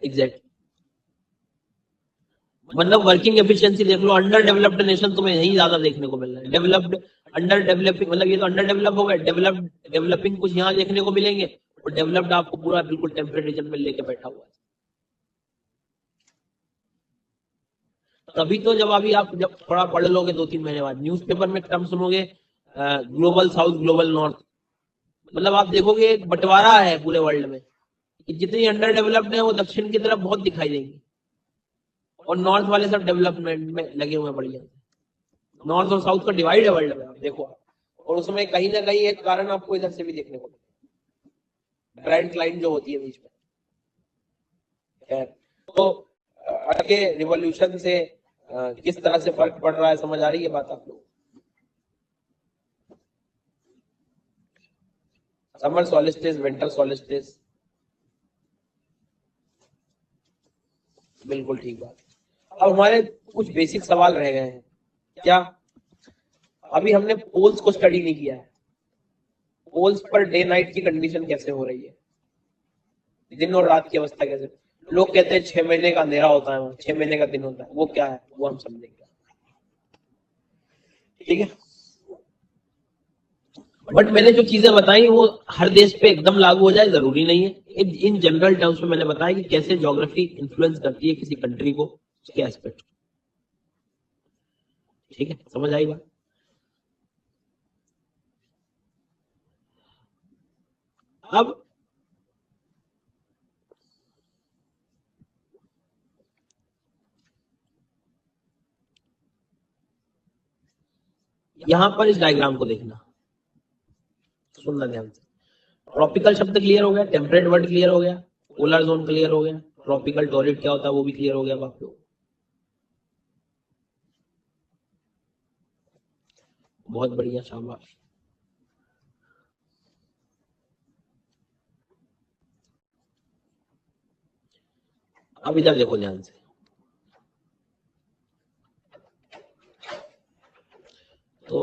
एग्जैक्ट, मतलब वर्किंग एफिशिएंसी देख लो, अंडर डेवलप्ड नेशन तुम्हें यही ज्यादा देखने को मिल रहा है। डेवलप्ड, अंडर डेवलपिंग, मतलब ये तो अंडर डेवलप हो गए, डेवलप्ड, डेवलपिंग कुछ यहाँ देखने को मिलेंगे, और डेवलप्ड आपको पूरा बिल्कुल टेम्परेट रीजन में लेके बैठा हुआ है। तभी तो जब अभी आप जब थोड़ा पढ़ लोगे 2-3 महीने बाद, न्यूज़पेपर में टर्म सुनोगे, ग्लोबल साउथ, ग्लोबल नॉर्थ, मतलब आप देखोगे एक बंटवारा है पूरे वर्ल्ड में, कि जितनी अंडर डेवलप्ड है वो दक्षिण की तरफ बहुत दिखाई देंगी, और नॉर्थ वाले सब डेवलपमेंट में लगे हुए हैं बढ़िया। नॉर्थ और साउथ का डिवाइड है वर्ल्ड में, आप देखो। और उसमें कहीं ना कहीं एक कारण आपको इधर से भी देखने को मिलेगा, ब्रांड लाइन जो होती है बीच में। खैर, तो आगे रिवॉल्यूशन से किस तरह से फर्क पड़ रहा है, समझ आ रही है बात आप लोग? समर सॉलिस्टिस, विंटर सॉलिस्टिस, बिल्कुल ठीक बात। अब हमारे कुछ बेसिक सवाल रह गए हैं क्या? अभी हमने पोल्स को स्टडी नहीं किया है। पोल्स पर डे नाइट की कंडीशन कैसे हो रही है, दिन और रात की अवस्था कैसे? लोग कहते हैं 6 महीने का अंधेरा होता है, 6 महीने का दिन होता है, वो क्या है वो हम समझेंगे, ठीक है। बट मैंने जो चीजें बताई वो हर देश पे एकदम लागू हो जाए जरूरी नहीं है। इन जनरल टर्म्स में मैंने बताया कि कैसे ज्योग्राफी इन्फ्लुएंस करती है किसी कंट्री को, उसके एस्पेक्ट। ठीक है, समझ आई बात? अब यहां पर इस डायग्राम को देखना, सुनना ध्यान से। ट्रॉपिकल शब्द क्लियर हो गया, टेम्परेट वर्ड क्लियर हो गया, पोलर जोन क्लियर हो गया, ट्रॉपिकल टॉरिड क्या होता है वो भी क्लियर हो गया आप लोग। बहुत बढ़िया, शाबाश। अब इधर देखो ध्यान से, तो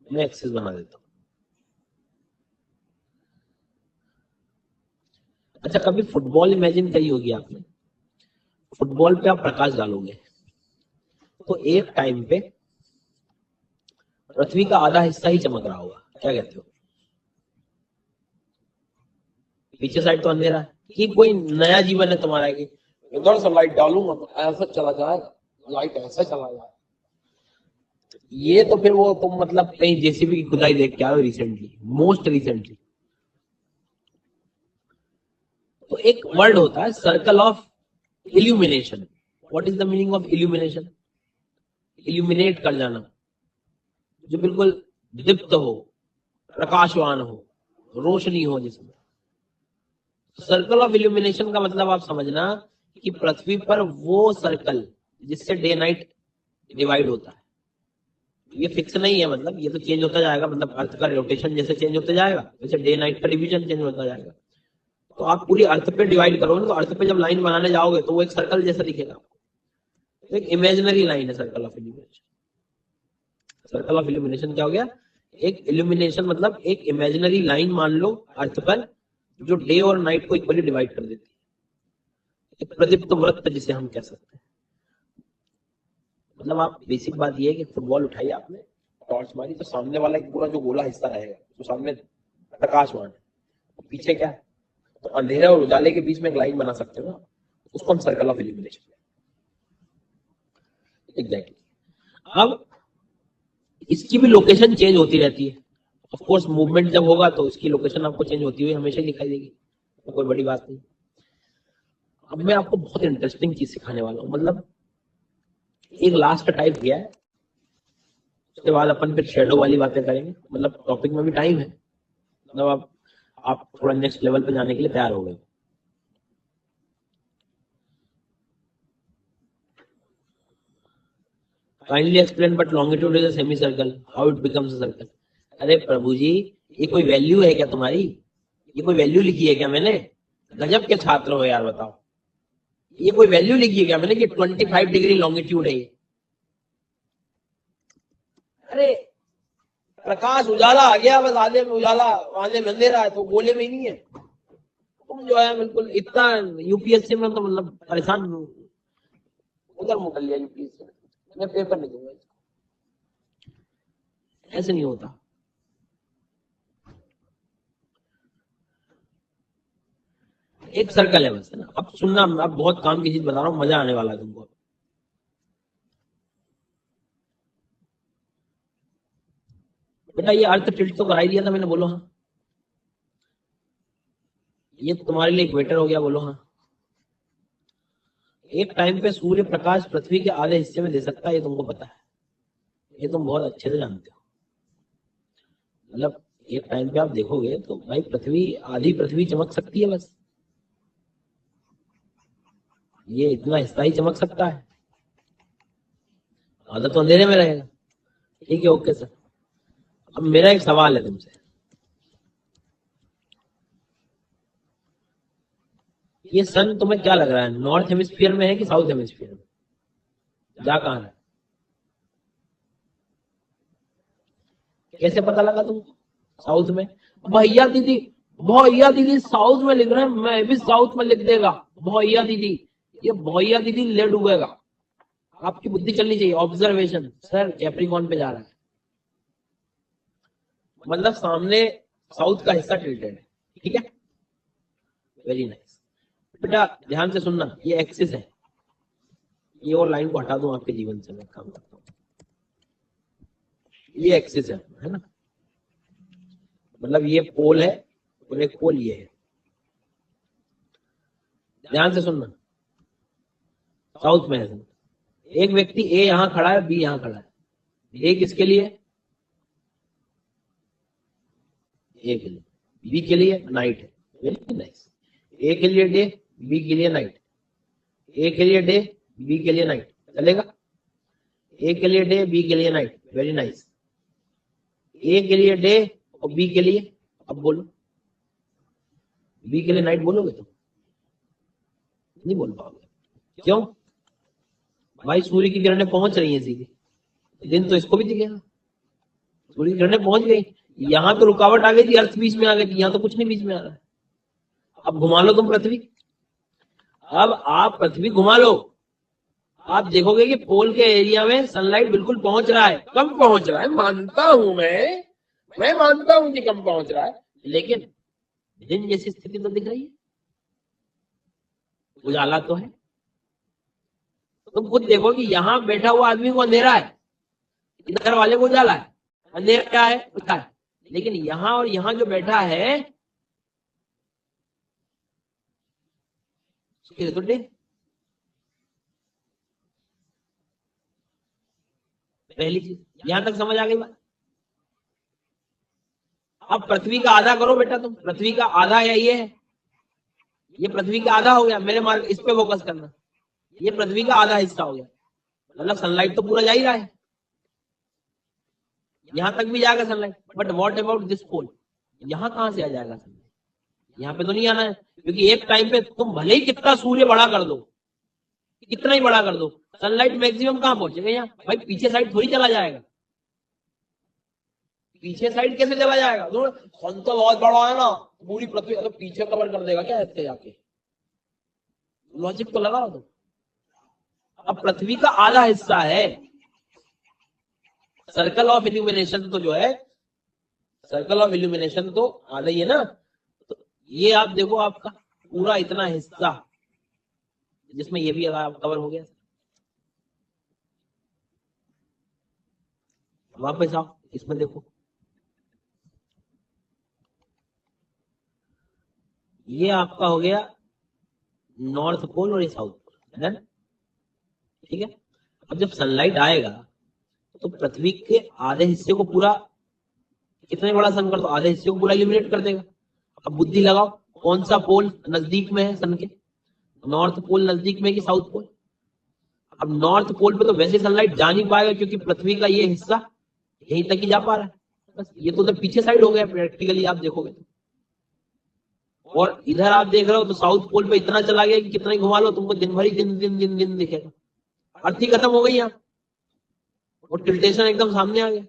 मैं एक्सिस बना देता हूं। अच्छा, कभी फुटबॉल इमेजिन करी होगी आपने? फुटबॉल पे आप प्रकाश डालोगे तो एक टाइम पे पृथ्वी का आधा हिस्सा ही चमक रहा होगा, क्या कहते हो? पीछे साइड तो अंधेरा है, कि कोई नया जीवन है तुम्हारा कि इधर से लाइट डालूंगा तो ऐसा चला जाएगा, लाइट ऐसा चला जाएगा। ये तो फिर वो तुम मतलब कहीं जेसीबी की खुदाई देख के आए हो रिसेंटली, मोस्ट रिसेंटली। तो एक वर्ड होता है circle of illumination. What is the meaning of illumination? Illuminate कर जाना, जो बिल्कुल दीप्त हो, प्रकाशवान हो, रोशनी हो जिसमें। सर्कल ऑफ इल्यूमिनेशन का मतलब आप समझना कि पृथ्वी पर वो सर्कल जिससे डे नाइट डिवाइड होता है, ये फिक्स नहीं है, मतलब ये तो चेंज होता जाएगा, मतलब अर्थ का रोटेशन जैसे चेंज होता जाएगा वैसे डे नाइट का डिवीजन चेंज होता जाएगा। तो आप पूरी अर्थ पे डिवाइड करोगे तो अर्थ पे जब लाइन बनाने जाओगे तो वो एक सर्कल जैसा दिखेगा। तो एक इमेजिनरी लाइन है circle of illumination. Circle of illumination क्या हो गया? एक इल्यूमिनेशन मतलब एक इमेजिनरी लाइन मान लो अर्थ पर, जो डे और नाइट को इक्वली डिवाइड कर देती है, एक प्रदीप्त वृत्त जिसे हम कह सकते हैं। मतलब आप बेसिक बात ये है कि फुटबॉल उठाई आपने, टॉर्च मारी तो सामने वाला एक पूरा जो गोला हिस्सा रहेगा तो सामने प्रकाशवान है, पीछे क्या है? तो अंधेरे और उजाले के बीच में एक लाइन बना सकते हो ना, उसको हम सर्कल ऑफ इल्यूमिनेशन। एग्जैक्टली। अब इसकी भी लोकेशन चेंज होती रहती है। ऑफ कोर्स मूवमेंट जब होगा तो इसकी लोकेशन आपको चेंज होती हुई हमेशा ही दिखाई देगी, तो कोई बड़ी बात नहीं। अब मैं आपको बहुत इंटरेस्टिंग चीज सिखाने वाला हूँ, मतलब एक लास्ट टाइप किया है, उसके बाद अपन फिर शेडो वाली बातें करेंगे। मतलब टॉपिक में भी टाइम है, मतलब आप थोड़ा नेक्स्ट लेवल पे जाने के लिए तैयार हो गए। Kindly explain but longitude is a semi circle, how it becomes a circle. अरे प्रभु जी, ये कोई वैल्यू है क्या तुम्हारी? ये कोई वैल्यू लिखी है क्या मैंने? गजब के छात्र हो यार, बताओ। ये कोई वैल्यू लिखी है क्या मैंने कि 25 डिग्री लॉन्गिट्यूड है ये? अरे प्रकाश उजाला आ गया, बस आधे में उजाला आधे में अंधेरा है, तो गोले में ही नहीं है। तुम जो है बिल्कुल इतना यूपीएससी में तो मतलब परेशान, उधर मुकर लिया यूपीएससी। मैं पेपर नहीं दूंगा, ऐसे नहीं होता। एक सर्कल है बस, है ना। अब सुनना, अब बहुत काम की चीज बता रहा हूँ, मजा आने वाला है तुमको। बेटा ये अर्थ टिल्ट तो कराई दिया था मैंने, बोलो हाँ। ये तुम्हारे लिए इक्वेटर हो गया, बोलो हाँ। एक टाइम पे सूर्य प्रकाश पृथ्वी के आधे हिस्से में दे सकता है, ये तुमको पता है, ये तुम बहुत अच्छे से जानते हो। मतलब एक टाइम पे आप देखोगे तो भाई पृथ्वी, आधी पृथ्वी चमक सकती है बस, ये इतना हिस्सा ही चमक सकता है, आधा तो अंधेरे में रहेगा। ठीक है, ओके सर। अब मेरा एक सवाल है तुमसे, ये सन तुम्हें क्या लग रहा है, नॉर्थ हेमिस्फीयर में है कि साउथ हेमिस्फीयर में? जा कहाँ है? कैसे पता लगा तुमको साउथ में? भैया दीदी, भैया दीदी साउथ में लिख रहे हैं, मैं भी साउथ में लिख देगा। भैया दीदी, ये भैया दीदी ले डूबेगा। आपकी बुद्धि चलनी चाहिए। ऑब्जर्वेशन सर, कैप्रिकॉन पे जा रहा है, मतलब सामने साउथ का हिस्सा टिल्टेड है। ठीक है, वेरी नाइस। बेटा ध्यान से सुनना, ये एक्सिस है, ये और लाइन को हटा दूं आपके जीवन से, मैं काम करता हूँ। ये एक्सिस है ना। मतलब ये पोल है और एक पोल ये है। ध्यान से सुनना, साउथ में है। एक व्यक्ति ए यहां खड़ा है, बी यहां खड़ा है। ए किसके लिए? ए के लिए। बी के लिए नाइट है। Very nice. ए के लिए डे, बी के लिए नाइट। ए के लिए डे, बी के लिए नाइट। चलेगा? ए के लिए डे, बी के लिए नाइट। Very nice. ए के लिए डे और बी के लिए, अब बोलो, बी के लिए नाइट बोलोगे तुम? नहीं बोल पाओगे। क्यों? भाई सूर्य की किरणें पहुंच रही हैं सीधी, दिन तो इसको भी दिखेगा। सूर्य की किरणें पहुंच गई, यहां तो रुकावट आ गई थी, अर्थ बीच में आ गई थी, यहां तो कुछ नहीं बीच में आ रहा है। अब घुमा लो तुम पृथ्वी, अब आप पृथ्वी घुमा लो, आप देखोगे कि पोल के एरिया में सनलाइट बिल्कुल पहुंच रहा है। कम पहुंच रहा है मानता हूं, मैं मानता हूं कि कम पहुंच रहा है, लेकिन दिन जैसी स्थिति तो दिख रही है, उजाला तो है। तुम खुद देखो कि यहां बैठा हुआ आदमी को अंधेरा है, इधर वाले को उजाला है। अंधेरा क्या है? उसका है। लेकिन यहां और यहां जो बैठा है तो दिन। पहली चीज यहां तक समझ आ गई बात। अब पृथ्वी का आधा करो बेटा, तुम पृथ्वी का आधा या ये है, ये पृथ्वी का आधा हो गया। मेरे मार्ग इस पे फोकस करना, ये पृथ्वी का आधा हिस्सा हो गया। मतलब सनलाइट तो पूरा जा ही रहा है, यहां तक भी जाएगा sunlight. But what about this pole? यहां कहां से आ जाएगा सनलाइट? यहाँ पे तो नहीं आना है, क्योंकि एक टाइम पे तुम भले ही कितना सूर्य बड़ा कर दो, कितना ही बड़ा कर दो, सनलाइट मैक्सिमम कहां पहुंचेगा? यहाँ भाई पीछे साइड थोड़ी चला जाएगा। पीछे साइड कैसे चला जाएगा? सन तो बहुत बड़ा है ना, पूरी पृथ्वी तो पीछे कवर कर देगा क्या ऐसे जाके? लॉजिक तो लगाओ तुम। अब पृथ्वी का आधा हिस्सा है, सर्कल ऑफ इल्यूमिनेशन तो जो है, सर्कल ऑफ इल्यूमिनेशन तो आधा ही है ना। तो ये आप देखो, आपका पूरा इतना हिस्सा जिसमें ये भी कवर हो गया। वापस आओ, इसमें देखो, ये आपका हो गया नॉर्थ पोल और ये साउथ पोल है, ठीक है। अब जब सनलाइट आएगा तो पृथ्वी के आधे हिस्से को पूरा, कितने बड़ा सन कर दो, आधे हिस्से को पूरा इल्यूमिनेट कर देगा। अब बुद्धि लगाओ, कौन सा पोल नजदीक में है सन के? नॉर्थ पोल नजदीक में कि साउथ पोल? अब नॉर्थ पोल पे तो वैसे सनलाइट जा नहीं पाएगा, क्योंकि पृथ्वी का ये हिस्सा यहीं तक ही जा पा रहा है। बस ये तो उधर पीछे साइड हो गया प्रैक्टिकली, आप देखोगे तो। और इधर आप देख रहे हो तो साउथ पोल पे इतना चला गया कि कितना ही घुमा लो तुमको दिन भर ही दिन दिन दिन दिन दिखेगा। अर्थ ही खत्म हो गई यहाँ, और टिल्टेशन एकदम सामने आ गया।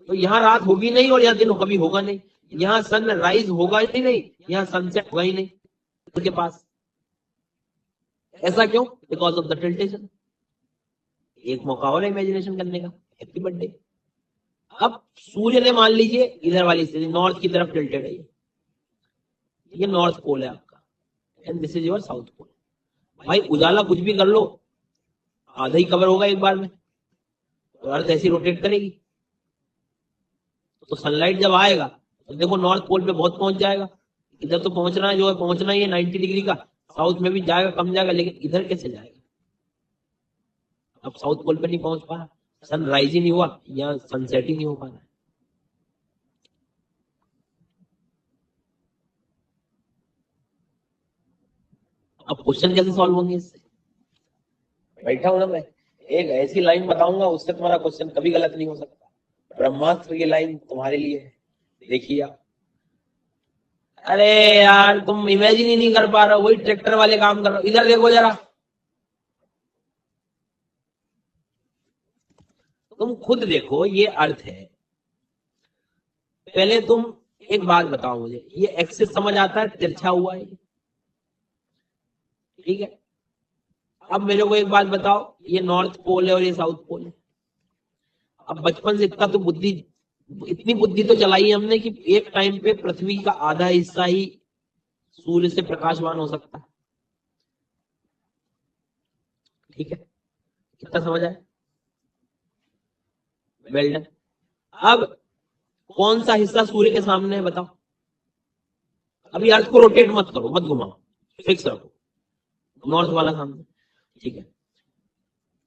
तो यहाँ रात होगी नहीं और यहाँ दिन कभी होगा नहीं, यहाँ सन राइज होगा ही नहीं, यहाँ सनसेट होगा ही नहीं उनके पास। ऐसा क्यों? Because of the tiltation. एक मौका और इमेजिनेशन करने का, हैप्पी बर्थडे। अब सूर्य ने मान लीजिए इधर वाली स्थिति नॉर्थ की तरफ टिल्टेड है, ये नॉर्थ पोल है आपका, and this is your south pole. भाई उजाला कुछ भी कर लो, आधा ही कवर होगा एक बार में, तो अर्थ ऐसी रोटेट करेगी। तो सनलाइट जब आएगा तो देखो नॉर्थ पोल पे बहुत पहुंच जाएगा, इधर तो पहुंचना है, जो है पहुंचना ही है 90 डिग्री का। साउथ में भी जाएगा, कम जाएगा, लेकिन इधर कैसे जाएगा? अब साउथ पोल पे नहीं पहुंच पा रहा, सनराइज ही नहीं हुआ या सनसेट ही नहीं हो पा रहा है। अब क्वेश्चन कैसे सॉल्व होंगे इससे? बैठा हूं ना मैं, एक ऐसी लाइन बताऊंगा, उससे तुम्हारा क्वेश्चन कभी गलत नहीं हो सकता। ब्रह्मास्त्र की लाइन तुम्हारे लिए है, देखिए आप। अरे यार तुम इमेजिन ही नहीं कर पा रहे हो, वही ट्रैक्टर वाले काम कर रहे हो। इधर देखो जरा, तुम खुद देखो, ये अर्थ है। पहले तुम एक बात बताओ मुझे, ये एक्सिस समझ आता है, तिरछा हुआ है, ठीक है। अब मेरे को एक बात बताओ, ये नॉर्थ पोल है और ये साउथ पोल है। अब बचपन से इतना तो बुद्धि, इतनी बुद्धि तो चलाई हमने कि एक टाइम पे पृथ्वी का आधा हिस्सा ही सूर्य से प्रकाशवान हो सकता है, ठीक है। कितना समझ आया? Well done. अब कौन सा हिस्सा सूर्य के सामने है बताओ। अभी अर्थ को रोटेट मत करो, मत घुमाओ, फिक्स रखो, नॉर्थ वाला सामने, ठीक है।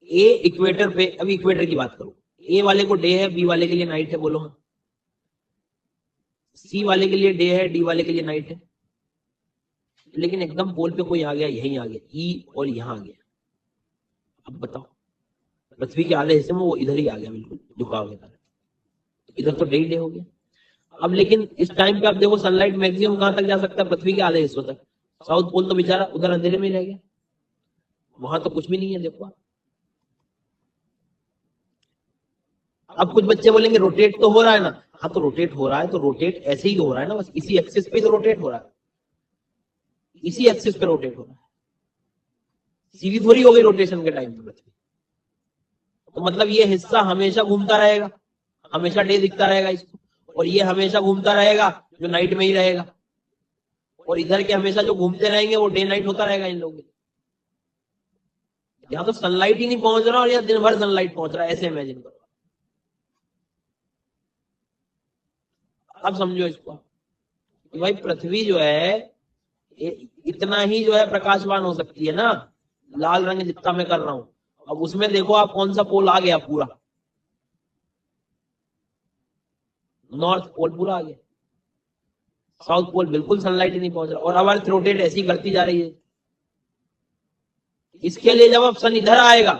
ए इक्वेटर पे, अभी इक्वेटर की बात करो, ए वाले को डे है, बी वाले के लिए नाइट है, बोलो हाँ। सी वाले के लिए डे है, डी वाले के लिए नाइट है, लेकिन एकदम पोल पे कोई आ गया, यहीं आ गया, ई और यहां आ गया। अब बताओ, पृथ्वी के आधे हिस्से में वो इधर ही आ गया, बिल्कुल झुकाव के कारण, इधर तो डे हो गया। अब लेकिन इस टाइम पे आप देखो सनलाइट मैक्सिमम कहां तक जा सकता है, पृथ्वी के आधे हिस्सों तक। साउथ पोल तो बेचारा उधर अंधेरे में रह गया, वहां तो कुछ भी नहीं है, देखो। अब कुछ बच्चे बोलेंगे रोटेट तो हो रहा है ना, हाँ तो रोटेट हो रहा है, तो रोटेट ऐसे ही हो रहा है ना, बस इसी एक्सिस पे तो रोटेट हो रहा है, इसी एक्सिस पे रोटेट हो रहा है, सीधी थोड़ी हो गई रोटेशन के टाइम पे पृथ्वी। तो मतलब ये हिस्सा हमेशा घूमता रहेगा, हमेशा डे दिखता रहेगा इसको, और ये हमेशा घूमता रहेगा जो नाइट में ही रहेगा, और इधर के हमेशा जो घूमते रहेंगे वो डे नाइट होता रहेगा इन लोगों के। यहाँ तो सनलाइट ही नहीं पहुंच रहा और यहाँ दिन भर सनलाइट पहुंच रहा है, ऐसे इमेजिन करो। अब समझो इसको कि भाई पृथ्वी जो है इतना ही जो है प्रकाशवान हो सकती है ना, लाल रंग जितना मैं कर रहा हूं। अब उसमें देखो आप कौन सा पोल आ गया, पूरा नॉर्थ पोल पूरा आ गया, साउथ पोल बिल्कुल सनलाइट ही नहीं पहुंच रहा, और अब अर्थ रोटेट ऐसी करती जा रही है। इसके लिए जब अब सन इधर आएगा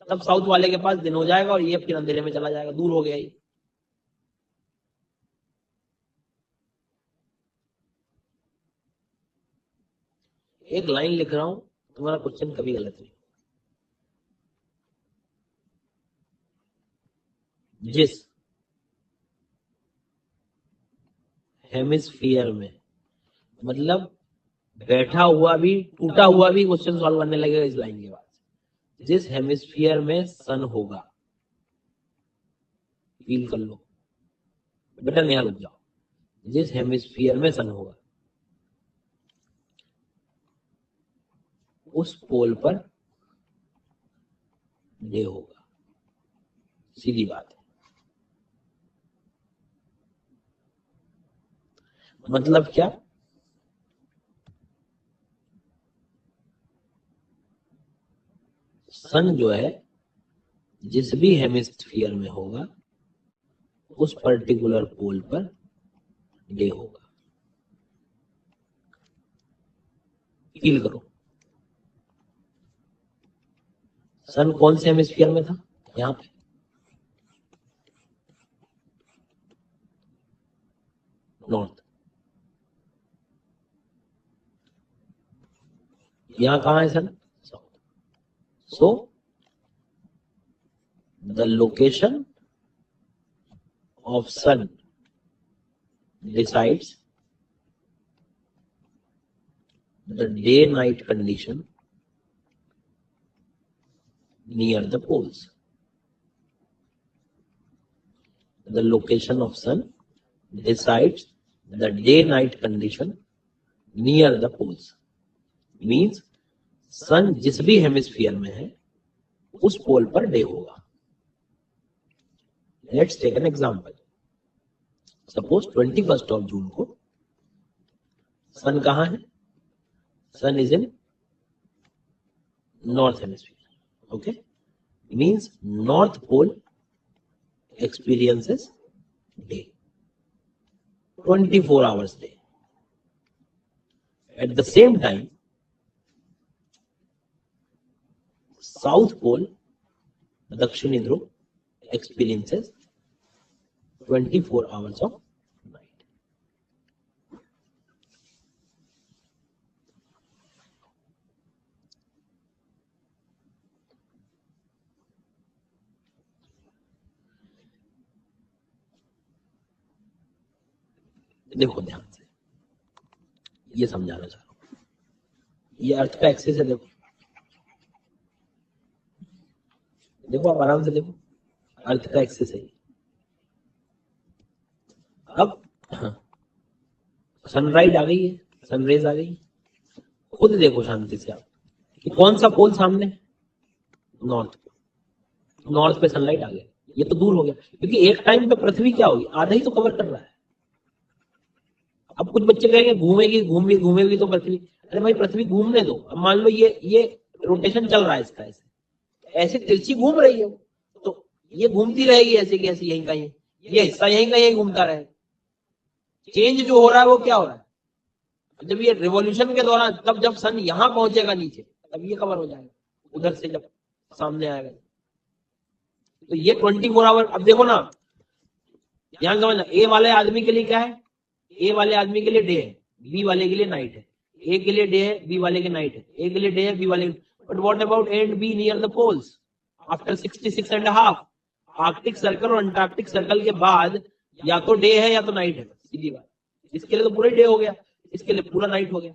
तब साउथ वाले के पास दिन हो जाएगा और ये फिर अंधेरे में चला जाएगा, दूर हो गया ये। एक लाइन लिख रहा हूं, तुम्हारा क्वेश्चन कभी गलत नहीं। जिस हेमिस्फीयर में, मतलब बैठा हुआ भी टूटा हुआ भी क्वेश्चन सॉल्व करने लगेगा इस लाइन के बाद, जिस हेमिस्फीयर में सन होगा, फील कर लो बेटा, नहीं रुक जाओ, जिस हेमिस्फीयर में सन होगा उस पोल पर डे होगा, सीधी बात है। मतलब क्या, सन जो है जिस भी हेमिस्फीयर में होगा उस पर्टिकुलर पोल पर डे होगा, फील करो। सन कौन से हेमिस्फीयर में था, यहां पे, नॉर्थ। यहां कहां है sun, south. So the location of sun decides the day night condition near the poles. The location of sun decides the day night condition near the poles, means sun जिस भी hemisphere में है उस पोल per day होगा। Let's take an example. Suppose 21st of June को sun कहां है, sun is in north hemisphere, okay, means north pole experiences day, 24 hours day. At the same time south pole, दक्षिणी ध्रुव, experiences 24 hours of night. देखो ध्यान से, ये समझाना चाह रहा हूं, ये अर्थ का एक्सिस है, देखो देखो आप आराम से देखो, अर्थ का एक्सिस है। अब सनराइज आ गई है, सनरेज आ गई, खुद देखो शांति से आप कि कौन सा पोल सामने है, नॉर्थ। नॉर्थ पे सनलाइट आ गया, ये तो दूर हो गया, क्योंकि एक टाइम पे पृथ्वी क्या होगी, आधा ही तो कवर कर रहा है। अब कुछ बच्चे कहेंगे घूमेगी घूमेगी घूमेगी तो पृथ्वी, अरे भाई पृथ्वी घूमने दो। अब मान लो ये रोटेशन चल रहा है इसका, ऐसे ऐसे तिरछी घूम रही है वो, तो ये घूमती रहेगी ऐसे की ऐसे, यहीं का यहीं, ये हिस्सा यहीं का यहीं घूमता रहेगा। चेंज जो हो रहा है वो क्या हो रहा है, जब ये रिवॉल्यूशन के दौरान, तब जब सन यहां पहुंचेगा नीचे, तब ये कवर हो जाएगा, उधर से जब सामने आएगा। तो ये 24 आवर, अब देखो ना, ध्यान समझना, ए वाले आदमी के लिए क्या है, ए वाले आदमी के लिए डे है, बी वाले के लिए नाइट है। ए के लिए डे है, बी वाले के नाइट है। ए के लिए डे है, बी वाले, but what about A and B near the poles after 66.5? Arctic circle और अंटार्कटिक सर्कल के बाद या तो डे है या तो नाइट है, सीधी बात। इसके लिए तो पूरा डे हो गया, इसके लिए पूरा नाइट हो गया।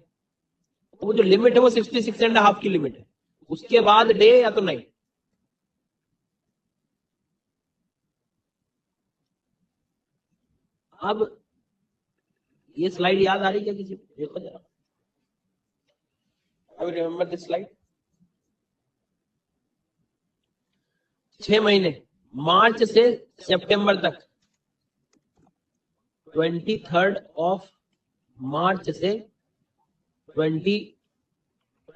तो वो जो लिमिट है वो 66.5 की लिमिट है, उसके बाद डे या तो नाइट। अब ये स्लाइड याद आ रही क्या किसी को, देखो जरा, आई रिमेम्बर दिस स्लाइड। 6 महीने, मार्च से सितंबर तक, 23 ऑफ मार्च से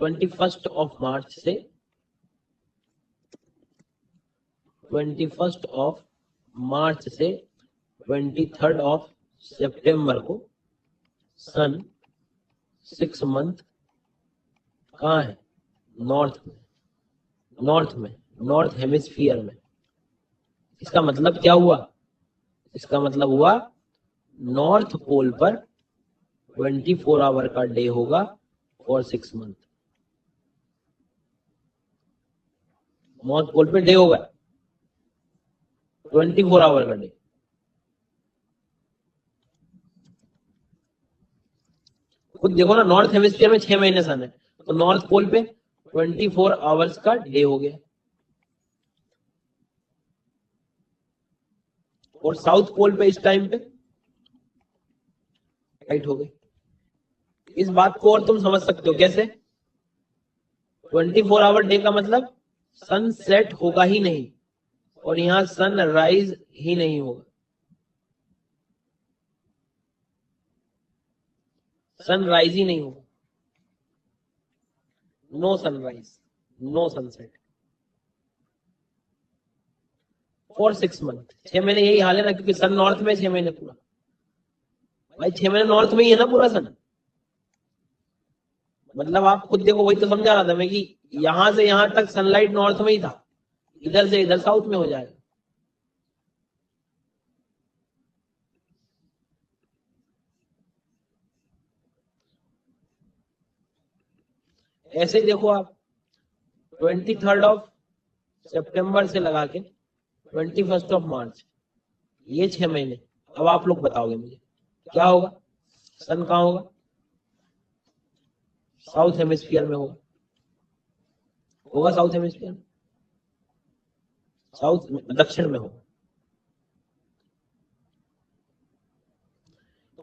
21 ऑफ मार्च से 21 ऑफ मार्च से 23 ऑफ सितंबर को सन 6 मंथ कहाँ है, नॉर्थ में, नॉर्थ हेमिस्फीयर में। इसका मतलब क्या हुआ, इसका मतलब हुआ नॉर्थ पोल पर 24 आवर का डे होगा फॉर 6 मंथ। नॉर्थ पोल पे डे होगा 24 आवर का डे। खुद देखो ना, नॉर्थ हेमिस्फीयर में 6 महीने सन है, तो नॉर्थ पोल पे 24 आवर्स का डे हो गया। और साउथ पोल पे इस टाइम पे नाइट हो गई। इस बात को और तुम समझ सकते हो कैसे, 24 आवर डे का मतलब सन सेट होगा ही नहीं और यहां सन राइज ही नहीं होगा। सनराइज ही नहीं होगा, no sunrise, no sunset for 6 month. 6 महीने यही हाल है ना, क्योंकि सन नॉर्थ में 6 महीने पूरा, भाई 6 महीने नॉर्थ में ही है ना पूरा सन। मतलब आप खुद देखो, वही तो समझा रहा था मैं कि यहां से यहां तक सनलाइट नॉर्थ में ही था, इधर से इधर साउथ में हो जाएगा। ऐसे देखो आप, 23 ऑफ सितंबर से लगा के 21 ऑफ मार्च, ये 6 महीने। अब आप लोग बताओगे मुझे क्या होगा, सन कहाँ होगा, साउथ हेमिस्फीयर में होगा, होगा साउथ हेमिस्फीयर में, साउथ दक्षिण में होगा।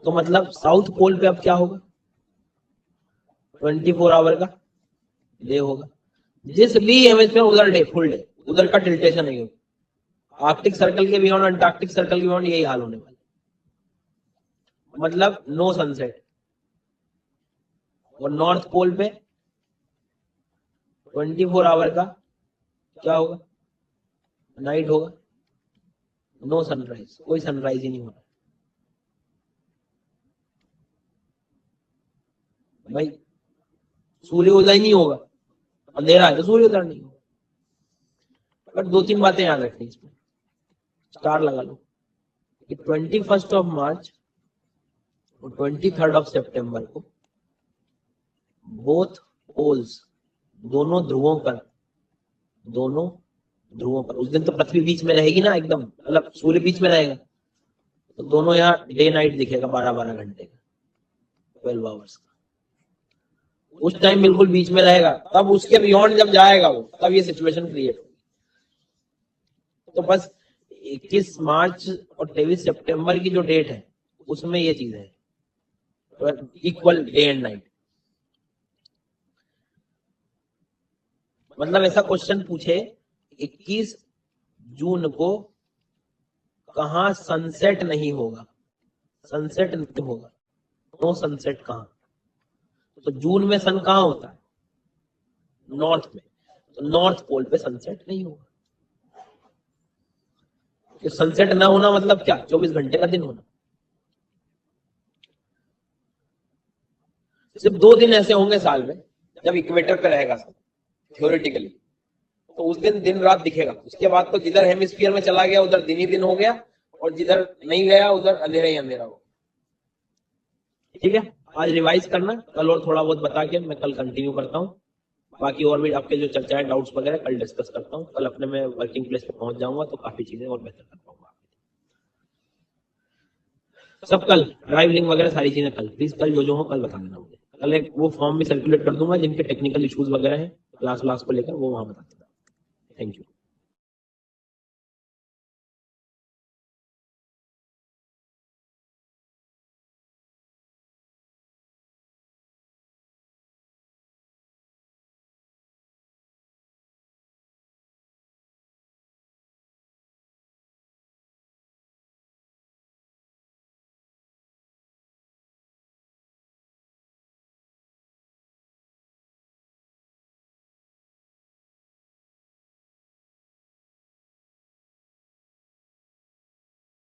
तो मतलब साउथ पोल पे अब क्या होगा, 24 आवर का डे होगा। जिस भी हेमिस्फीयर उधर डे, फुल डे, उधर का टिल्टेशन है। आर्कटिक सर्कल के बियॉन्ड, अंटार्कटिक सर्कल के बियॉन्ड यही हाल होने वाला, मतलब नो सनसेट। और नॉर्थ पोल पे 24 आवर का क्या होगा, नाइट होगा, नो सनराइज, कोई सनराइज ही नहीं होगा। भाई सूर्योदय नहीं होगा, अंधेरा है तो सूर्योदय नहीं होगा। बट 2-3 बातें याद रखनी इसमें, स्टार लगा लो कि 21 ऑफ मार्च और 23 ऑफ सितंबर को बोथ पोल्स, दोनों ध्रुवों पर, दोनों ध्रुवों पर, उस दिन तो पृथ्वी बीच में रहेगी ना एकदम, मतलब सूर्य बीच में रहेगा, तो दोनों यहाँ डे नाइट दिखेगा 12-12 घंटे का, 12 आवर्स का। उस टाइम बिल्कुल बीच में रहेगा, तब उसके बियॉन्ड जब जाएगा वो, तब ये सिचुएशन क्रिएट होगी। तो बस 21 मार्च और 23 सितंबर की जो डेट है उसमें ये चीज है, इक्वल डे एंड नाइट। मतलब ऐसा क्वेश्चन पूछे 21 जून को कहाँ सनसेट नहीं होगा, सनसेट नहीं होगा, नो सनसेट कहाँ? तो जून में सन कहाँ होता है? नॉर्थ में, तो नॉर्थ पोल पे सनसेट नहीं होगा। तो सनसेट ना होना मतलब क्या? 24 घंटे का दिन होना। सिर्फ 2 दिन ऐसे होंगे साल में जब इक्वेटर पे रहेगा सब, थ्योरेटिकली, तो उस दिन दिन रात दिखेगा। उसके बाद तो जिधर हेमिस्फीयर में चला गया उधर दिन ही दिन हो गया, और जिधर नहीं गया उधर अंधेरा ही अंधेरा हो। ठीक है, आज रिवाइज करना, कल और थोड़ा बहुत बता के मैं कल कंटिन्यू करता हूँ। बाकी और भी आपके जो चर्चा है, डाउट्स वगैरह कल डिस्कस करता हूँ। कल अपने मैं वर्किंग प्लेस पे पहुंच जाऊंगा तो काफी चीजें और बेहतर कर पाऊंगा। सब कल ड्राइव लिंक वगैरह सारी चीजें कल, प्लीज कल जो हो कल बता देना मुझे। कल एक वो फॉर्म भी सर्कुलेट कर दूंगा जिनके टेक्निकल इश्यूज वगैरह है क्लास को लेकर, वो वहां बता देना। Thank you.